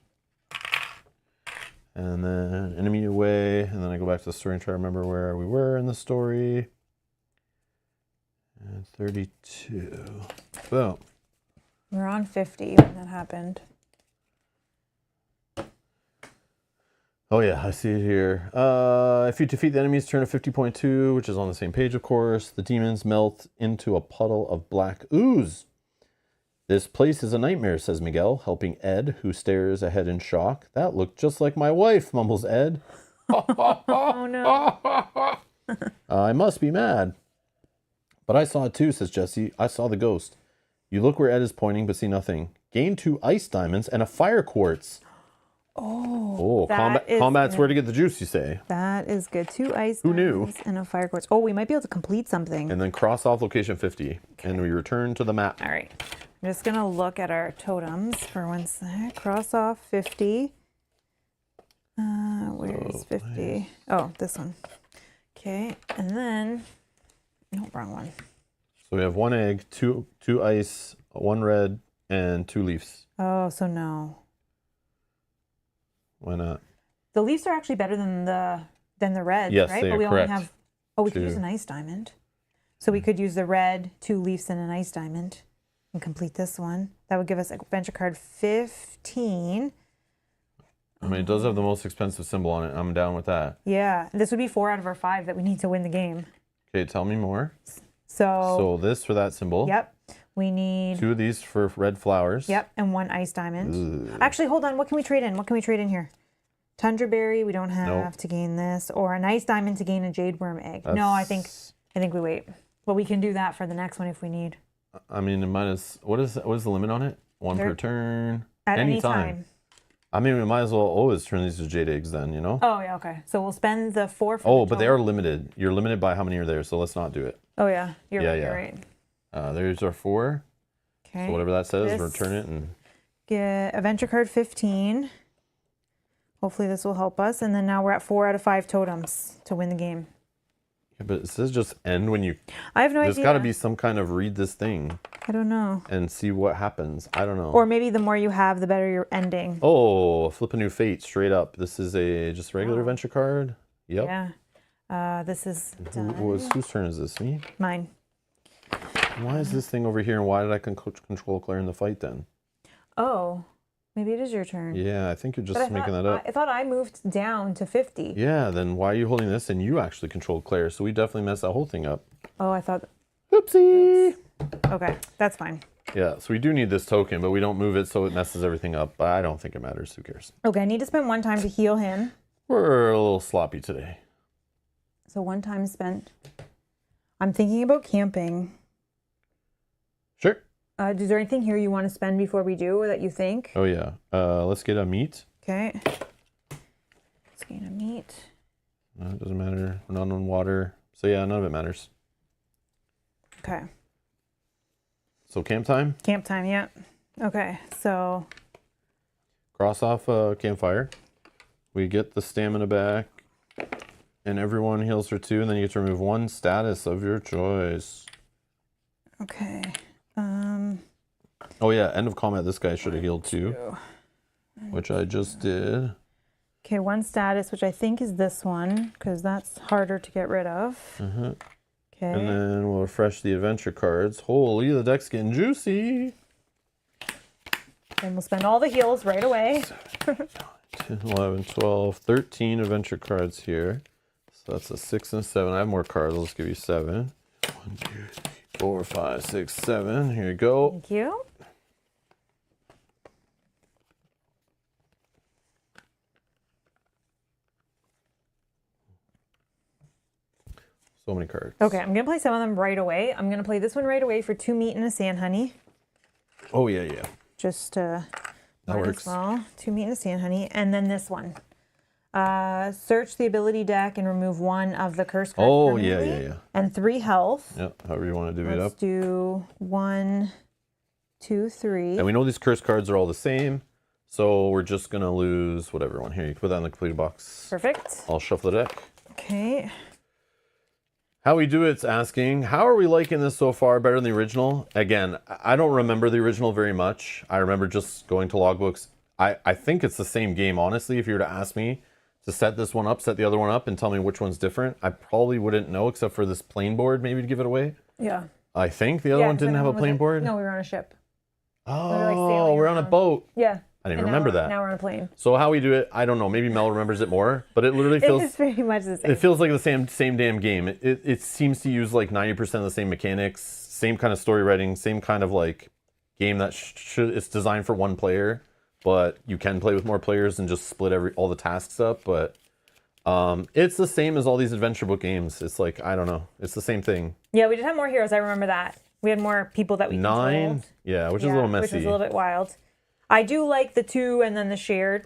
And then enemy away. And then I go back to the story and try to remember where we were in the story. And 32. Boom. We were on 50 when that happened. Oh yeah, I see it here. If you defeat the enemy's turn of 50.2, which is on the same page, of course, the demons melt into a puddle of black ooze. This place is a nightmare, says Miguel, helping Ed, who stares ahead in shock. That looked just like my wife, mumbles Ed. Oh no. I must be mad. But I saw it too, says Jesse. I saw the ghost. You look where Ed is pointing, but see nothing. Gain 2 ice diamonds and a fire quartz. Oh, combat's where to get the juice, you say. That is good. 2 ice Who knew? diamonds and a fire quartz. Oh, we might be able to complete something. And then cross off location 50. And we return to the map. All right. I'm just going to look at our totems for 1 sec. Cross off 50. Where's 50? Oh, this one. Okay. And then, no, wrong one. So we have 1 egg, two ice, 1 red, and 2 leaves. Oh, so no. Why not? The leaves are actually better than the red, Yes, right? they But are we correct. only have, oh, we could 2. use an ice diamond. So we could use the red, 2 leaves, and an ice diamond and complete this one. That would give us adventure card 15. I mean, it does have the most expensive symbol on it. I'm down with that. Yeah, this would be 4 out of our 5 that we need to win the game. Okay, tell me more. So So this for that symbol. yep, we need 2 of these for red flowers. yep, and 1 ice diamond. Ugh. Actually, hold on. What can we trade in? What can we trade in here? Tundra berry. We don't have Nope. to gain this, or an ice diamond to gain a jade worm egg. No, I think we wait. But we can do that for the next one if we need. I mean, it might as what is the limit on it? 1 per turn. At any time. I mean, we might as well always turn these to jade eggs then, you know? Oh yeah, okay. So we'll spend the 4 for Oh, the but they total. are limited. You're limited by how many are there, so let's not do it. Oh yeah, you're Yeah, right. yeah. You're right. There's our 4. Okay. So whatever that says, This- return it and Get adventure card 15. Hopefully this will help us. And then now we're at 4 out of 5 totems to win the game. yeah, but it says just end when you. I have no There's idea. got to be some kind of read this thing I don't know. and see what happens. I don't know. Or maybe the more you have, the better your ending. Oh, flip a new fate straight up. This is a just regular adventure card. Yep. Yeah. This is done. Whose turn is this? Me? Mine. Why is this thing over here and why did I control Claire in the fight then? Oh, maybe it is your turn. Yeah, I think you're just But making that up. I thought I moved down to 50. Yeah, then why are you holding this and you actually controlled Claire? So we definitely messed that whole thing up. Oh, I thought. Oopsie! Okay, that's fine. Yeah, so we do need this token, but we don't move it so it messes everything up. But I don't think it matters. Who cares? Okay, I need to spend 1 time to heal him. We're a little sloppy today. So 1 time spent. I'm thinking about camping. Sure. Is there anything here you want to spend before we do, or that you think? Oh, yeah. Let's get a meat. Okay. Let's gain a meat. No, it doesn't matter. We're not on water. So, yeah, none of it matters. Okay. So, camp time. Camp time, yeah. Okay, so Cross off campfire. We get the stamina back. And everyone heals for 2. And then you get to remove 1 status of your choice. okay. Oh, yeah. End of combat. This guy should have healed 2. Which I just did. Okay, 1 status, which I think is this one, because that's harder to get rid of. Uh-huh. Okay. And then we'll refresh the adventure cards. Holy, the deck's getting juicy. And we'll spend all the heals right away. 10, 11, 12, 13 adventure cards here. So that's a 6 and a 7. I have more cards. I'll just give you 7. 1, 2, 3, 4, 5, 6, 7. Here you go. Thank you. So many cards. Okay, I'm going to play some of them right away. I'm going to play this one right away for 2 meat and a sand honey. Oh, yeah, yeah. Just That might as works. well. 2 meat and a sand honey. And then this one. Search the ability deck and remove one of the curse cards. Oh, yeah, permanently, yeah. And 3 health. Yeah, however you want to divvy it Let's up. do 1, 2, 3. And we know these curse cards are all the same, so we're just going to lose whatever one. Here, you can put that in the completed box. Perfect. I'll shuffle the deck. Okay. How we do it's asking, how are we liking this so far? Better than the original? Again, I don't remember the original very much. I remember just going to logbooks. I think it's the same game, honestly. If you were to ask me to set this one up, set the other one up, and tell me which one's different, I probably wouldn't know, except for this plain board, maybe to give it away. Yeah. I think the other one didn't have a plain board. No, we were on a ship. Oh, we're on a boat. Yeah. I didn't remember that. Now we're on a plane. So how we do it, I don't know. Maybe Mel remembers it more, but it literally feels... It's very much the same. It feels like the same damn game. It seems to use like 90% of the same mechanics, same kind of story writing, same kind of like game that it's designed for one player, but you can play with more players and just split all the tasks up. But it's the same as all these adventure book games. It's like, I don't know. It's the same thing. Yeah, we did have more heroes. I remember that. We had more people that we 9, controlled. yeah, which is a little messy. Which was a little bit wild. I do like the 2 and then the shared.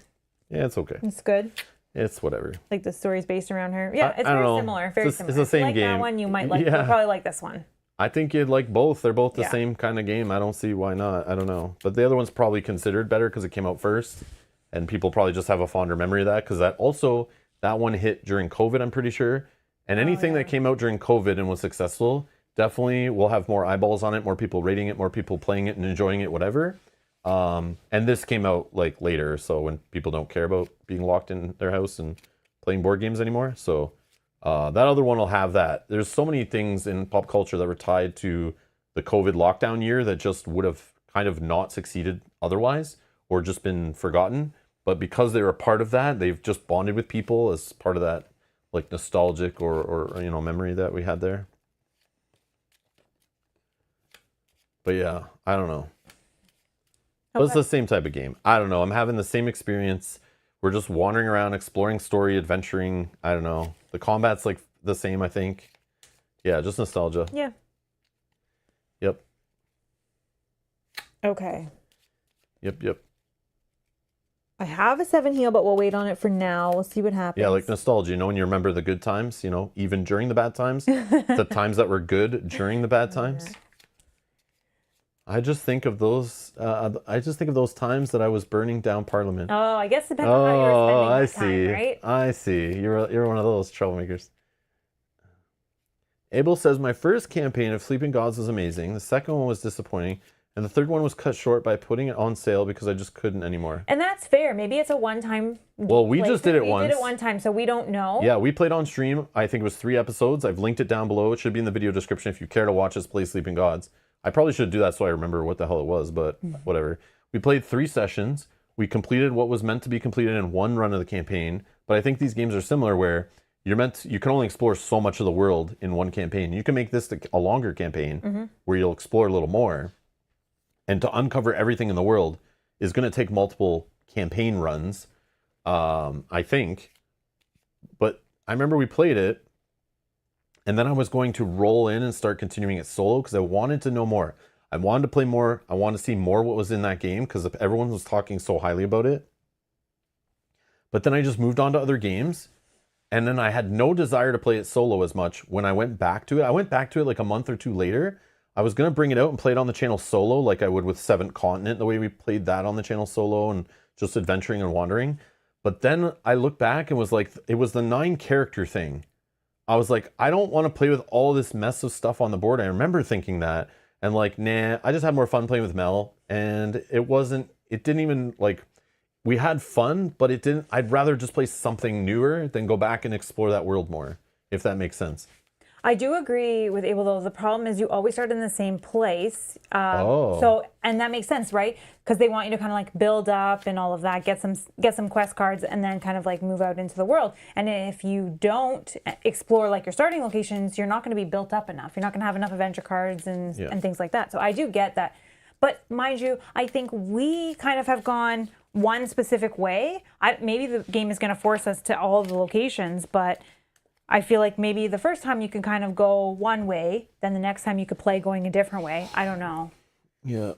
Yeah, it's okay. It's good. It's whatever. Like the story's based around her. Yeah, it's very similar. Very similar. It's the same like game. That one you might like. You'll probably like this one. I think you'd like both. They're both the same kind of game. I don't see why not. I don't know. But the other one's probably considered better because it came out first. And people probably just have a fonder memory of that. Because that one hit during COVID, I'm pretty sure. And anything that came out during COVID and was successful, definitely will have more eyeballs on it, more people rating it, more people playing it and enjoying it, whatever. And this came out like later. So when people don't care about being locked in their house and playing board games anymore. So that other one will have that. There's so many things in pop culture that were tied to the COVID lockdown year that just would have kind of not succeeded otherwise or just been forgotten. But because they were a part of that, they've just bonded with people as part of that like nostalgic or memory that we had there. But yeah, I don't know. But it's the same type of game. I don't know. I'm having the same experience. We're just wandering around, exploring story, adventuring. I don't know. The combat's like the same, I think. Yeah, just nostalgia. Yeah. Yep. Okay. Yep. I have a 7 heal, but we'll wait on it for now. We'll see what happens. Yeah, like nostalgia. When you remember the good times, even during the bad times, the times that were good during the bad times. I just think of those. Times that I was burning down Parliament. Oh, I guess it depends on how you were spending that time, right? I see. You're one of those troublemakers. Abel says my first campaign of Sleeping Gods was amazing. The second one was disappointing, and the third one was cut short by putting it on sale because I just couldn't anymore. And that's fair. Maybe it's a one-time. Well, we just did it once. We did it one time, so we don't know. Yeah, we played on stream. I think it was 3 episodes. I've linked it down below. It should be in the video description if you care to watch us play Sleeping Gods. I probably should do that so I remember what the hell it was, but whatever. We played 3 sessions. We completed what was meant to be completed in one run of the campaign. But I think these games are similar where you can only explore so much of the world in one campaign. You can make this a longer campaign where you'll explore a little more. And to uncover everything in the world is going to take multiple campaign runs, I think. But I remember we played it. And then I was going to roll in and start continuing it solo because I wanted to know more. I wanted to play more. I wanted to see more what was in that game because everyone was talking so highly about it. But then I just moved on to other games. And then I had no desire to play it solo as much when I went back to it. I went back to it like a month or 2 later. I was going to bring it out and play it on the channel solo like I would with Seventh Continent, the way we played that on the channel solo and just adventuring and wandering. But then I looked back and was like, it was the 9 character thing. I was like, I don't want to play with all this mess of stuff on the board. I remember thinking that and like, nah, I just had more fun playing with Mel. And it didn't even like, we had fun, but it didn't, I'd rather just play something newer than go back and explore that world more, if that makes sense. I do agree with Abel, though. The problem is you always start in the same place. So, and that makes sense, right? Because they want you to kind of like build up and all of that, get some quest cards, and then kind of like move out into the world. And if you don't explore like your starting locations, you're not going to be built up enough. You're not going to have enough adventure cards and things like that. So I do get that. But mind you, I think we kind of have gone one specific way. Maybe the game is going to force us to all the locations, but I feel like maybe the first time you can kind of go one way, then the next time you could play going a different way. I don't know. Yeah.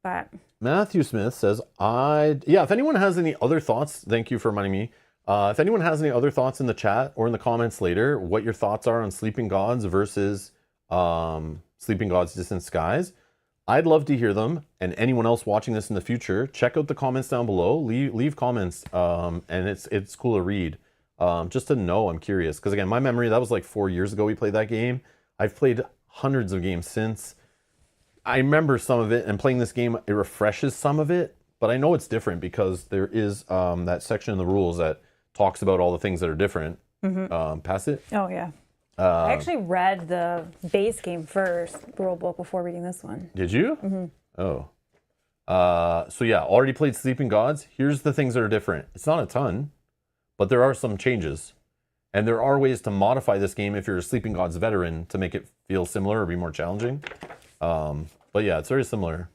But Matthew Smith says, if anyone has any other thoughts, thank you for reminding me. If anyone has any other thoughts in the chat or in the comments later, what your thoughts are on Sleeping Gods versus Sleeping Gods Distant Skies, I'd love to hear them. And anyone else watching this in the future, check out the comments down below. Leave comments, and it's cool to read. Just to know, I'm curious. Because again, my memory, that was like 4 years ago we played that game. I've played hundreds of games since. I remember some of it, and playing this game, it refreshes some of it. But I know it's different because there is that section in the rules that talks about all the things that are different. Pass it? Oh, yeah. I actually read the base game first, the rule book, before reading this one. Did you? Oh. So yeah, already played Sleeping Gods. Here's the things that are different. It's not a ton, but there are some changes. And there are ways to modify this game if you're a Sleeping Gods veteran to make it feel similar or be more challenging. But yeah, it's very similar,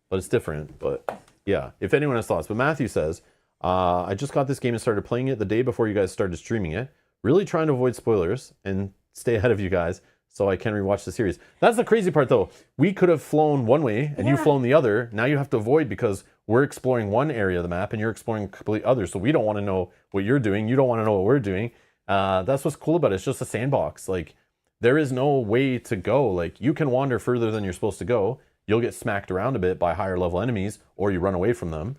but it's different. But yeah, if anyone has thoughts. But Matthew says, I just got this game and started playing it the day before you guys started streaming it. Really trying to avoid spoilers and stay ahead of you guys so I can rewatch the series. That's the crazy part though. We could have flown one way and you've flown the other. Now you have to avoid because we're exploring one area of the map and you're exploring a complete other. So we don't want to know what you're doing. You don't want to know what we're doing. That's what's cool about it. It's just a sandbox. Like there is no way to go. Like you can wander further than you're supposed to go. You'll get smacked around a bit by higher level enemies or you run away from them.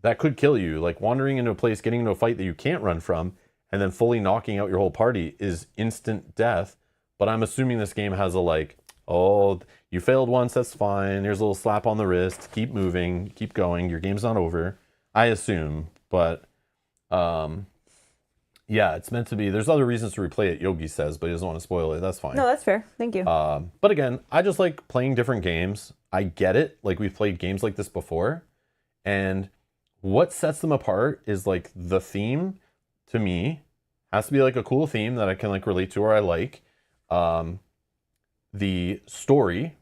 That could kill you. Like wandering into a place, getting into a fight that you can't run from, and then fully knocking out your whole party is instant death. But I'm assuming this game has a like, oh, you failed once, that's fine. There's a little slap on the wrist. Keep moving, keep going. Your game's not over. I assume, but yeah, it's meant to be. There's other reasons to replay it, Yogi says, but he doesn't want to spoil it. That's fine. No, that's fair. Thank you. But again, I just like playing different games. I get it. Like we've played games like this before. And what sets them apart is like the theme. To me, has to be like a cool theme that I can like relate to or I like. The story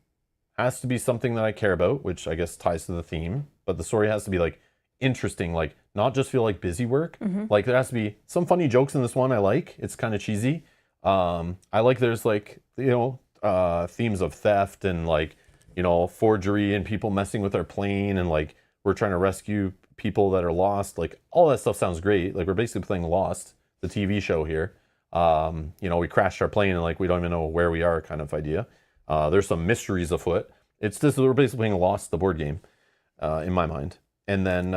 has to be something that I care about, which I guess ties to the theme. But the story has to be like interesting, like not just feel like busy work. Like there has to be some funny jokes in this one I like. It's kind of cheesy. I like there's like, you know, themes of theft and like, you know, forgery and people messing with our plane and like we're trying to rescue people that are lost. Like all that stuff sounds great. Like we're basically playing Lost, the TV show here. You know, we crashed our plane and like we don't even know where we are kind of idea. There's some mysteries afoot. It's just we're basically playing Lost, the board game, in my mind. And then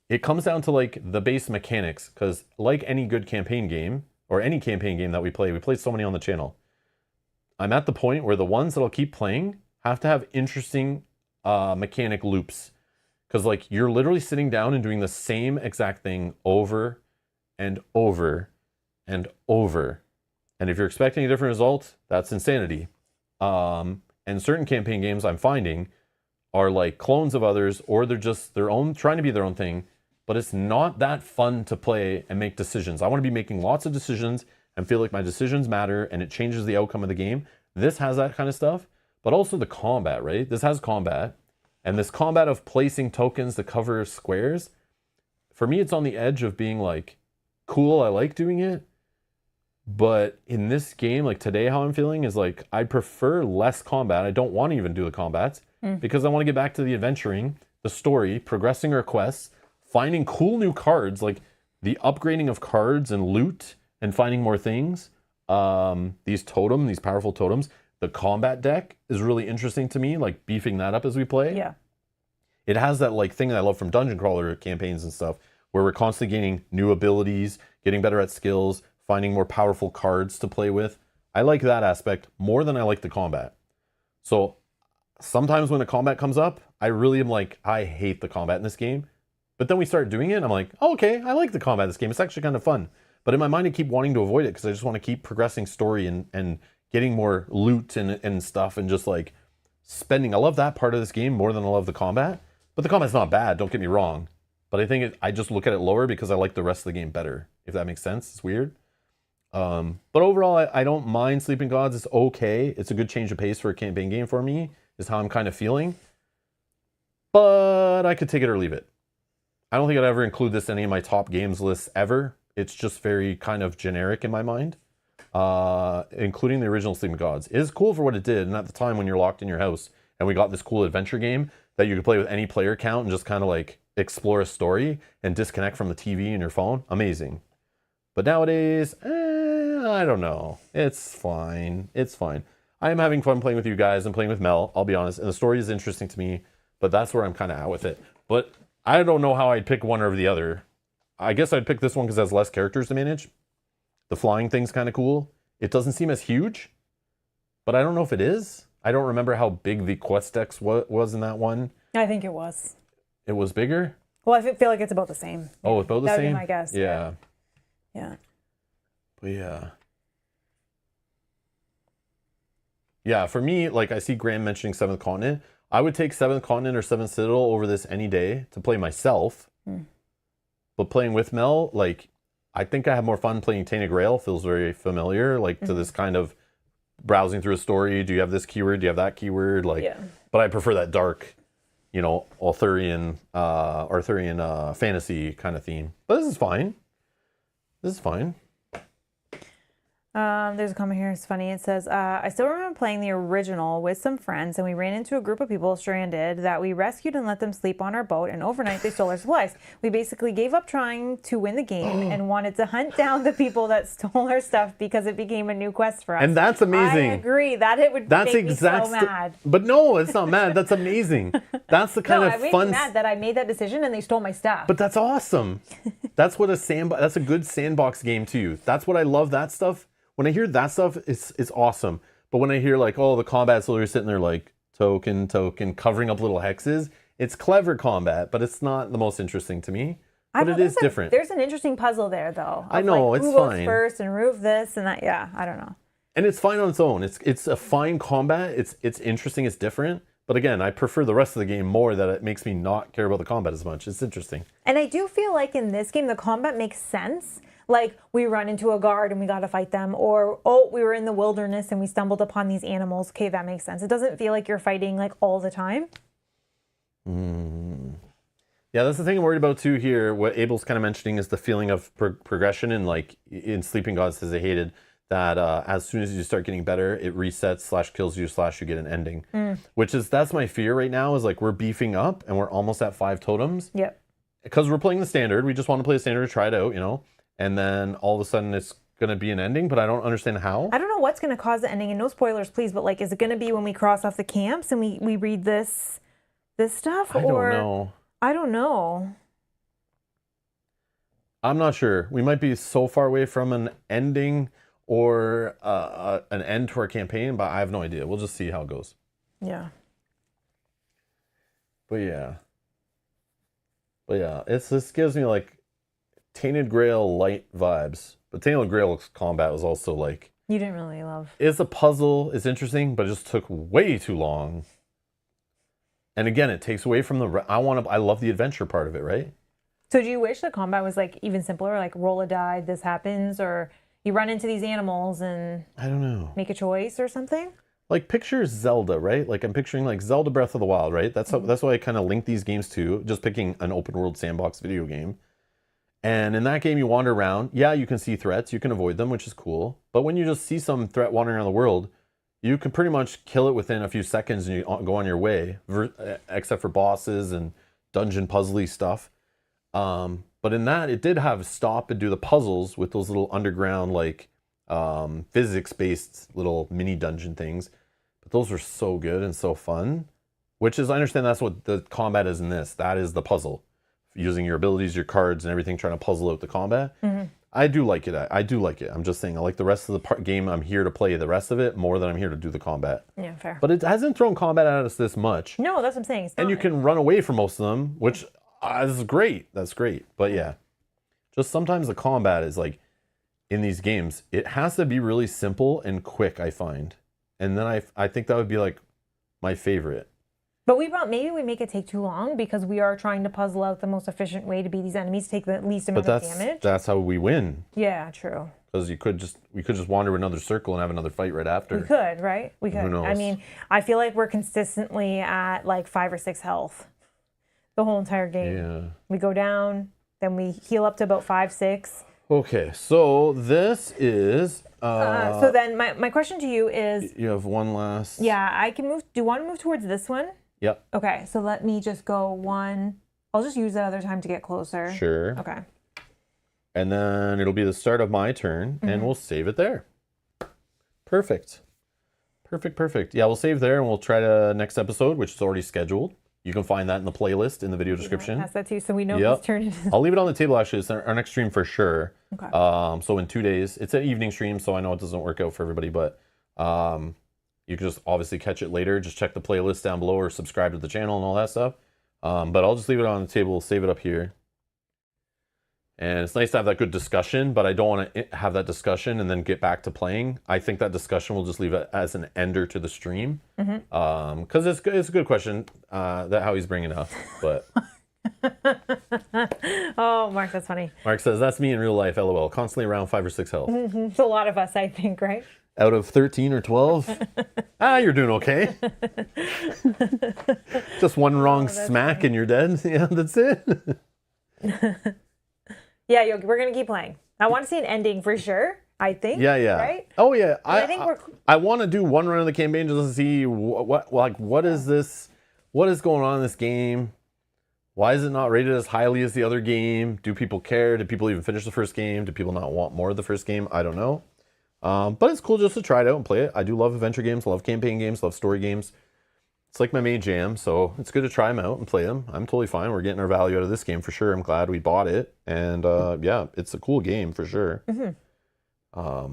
it comes down to like the base mechanics, because like any good campaign game or any campaign game that we played so many on the channel. I'm at the point where the ones that I'll keep playing have to have interesting mechanic loops. Because like you're literally sitting down and doing the same exact thing over and over and over. And if you're expecting a different result, that's insanity. And certain campaign games I'm finding are like clones of others, or they're just their own, trying to be their own thing, but it's not that fun to play and make decisions. I want to be making lots of decisions and feel like my decisions matter and it changes the outcome of the game. This has that kind of stuff, but also the combat, right? This has combat. And this combat of placing tokens to cover squares, for me, it's on the edge of being like, cool, I like doing it. But in this game, like today, how I'm feeling is like, I prefer less combat. I don't want to even do the combats because I want to get back to the adventuring, the story, progressing our quests, finding cool new cards, like the upgrading of cards and loot and finding more things. These powerful totems. The combat deck is really interesting to me, like beefing that up as we play. Yeah. It has that like thing that I love from dungeon crawler campaigns and stuff, where we're constantly gaining new abilities, getting better at skills, finding more powerful cards to play with. I like that aspect more than I like the combat. So sometimes when the combat comes up, I really am like, I hate the combat in this game. But then we start doing it and I'm like, oh, okay, I like the combat in this game. It's actually kind of fun. But in my mind, I keep wanting to avoid it because I just want to keep progressing story and getting more loot and stuff and just like spending. I love that part of this game more than I love the combat. But the combat's not bad, don't get me wrong. But I think I just look at it lower because I like the rest of the game better, if that makes sense. It's weird. But overall, I don't mind Sleeping Gods. It's okay. It's a good change of pace for a campaign game for me, is how I'm kind of feeling. But I could take it or leave it. I don't think I'd ever include this in any of my top games lists ever. It's just very kind of generic in my mind. Including the original Sleeping Gods. It is cool for what it did, and at the time when you're locked in your house and we got this cool adventure game that you could play with any player count and just kind of like explore a story and disconnect from the TV and your phone, amazing. But nowadays, I don't know. It's fine. It's fine. I am having fun playing with you guys and playing with Mel, I'll be honest. And the story is interesting to me, but that's where I'm kind of at with it. But I don't know how I'd pick one over the other. I guess I'd pick this one because it has less characters to manage. The flying thing's kind of cool. It doesn't seem as huge, but I don't know if it is. I don't remember how big the quest dex was in that one. I think it was. It was bigger? Well, I feel like it's about the same. Oh, about the That would same? be my guess. Yeah. Yeah. But yeah. Yeah, for me, like I see Graham mentioning 7th Continent. I would take 7th Continent or 7th Citadel over this any day to play myself. But playing with Mel, like, I think I have more fun playing Tainted Grail. Feels very familiar, like, to this kind of browsing through a story. Do you have this keyword? Do you have that keyword? Like, but I prefer that dark, you know, Arthurian fantasy kind of theme. But this is fine. This is fine. There's a comment here. It's funny. It says, I still remember playing the original with some friends, and we ran into a group of people stranded that we rescued and let them sleep on our boat, and overnight they stole our supplies. We basically gave up trying to win the game and wanted to hunt down the people that stole our stuff because it became a new quest for us. And that's amazing. I agree. That it would make me so mad. But no, it's not mad. That's amazing. That's the kind No, of it made fun. me mad that I made that decision and they stole my stuff. But that's awesome. That's what that's a good sandbox game too. That's what I love. That stuff. When I hear that stuff, it's awesome. But when I hear like, oh, the combat, so you're sitting there like token, covering up little hexes, it's clever combat, but it's not the most interesting to me. But it is different. There's an interesting puzzle there, though. I know, like, it's who goes fine. first and move this and that. Yeah, I don't know. And it's fine on its own. It's a fine combat. It's interesting. It's different. But again, I prefer the rest of the game more. That it makes me not care about the combat as much. It's interesting. And I do feel like in this game, the combat makes sense. Like, we run into a guard and we got to fight them. Or, oh, we were in the wilderness and we stumbled upon these animals. Okay, that makes sense. It doesn't feel like you're fighting, like, all the time. Yeah, that's the thing I'm worried about, too, here. What Abel's kind of mentioning is the feeling of progression. And, like, in Sleeping Gods, says they hated that as soon as you start getting better, it resets / kills you / you get an ending. That's my fear right now is, like, we're beefing up and we're almost at 5 totems. Yep. Because we're playing the standard. We just want to play the standard to try it out, you know? And then all of a sudden it's going to be an ending, but I don't understand how. I don't know what's going to cause the ending, and no spoilers, please, but, like, is it going to be when we cross off the camps and we read this stuff? I don't know. I don't know. I'm not sure. We might be so far away from an ending or an end to our campaign, but I have no idea. We'll just see how it goes. Yeah. But yeah, this gives me like Tainted Grail light vibes. But Tainted Grail's combat was also like, You didn't really love. it's a puzzle. It's interesting, but it just took way too long. And again, it takes away from I love the adventure part of it, right? So do you wish the combat was, like, even simpler? Like, roll a die, this happens, or you run into these animals and I don't know. make a choice or something? Like, picture Zelda, right? Like, I'm picturing like Zelda Breath of the Wild, right? That's why I kind of link these games to, just picking an open world sandbox video game. And in that game, you wander around. Yeah, you can see threats. You can avoid them, which is cool. But when you just see some threat wandering around the world, you can pretty much kill it within a few seconds and you go on your way, except for bosses and dungeon puzzly stuff. But in that, it did have stop and do the puzzles with those little underground, like, physics-based little mini dungeon things. But those were so good and so fun. Which is, I understand that's what the combat is in this. That is the puzzle. Using your abilities, your cards, and everything, trying to puzzle out the combat. I do like it. I do like it. I'm just saying, I like the rest of the game. I'm here to play the rest of it more than I'm here to do the combat. Yeah, fair. But it hasn't thrown combat at us this much. No, that's what I'm saying. It's And you not. can run away from most of them, which is great. That's great. But yeah, just sometimes the combat is like, in these games, it has to be really simple and quick, I find. And then I think that would be like my favorite. But maybe we make it take too long because we are trying to puzzle out the most efficient way to beat these enemies, take the least amount of damage. That's how we win. Yeah, true. Because we could just wander another circle and have another fight right after. We could, right? We could. Who knows? I mean, I feel like we're consistently at like 5 or 6 health the whole entire game. Yeah. We go down, then we heal up to about 5, 6. Okay, so this is. So then my question to you is. You have one last. Yeah, I can move. Do you want to move towards this one? Yep. Okay, so let me just go 1, I'll just use that other time to get closer. Sure. Okay. And then it'll be the start of my turn, and we'll save it there. Perfect. Perfect. Yeah, we'll save there, and we'll try to next episode, which is already scheduled. You can find that in the playlist in the video description. Pass that to you so we know Yep. whose turn it is. I'll leave it on the table, actually. It's our next stream for sure. Okay. So in 2 days, it's an evening stream, so I know it doesn't work out for everybody, but you can just obviously catch it later. Just check the playlist down below or subscribe to the channel and all that stuff. But I'll just leave it on the table, save it up here. And it's nice to have that good discussion, but I don't want to have that discussion and then get back to playing. I think that discussion will just leave it as an ender to the stream. Because it's a good question that how he's bringing it up. But Oh, Mark, that's funny. Mark says, that's me in real life, LOL. Constantly around 5 or 6 health. It's a lot of us, I think, right? Out of 13 or 12? You're doing okay. Just one wrong smack and you're dead. Yeah, that's it. Yeah, we're going to keep playing. I want to see an ending for sure, I think. Yeah. Right? Oh, yeah. I think I want to do one run of the campaign just to see what is this? What is going on in this game? Why is it not rated as highly as the other game? Do people care? Did people even finish the first game? Do people not want more of the first game? I don't know. But it's cool just to try it out and play it. I do love adventure games, love campaign games, love story games. It's like my main jam, so it's good to try them out and play them. I'm totally fine. We're getting our value out of this game for sure. I'm glad we bought it. And yeah, it's a cool game for sure. Yeah,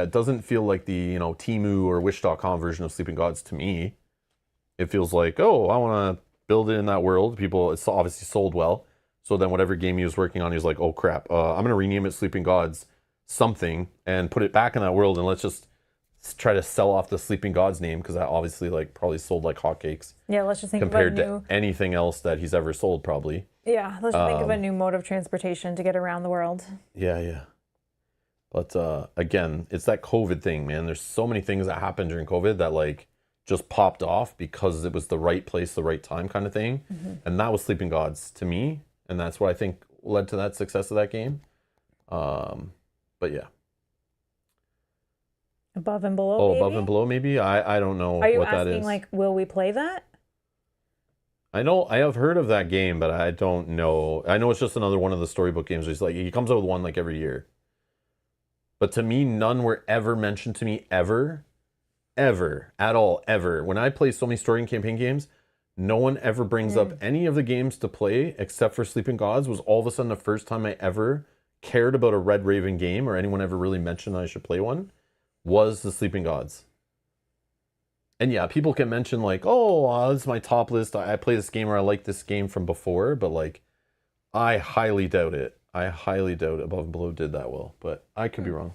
it doesn't feel like the Temu or Wish.com version of Sleeping Gods to me. It feels like, oh, I want to build it in that world. It's obviously sold well. So then whatever game he was working on, he was like, oh crap, I'm going to rename it Sleeping Gods something and put it back in that world, and let's just try to sell off the Sleeping Gods name, because that obviously probably sold like hotcakes. Yeah, let's just think compared of a new... to anything else that he's ever sold, probably. Yeah, let's just think of a new mode of transportation to get around the world. Yeah. But again, it's that COVID thing, man. There's so many things that happened during COVID that just popped off because it was the right place, the right time kind of thing. And that was Sleeping Gods to me. And that's what I think led to that success of that game. But yeah. Above and below. Oh, maybe? Above and Below, maybe? I don't know what that is. Are you asking, will we play that? I know I have heard of that game, but I don't know. I know it's just another one of the storybook games. Where he comes out with one every year. But to me, none were ever mentioned to me ever at all, ever. When I play so many story and campaign games, no one ever brings up any of the games to play except for Sleeping Gods. Was all of a sudden the first time I ever cared about a Red Raven game, or anyone ever really mentioned I should play one, was the Sleeping Gods. And yeah, people can mention this is my top list. I play this game, or I like this game from before, but I highly doubt it. I highly doubt Above and Below did that well, but I could be wrong.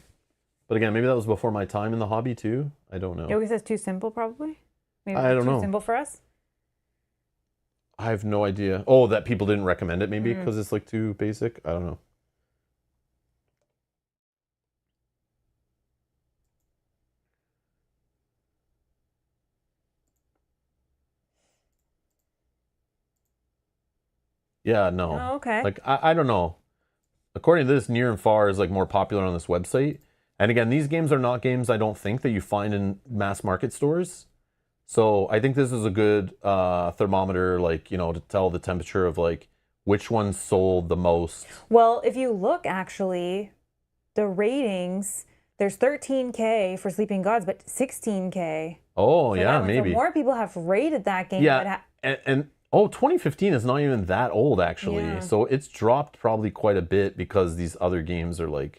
But again, maybe that was before my time in the hobby too. I don't know. Yogi says too simple, probably. Maybe I don't know. Too simple for us. I have no idea. Oh, that people didn't recommend it, maybe because it's too basic. I don't know. Yeah, no. Oh, okay. I don't know. According to this, Near and Far is more popular on this website. And again, these games are not games I don't think that you find in mass market stores. So I think this is a good thermometer, to tell the temperature of which one sold the most. Well, if you look actually, the ratings, there's 13K for Sleeping Gods, but 16K. Oh, for yeah, that one. maybe. So more people have rated that game. Yeah, and 2015 is not even that old, actually. Yeah. So it's dropped probably quite a bit because these other games are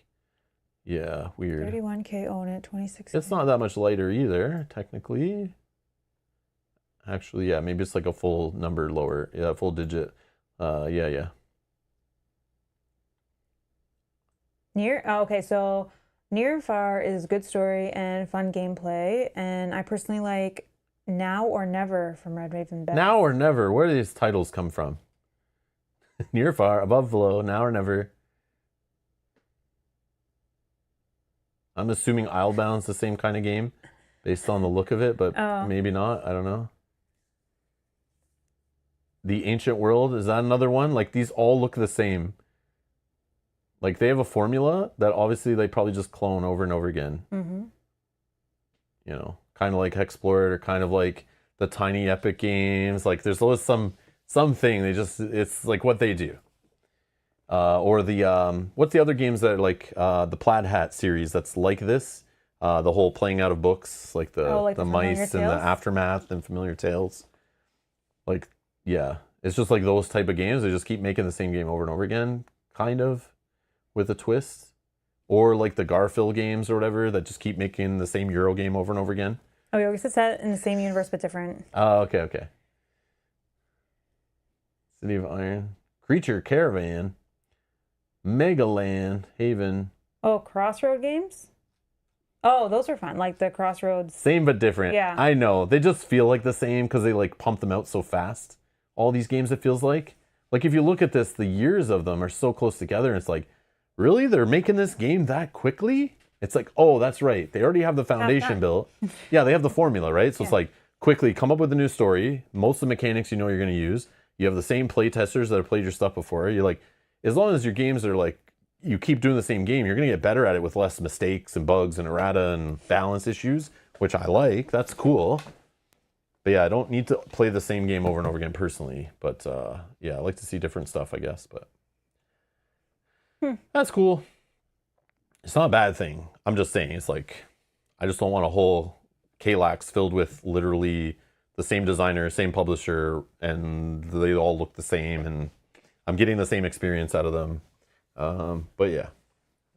yeah, weird. 31K own it, 2016. It's not that much lighter either, technically. Actually, yeah, maybe it's a full number lower. Yeah, full digit. Yeah. Okay, so Near and Far is good story and fun gameplay, and I personally like Now or Never from Red Raven Best. Now or Never. Where do these titles come from? Near, Far, Above, Below, Now or Never. I'm assuming Islebound's the same kind of game based on the look of it, but maybe not. I don't know. The Ancient World, is that another one? These all look the same. They have a formula that obviously they probably just clone over and over again. Kind of like Hexplorer, or kind of like the Tiny Epic games. There's always some something. It's like what they do. Or the what's the other games that are like the Plaid Hat series that's like this? The whole playing out of books, like the Familiar mice and the Tales? aftermath and familiar tales. Like, yeah, it's just like those type of games. They just keep making the same game over and over again, kind of, with a twist. Or like the Garfield games or whatever that just keep making the same Euro game over and over again. Oh, we always set in the same universe but different. Oh, okay. City of Iron, Creature Caravan, Megaland, Haven. Oh, Crossroad games? Oh, those are fun. Like the Crossroads. Same but different. Yeah. I know. They just feel like the same because they like pump them out so fast. All these games, it feels like. Like if you look at this, the years of them are so close together. And it's like, really? They're making this game that quickly? It's like, oh, that's right. They already have the foundation built. Yeah, they have the formula, right? So it's like, quickly come up with a new story. Most of the mechanics you know you're going to use. You have the same play testers that have played your stuff before. You're like, as long as your games are like, you keep doing the same game, you're going to get better at it with less mistakes and bugs and errata and balance issues, which I like. That's cool. But yeah, I don't need to play the same game over and over again personally. But yeah, I like to see different stuff, I guess. But that's cool. It's not a bad thing. I'm just saying, it's like, I just don't want a whole Kalax filled with literally the same designer, same publisher, and they all look the same, and I'm getting the same experience out of them. But yeah,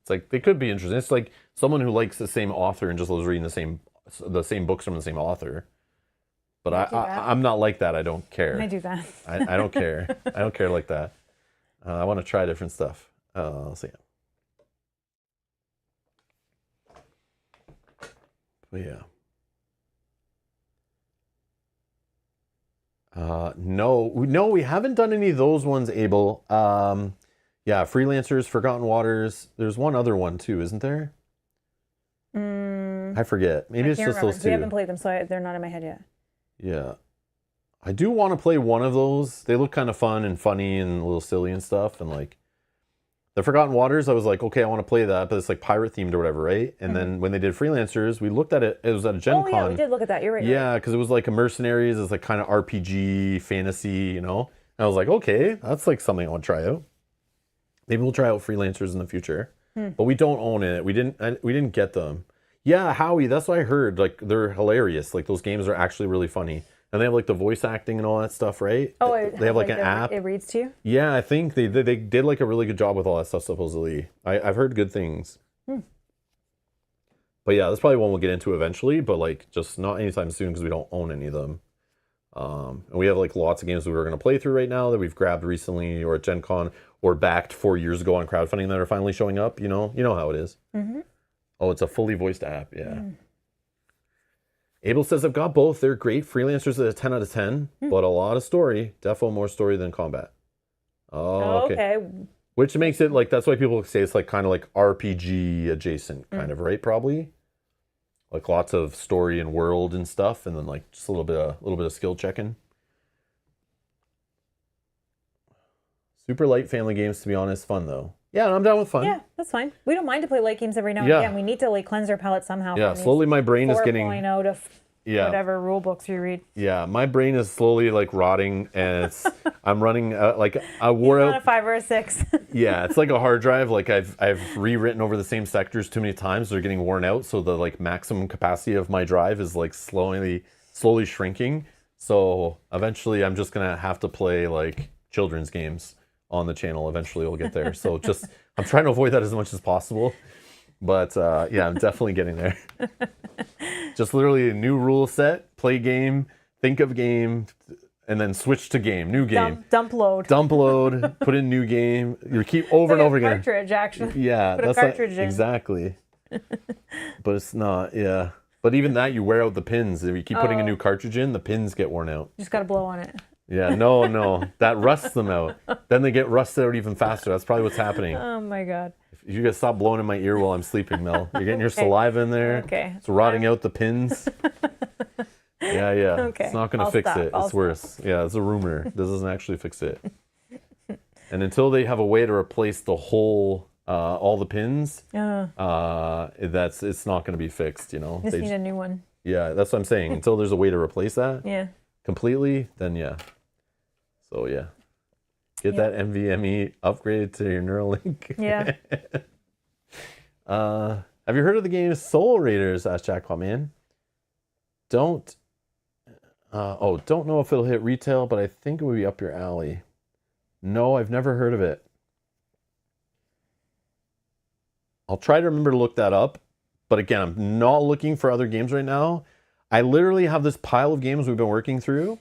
it's like, they could be interesting. It's like someone who likes the same author and just loves reading the same books from the same author. But I'm not like that. I don't care. I do that. I don't care. I don't care like that. I want to try different stuff. So yeah. But yeah. No, we haven't done any of those ones, Abel. Yeah, Freelancers, Forgotten Waters. There's one other one too, isn't there? I forget. Maybe it's just those two. We haven't played them, so they're not in my head yet. Yeah. I do want to play one of those. They look kind of fun and funny and a little silly and stuff. And like the Forgotten Waters, I was like, okay, I want to play that, but it's like pirate themed or whatever, right? And then when they did Freelancers, we looked at it. It was at a Gen Con. Oh yeah, we did look at that. You're right. Yeah, because it was like a Mercenaries. It's like kind of RPG fantasy, you know. And I was like, okay, that's like something I want to try out. Maybe we'll try out Freelancers in the future. But we don't own it. We didn't get them. Yeah, Howie, that's what I heard. Like they're hilarious. Like those games are actually really funny. And they have like the voice acting and all that stuff, right? Oh, they have like an app. It reads to you? Yeah, I think they did like a really good job with all that stuff, supposedly. I've heard good things. But yeah, that's probably one we'll get into eventually, but like just not anytime soon because we don't own any of them. And we have like lots of games that we're going to play through right now that we've grabbed recently or at Gen Con or backed 4 years ago on crowdfunding that are finally showing up. You know how it is. Oh, it's a fully voiced app. Yeah. Abel says, I've got both. They're great. Freelancers at a 10 out of 10, but a lot of story. Defo more story than combat. Oh, okay. Which makes it like, that's why people say it's like kind of like RPG adjacent kind of, right? Probably. Like lots of story and world and stuff, and then like just a little bit of skill checking. Super light family games, to be honest. Fun though. Yeah, I'm down with fun. Yeah, that's fine. We don't mind to play light games every now and again. We need to like cleanse our palate somehow. Yeah, slowly my brain is getting 4.0 to whatever rule books you read. Yeah, my brain is slowly like rotting, and it's I'm running like I wore out a 5 or a 6. Yeah, it's like a hard drive. Like I've rewritten over the same sectors too many times. They're getting worn out, so the like maximum capacity of my drive is like slowly shrinking. So eventually, I'm just gonna have to play like children's games on the channel. Eventually, we'll get there. So just I'm trying to avoid that as much as possible. But yeah, I'm definitely getting there. Just literally a new rule set, play game, think of game, and then switch to game, new game. Dump load. Dump load, put in new game. You keep over and over again. Cartridge, actually. Yeah, put a cartridge in. Exactly. But it's not, yeah. But even that, you wear out the pins. If you keep putting a new cartridge in, the pins get worn out. You just got to blow on it. Yeah, no. That rusts them out. Then they get rusted out even faster. That's probably what's happening. Oh, my God. If you guys stop blowing in my ear while I'm sleeping, Mel. You're getting your saliva in there. Okay. It's rotting out the pins. Yeah. Okay. It's not going to fix it. It's worse. Yeah, it's a rumor. This doesn't actually fix it. And until they have a way to replace the whole, all the pins, it's not going to be fixed, you know? Just need a new one. Yeah, that's what I'm saying. Until there's a way to replace that completely, then yeah. So yeah, get that NVMe upgraded to your Neuralink. Yeah. Have you heard of the game Soul Raiders? Asked Jackpot Man. Don't know if it'll hit retail, but I think it would be up your alley. No, I've never heard of it. I'll try to remember to look that up. But again, I'm not looking for other games right now. I literally have this pile of games we've been working through.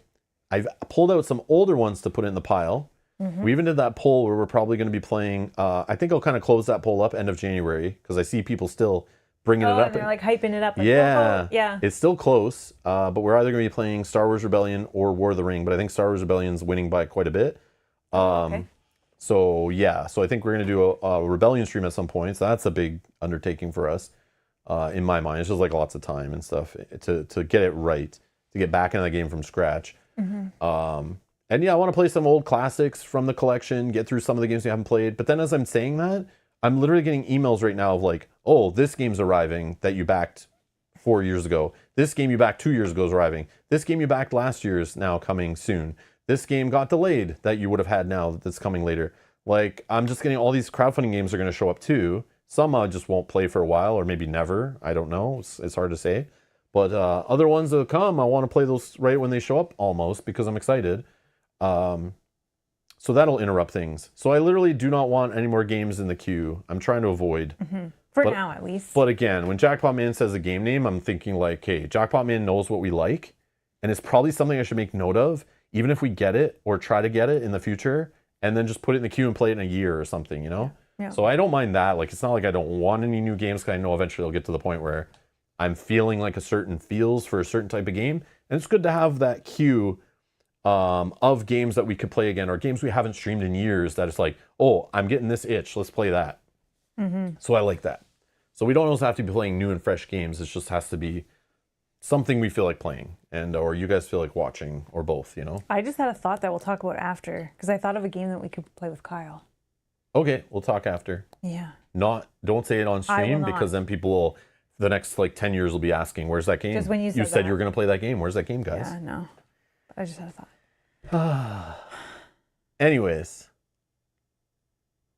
I've pulled out some older ones to put in the pile. We even did that poll where we're probably going to be playing. I think I'll kind of close that poll up end of January because I see people still bringing it up. And they're like hyping it up. Like, Yeah. oh, yeah. It's still close, but we're either going to be playing Star Wars Rebellion or War of the Ring. But I think Star Wars Rebellion's winning by quite a bit. Okay. So yeah, so I think we're going to do a Rebellion stream at some point. So that's a big undertaking for us. In my mind, it's just like lots of time and stuff to get it right, to get back into the game from scratch. And yeah, I want to play some old classics from the collection, get through some of the games we haven't played. But then as I'm saying that, I'm literally getting emails right now of like, oh, this game's arriving that you backed 4 years ago. This game you backed 2 years ago is arriving. This game you backed last year is now coming soon. This game got delayed that you would have had now that's coming later. Like, I'm just getting all these crowdfunding games are going to show up too. Some I just won't play for a while or maybe never. I don't know. It's hard to say. But other ones that come, I want to play those right when they show up almost because I'm excited. So that'll interrupt things. So I literally do not want any more games in the queue. I'm trying to avoid. For now, at least. But again, when Jackpot Man says a game name, I'm thinking like, hey, Jackpot Man knows what we like. And it's probably something I should make note of, even if we get it or try to get it in the future, and then just put it in the queue and play it in a year or something, you know? Yeah. So I don't mind that. Like, it's not like I don't want any new games because I know eventually I'll get to the point where I'm feeling like a certain feels for a certain type of game. And it's good to have that queue of games that we could play again or games we haven't streamed in years that it's like, oh, I'm getting this itch. Let's play that. So I like that. So we don't always have to be playing new and fresh games. It just has to be something we feel like playing and or you guys feel like watching or both, you know? I just had a thought that we'll talk about after because I thought of a game that we could play with Kyle. Okay, we'll talk after. Yeah. Don't say it on stream because then people will, the next like 10 years will be asking, where's that game? Just when you said you were going to play that game. Where's that game, guys? Yeah, no. I just had a thought. Anyways.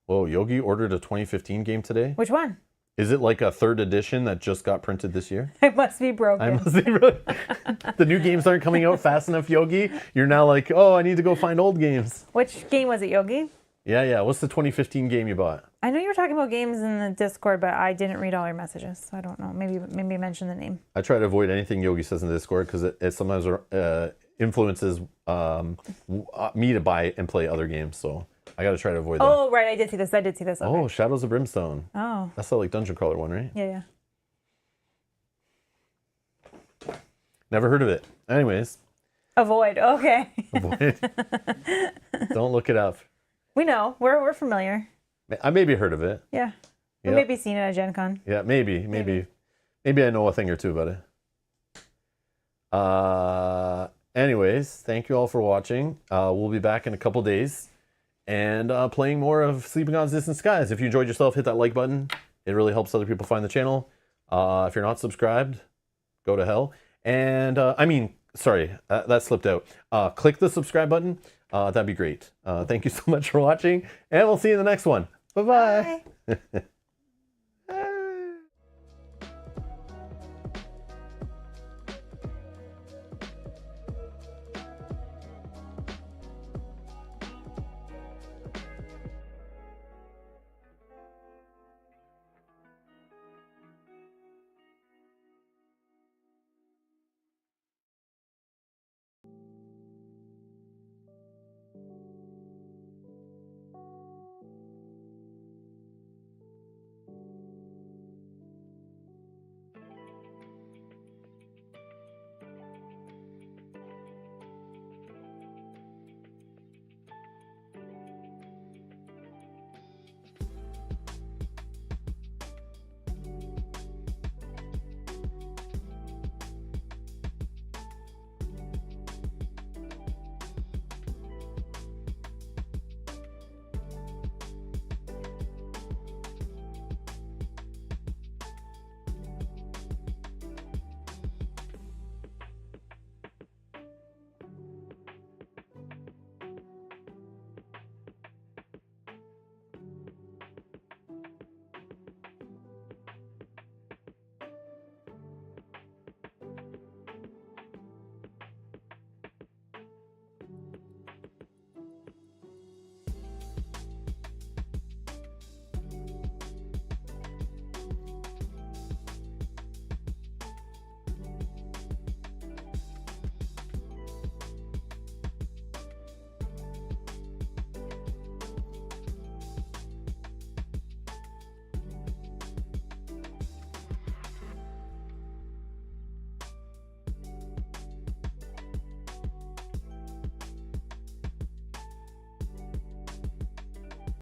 Whoa, Yogi ordered a 2015 game today? Which one? Is it like a third edition that just got printed this year? It must be broken. The new games aren't coming out fast enough, Yogi. You're now like, oh, I need to go find old games. Which game was it, Yogi? Yeah. What's the 2015 game you bought? I know you were talking about games in the Discord, but I didn't read all your messages, so I don't know. Maybe mention the name. I try to avoid anything Yogi says in the Discord because it sometimes influences me to buy and play other games. So I got to try to avoid that. Oh, right. I did see this. Okay. Oh, Shadows of Brimstone. Oh. That's the like dungeon crawler one, right? Yeah. Never heard of it. Anyways. Avoid. Okay. Avoid. Don't look it up. We know. We're familiar. I maybe heard of it. Yeah. We Yep. maybe seen it at Gen Con. Yeah, maybe I know a thing or two about it. Anyways, thank you all for watching. We'll be back in a couple days and playing more of Sleeping Gods Distant Skies. If you enjoyed yourself, hit that like button. It really helps other people find the channel. If you're not subscribed, go to hell. And that slipped out. Click the subscribe button. That'd be great. Thank you so much for watching, and we'll see you in the next one. Bye-bye. Bye.